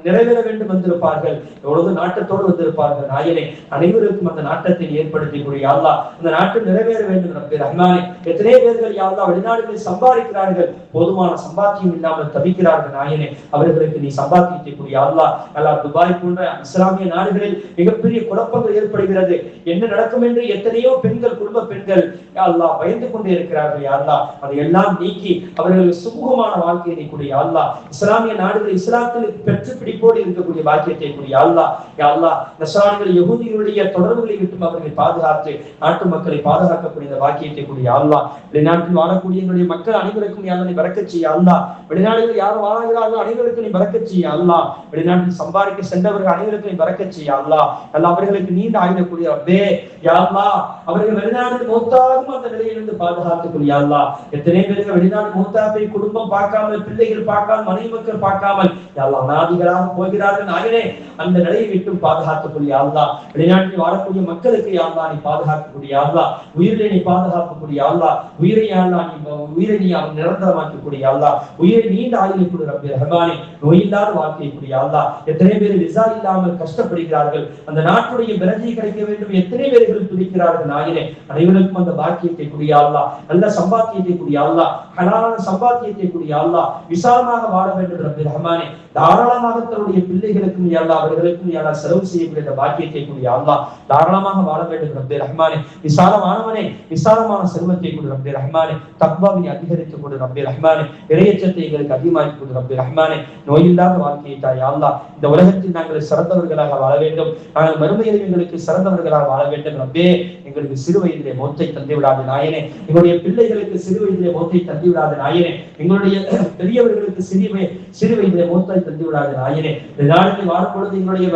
நிறைவேற வேண்டும் வந்திருப்பார்கள், எவ்வளவு நாட்டத்தோடு வந்திருப்பார்கள் நாயனே. அனைவருக்கும் அந்த நாட்டத்தை ஏற்படுத்தி கொடு யா அல்லாஹ். அந்த நாட்டு நிறைவேற வேண்டும் ரப்பே ரஹ்மானே. எத்தனை பேர்கள் யா அல்லாஹ் வெளிநாடுகளில் சம்பாதிக்கிறார்கள், போதுமான சம்பாத்தியம் இல்லாமல் தவிக்கிறார்கள் நாயனே. அவர்களுக்கு நீ சம்பாத்தியத்தை கொடு யா அல்லாஹ். அல்லாஹ் துபாய் போன்ற இஸ்லாமிய நாடுகளில் மிகப்பெரிய குழப்பங்கள் ஏற்படுகிறது. என்ன நடக்கும் என்று எத்தனையோ பெண்கள், குடும்ப பெண்கள் யா அல்லாஹ் பயந்து கொண்டே இருக்கிறார்கள் யா அல்லாஹ். அதையெல்லாம் நீக்கி அவர்களுக்கு சுமூகமான வாழ்க்கையை நீ கொடு யா அல்லாஹ். இஸ்லாமிய நாடுகள் இஸ்லாத்தில் பெற்று பிடிப்போடு இருக்கக்கூடிய பாக்கியத்தை கொடு யா அல்லாஹ். யா அல்லாஹ் நஸ்ரானிகள் யஹூதிகளுடைய தொடர்புகளை விட்டு அவர்களை பாதுகாத்து நாட்டு மக்களை பாதுகாக்கக்கூடிய பாக்கியத்தை கொடு யா அல்லாஹ். வெளிநாட்டில் வாழக்கூடிய எங்களுடைய மக்கள் அனைவருக்கும் யா அல்லாஹ் நீ பரக்கத் செய் யா அல்லாஹ். வெளிநாடுகள் யார் வாழ்கிறார்களோ அனைவருக்கும் நீ பரக்கத் செய் யா அல்லாஹ். வெளிநாட்டில் சம்பாதிக்க சென்றவர்கள் அனைவருக்கும் நீ பரக்கத் செய் யா அல்லாஹ். அல்லாஹ் அவர்களுக்கு நீண்ட ஆயுள் கூடிய ரப்பே யா அல்லாஹ். அவர்கள் வெளிநாட்டில் மௌத்தாகும் அந்த நிலையிலிருந்து பாதுகாத்துக் கொள் யா அல்லாஹ். எத்தனை பேருக்கு வெளிநாடு மௌத்தாப்பை குடும்பம் பார்க்காமல், பிள்ளைகள் பார்க்காமல், மனைவி மக்கள் பார்க்காமல் யா அல்லாஹ் அநாதிகளாக போகிறார்கள் நாயனே. அந்த நிலையை விட்டு பாதுகாத்துக் கொள் யா அல்லாஹ். வெளிநாட்டில் வாழக்கூடிய மக்களுக்கு யா அல்லாஹ் நீ பாதுகாக்கக்கூடிய யா அல்லாஹ். உயிரை நீ பாதுகாக்கக்கூடிய யா அல்லாஹ். உயிரை யா அல்லாஹ் உயிரை நீ நிரந்தரமாக்கக்கூடிய யா அல்லாஹ். உயிரை நீண்ட ஆயுளை கொடு ரப்பே ரஹ்மானே. நோயில்லாத வாழ்க்கையை கொடு யா அல்லாஹ். எத்தனை பேர் விசா இல்லாமல் கஷ்டப்படுகிறார்கள், அந்த நாட்டுடைய பிரஜை கிடைக்க வேண்டும் எத்தனை பேர்கள் துடிக்கிறார்கள் நாயனே. அனைவருக்கும் அந்த பாக்கியத்தை கொடு யா அல்லாஹ். நல்ல சம்பாத்தியத்தை கொடு யா அல்லாஹ். ஹலாலான சம்பாத்தியத்தை கொடு யா அல்லாஹ். விசாலமாக வாழ வேண்டும் ரப்பே ரஹ்மானே. தாராளமாக தன்னுடைய பிள்ளைகளுக்கும் யா அல்லாஹ் அவர்களுக்கும் யா அல்லாஹ் செலவு செய்யக்கூடிய பாக்கியத்தை கொடு யா அல்லாஹ். தாராளமாக வாழ வேண்டும் ரப்பே ரஹ்மானே. விசாலமானவனே, விசாலமான செல்வத்தை கொடு ரப்பே ரஹ்மானே. தக்வாவை அதிகரித்து கொடு ரப்பே ரஹ்மானே. இறையச்சத்தை எங்களுக்கு அதிகமாக்கி கொடு ரப்பே ரஹ்மானே. நோயில்லாத வாழ்க்கையை தா யா அல்லாஹ். இந்த உலகத்தில் நாங்கள் சிறந்தவர்களாக வாழ வேண்டும், நாங்கள் மறுமையில் எங்களுக்கு சிறந்தவர்களாக வாழ வேண்டும் ரப்பே. எங்களுக்கு சிறு வயதிலே மௌத்தை தந்து விடாது நாயனே. எங்களுடைய பிள்ளைகளுக்கு சிறு வயதிலே மௌத்தை தந்து விடாது நாயனே. எங்களுடைய பெரியவர்களுக்கு சிறு வயதிலே மௌத்தை தந்து விடாது நாயனே. நாடுகளில் வாழும் பொழுது எங்களுடைய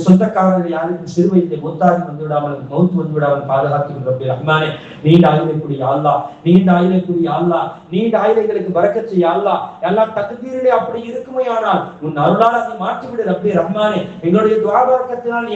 சொந்தக்காரர்கள் யாருக்கும் சிறு வயதிலே மௌத்தாகி வந்து விடாமல், மௌத்து வந்து விடாமல் பாதுகாத்து ரப்பே ரஹ்மானே. நீண்ட ஆயுளை கொடு யா அல்லாஹ். நீண்ட ஆயுளை கொடு யா அல்லாஹ். நீண்ட ஆயுளைகளுக்கு பரக்கத் செய் யா அல்லாஹ். எல்லாம் தக்தீரிலே அப்படி இருக்குமையானால் உன் அருளால் அதை மாற்றிவிடு ரப்பே ரஹ்மானே. எங்களுடைய துஆ பரக்கத்தினால் நீ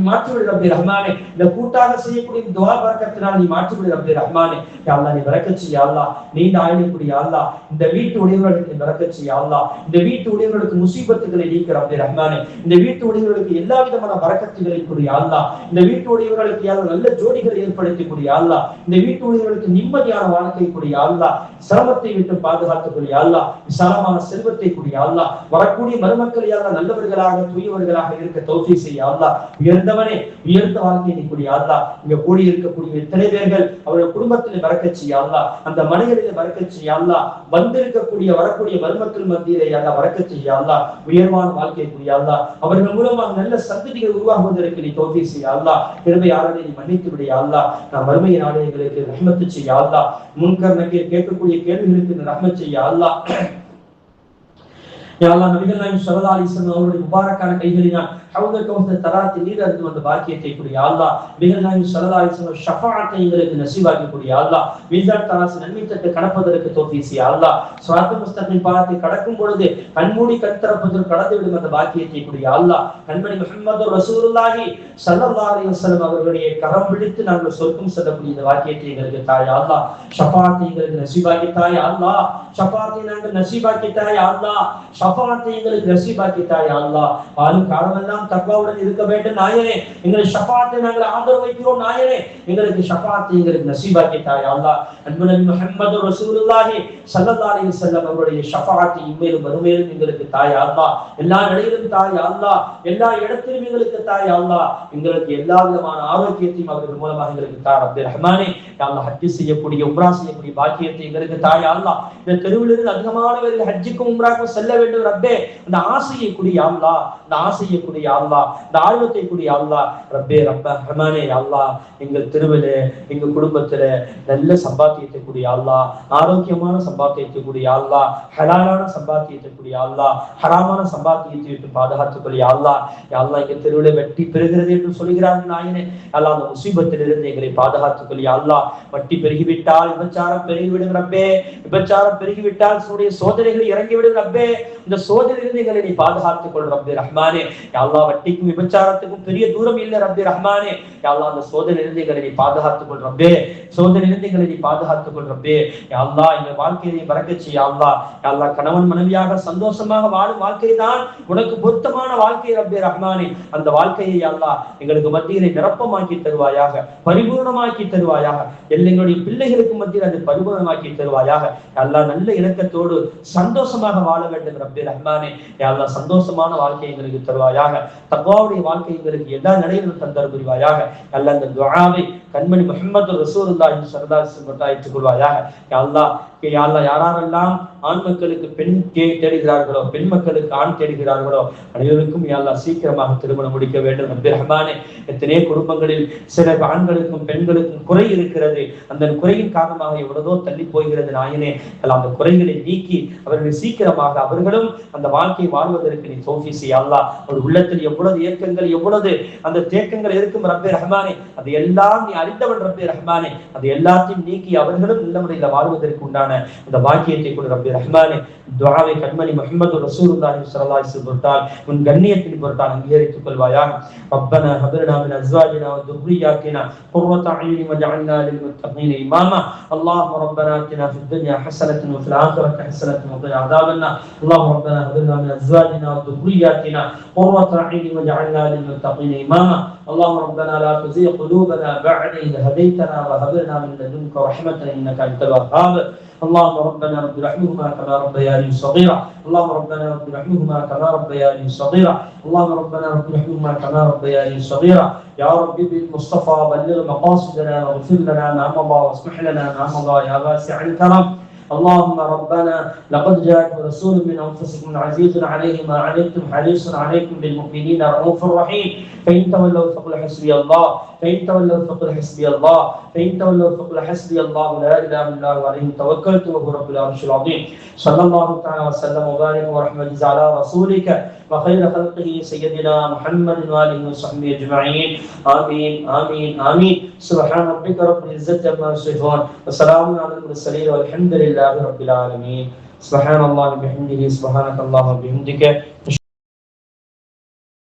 மாற்றிவிடு ரப்பே ரஹ்மானே. இந்த கூட்டாக செய்யக்கூடிய துஆ பரக்கத்தினால் நீ மாற்றிவிடு ரப்பே ரஹ்மானே. யா அல்லாஹ் நீ பரக்கத் செய் யா அல்லாஹ். நீண்ட ஆயுளை கொடு யா அல்லாஹ். இந்த வீட்டு உடையவர்களுக்கு பரக்கத் செய் யா அல்லாஹ். இந்த வீட்டு உடையவர்களுக்கு முசீபத்துகளை நீக்க ரப்பே ரஹ்மானே. இந்த வீட்டு உடையவர்களுக்கு எல்லா விதமான பரக்கத்துகளை கொடு யா அல்லாஹ். இந்த வீட்டு உடையவர்களுக்கு யா நல்ல ஜோடிகளை ஏற்படுத்தி கொடு யா அல்லாஹ். இந்த வீட்டு உடையவர்களுக்கு நிம்மதியான வாழ்க்கை கொடு யா அல்லாஹ். சிரமத்தை விட்டு பாதுகாத்துக் கொள் யா அல்லாஹ். விசாலமான செல்வத்தை கொடு யா அல்லாஹ். வரக்கூடிய மருமக்கள் யா அல்லாஹ் நல்லவர்களாக தூயவர்களாக இருக்க தௌஃபீக் செய் யா அல்லாஹ். உயர்ந்தவனே, உயர்ந்த வாழ்க்கையை நீ கொடு யா அல்லாஹ். இங்க கூடி இருக்கக்கூடிய எத்தனை பேர்கள் அவர்கள் குடும்பத்தில் பரக்கத் செய் யா அல்லாஹ். அந்த மனைகளில் பரக்கத் செய் யா அல்லாஹ். வந்திருக்கக்கூடிய வரக்கூடிய மருமக்கள் மத்தியிலே யா அல்லாஹ் பரக்கத் செய் யா அல்லாஹ். உயர்வான வாழ்க்கையை கொடு யா அல்லாஹ். அவர்கள் மூலமாக நல்ல சந்ததிகள் உருவாகுவதற்கு நீ தௌஃபீக் செய் யா அல்லாஹ். கிருபை யாரனை நீ மன்னித்து விடு யா அல்லாஹ். நாம் மறுமை நாடுகளுக்கு ரஹ்மத் செய் யா அல்லாஹ். முன்கர் நக்கீர் கேட்கக்கூடிய கேள்விகளுக்கு ரஹ்மத் செய் யா அல்லாஹ். யா அல்லாஹ் நபிகள் நாயகம் ஸல்லல்லாஹு அலைஹி வஸல்லம் அவருடைய முபாரக்கான கைகளினால் ஹவுதுல் கௌசர் தராத்தி நீர் அருந்து வந்த பாக்கியத்தை கொடு யா அல்லாஹ். நபிகள் நாயகம் ஸல்லல்லாஹு அலைஹி வஸல்லம் ஷஃபாஅத்தை எங்களுக்கு நசீபாக்கி கொடு யா அல்லாஹ். மீசான் தராசு நன்மை தட்டு கடப்பதற்கு தௌஃபீக் செய் யா அல்லாஹ். ஸிராத்துல் முஸ்தகீம் பாலத்தை கடக்கும் பொழுது கண்மூடி கண் திறப்பதற்கு கடந்து விடும் அந்த பாக்கியத்தை கொடு யா அல்லாஹ். கண்மணி முஹம்மது ரசூலுல்லாஹி ஸல்லல்லாஹு அலைஹி வஸல்லம் அவர்களுடைய கரம் பிடித்து நாங்கள் சொர்க்கம் செல்லக்கூடிய இந்த பாக்கியத்தை எங்களுக்கு தா யா அல்லாஹ். ஷஃபாஅத்தை எங்களுக்கு நசீபாக்கி தா யா அல்லாஹ். ஷஃபாஅத்தை நாங்கள் நசீபாக்கி தா யா அல்லாஹ். ஷஃபாத்தை எங்களுக்கு நசீபாக்கித்தாய் யா அல்லாஹ். வாழும் காலமெல்லாம் தக்வாவுடன் இருக்க வேண்டும் நாயனே. எங்களுக்கு ஷஃபாத்தை நாங்கள் ஆதரவு வைக்கிறோம் நாயனே. எங்களுக்கு ஷஃபாத்தை எங்களுக்கு நசீபாக்கித்தாய் யா அல்லாஹ். அன்பு நபி முஹம்மது ரசூலுல்லாஹி ஸல்லல்லாஹு அலைஹி வஸல்லம் அவருடைய ஷஃபாத்தை இம்மேலும் மறுமேலும் எங்களுக்கு தாய் யா அல்லாஹ். எல்லா நிலையிலும் தாய் யா அல்லாஹ். எல்லா இடத்திலும் எங்களுக்கு தாய் யா அல்லாஹ். எங்களுக்கு எல்லா விதமான ஆரோக்கியத்தையும் அவர்கள் மூலமாக எங்களுக்கு தா ரப்பே ரஹ்மானே. யா அல்லாஹ் ஹஜ் செய்யக்கூடிய உம்ரா செய்யக்கூடிய பாக்கியத்தை எங்களுக்கு தாய் யா அல்லாஹ். இந்த தெருவிலிருந்து அதிகமானவர்கள் ஹஜ்ஜுக்கும் உம்ராவுக்கும் செல்ல வேண்டும் ரப்பே. அந்த ஆசையை குடி யா அல்லாஹ். அந்த ஆசையை குடி யா அல்லாஹ். அந்த ஆர்வத்தை குடி யா அல்லாஹ். ரப்பே ரஹ்மானே யா அல்லாஹ். எங்கள் தெருவிலே எங்க குடும்பத்துல நல்ல சம்பாத்தியத்தை குடி யா அல்லாஹ். ஆரோக்கியமான சம்பாத்தியத்தை குடி யா அல்லாஹ். ஹலாலான சம்பாத்தியத்தை குடி யா அல்லாஹ். ஹராமான சம்பாத்தியத்தை விட்டு பாதுகாத்துக் கொள் யா அல்லாஹ். யா அல்லாஹ் எங்க தெருவிலே வெட்டி பெறுகிறது என்று சொல்கிறார்கள் நாயனே. அல்லாஹ் அந்த முசீபத்திலிருந்து எங்களை பாதுகாத்துக் கொள் யா அல்லாஹ். வட்டி பெருகிவிட்டால் விபச்சாரம் பெருகிவிடும் ரப்பே. விபச்சாரம் பெருகிவிட்டால் சோதனைகள் இறங்கிவிடும் ரப்பே. இந்த சோதனையிலிருந்து எங்களை நீ பாதுகாத்துக் கொள் ரப்பே ரஹ்மானே. யா அல்லாஹ் வட்டிக்கும் விபச்சாரத்துக்கும் பெரிய தூரம் இல்லை ரப்பே ரஹ்மானே. யா அல்லாஹ் அந்த சோதனையிலிருந்து எங்களை நீ பாதுகாத்துக் கொள் ரப்பே. சோதனையிலிருந்து எங்களை நீ பாதுகாத்துக் கொள் ரப்பே. யா அல்லாஹ் எங்கள் வாழ்க்கையை பரக்கச் செய் யா அல்லாஹ். யா அல்லாஹ் கணவன் மனைவியாக சந்தோஷமாக வாழும் வாழ்க்கை தான் உனக்கு பொருத்தமான வாழ்க்கை ரப்பே ரஹ்மானே. அந்த வாழ்க்கையை யா அல்லாஹ் எங்களுக்கு மத்தியிலே நிரப்பமாக்கி தருவாயாக, பரிபூர்ணமாக்கி தருவாயாக. எங்களுடைய பிள்ளைகளுக்கு மத்தியில் அது பரிபூர்ணமாக்கி தருவாயாக. யா அல்லாஹ் நல்ல இலக்கத்தோடு சந்தோஷமாக வாழ வேண்டும் ரப்பே ரஹ்மானே. யா அல்லாஹ் சந்தோஷமான வாழ்க்கை எங்களுக்கு தருவாயாக. தக்வாவுடைய வாழ்க்கை எங்களுக்கு எல்லா நிலையிலும் தந்தர் புரிவாயாக. யா அல்லாஹ் இந்த துஆவை கண்மணி முஹம்மது ரசூலுல்லாஹி ஸல்லல்லாஹு அலைஹி வஸல்லம் ஏற்றுக் கொள்வாயாக. யா அல்லாஹ் யா அல்லாஹ் யாரெல்லாம் ஆண் மக்களுக்கு பெண் தேடுகிறார்களோ, பெண் மக்களுக்கு ஆண் தேடுகிறார்களோ அனைவருக்கும் யா அல்லாஹ் சீக்கிரமாக திருமணம் முடிக்க வேண்டும் ரப்பே ரஹ்மானே. எத்தனை குடும்பங்களில் சில ஆண்களுக்கும் பெண்களுக்கும் குறை இருக்கிறது. அந்த குறையின் காரணமாக எவ்வளவோ தள்ளி போகிறது நாயனே. அந்த குறைகளை நீக்கி அவர்களை சீக்கிரமாக அவர்களும் அந்த வாழ்க்கையை வாழ்வதற்கு நீ தௌஃபீக் செய் யா அல்லாஹ். ஒரு உள்ளத்தில் எவ்வளவு ஏக்கங்கள் எவ்வளவு அந்த தேக்கங்கள் இருக்கும் ரப்பே ரஹ்மானே. அது எல்லாம் நீ அறிந்தவன் ரப்பே ரஹ்மானே. அது எல்லாத்தையும் நீக்கி அவர்களும் நல்ல முறையில் வாழ்வதற்கு உண்டான அந்த பாக்கியத்தை கொடு ரப்பே ரஹ்மானே. துஆவை கண்மணி முஹம்மது ரசூலுல்லாஹி ஸல்லல்லாஹு அலைஹி வஸல்லம் உன் கண்ணியத்தின் பொருட்டால் அங்கீகரித்துக் கொள்வாயாக. ரப்பனா ஹப் லனா மின் அஸ்வாஜினா வ ذُرِّيَّاتِنَا قُرَّةَ أَعْيُنٍ وَاجْعَلْنَا لِلْمُتَّقِينَ إِمَامًا. اللهم ربنا آتنا في الدنيا حسنة وفي الآخرة حسنة وقنا عذاب النار. اللهم ربنا هب لنا من أزواجنا وذرياتنا قرة أعين واجعلنا للمتقين إماما. اللهم ربنا لا تزغ قلوبنا بعد إذ هديتنا وهب لنا من لدنك رحمة إنك أنت الوهاب. اللهم ربنا رب ارحمهما كما ربياني صغيرا. اللهم ربنا رب ارحمهما كما ربياني صغيرا. اللهم ربنا رب ارحمهما كما ربياني صغيرا. يا رب بالمصطفى بلغ مقاصدنا واغفر لنا ما مضى واصلح لنا ما مضى يا واسع الكرم. اللهم ربنا لقد جاءكم رسول من انفسكم عزيز عليه ما عنتم حريص عليكم بالمؤمنين رؤوف رحيم. فإن تولوا فقل حسبي الله. فإن تولوا فقل حسبي الله. فإن تولوا فقل حسبي الله لا إله إلا هو عليه توكلت وهو رب العرش العظيم. صلى الله تعالى وسلم وبارك ورحمة على رسولك وخير خلقه سيدنا محمد وآله وصحبه أجمعين. آمين آمين آمين. سبحان ربك رب العزة عما يصفون وسلام على المرسلين والحمد لله رب العالمين. سبحان الله وبحمده سبحانك اللهم وبحمدك.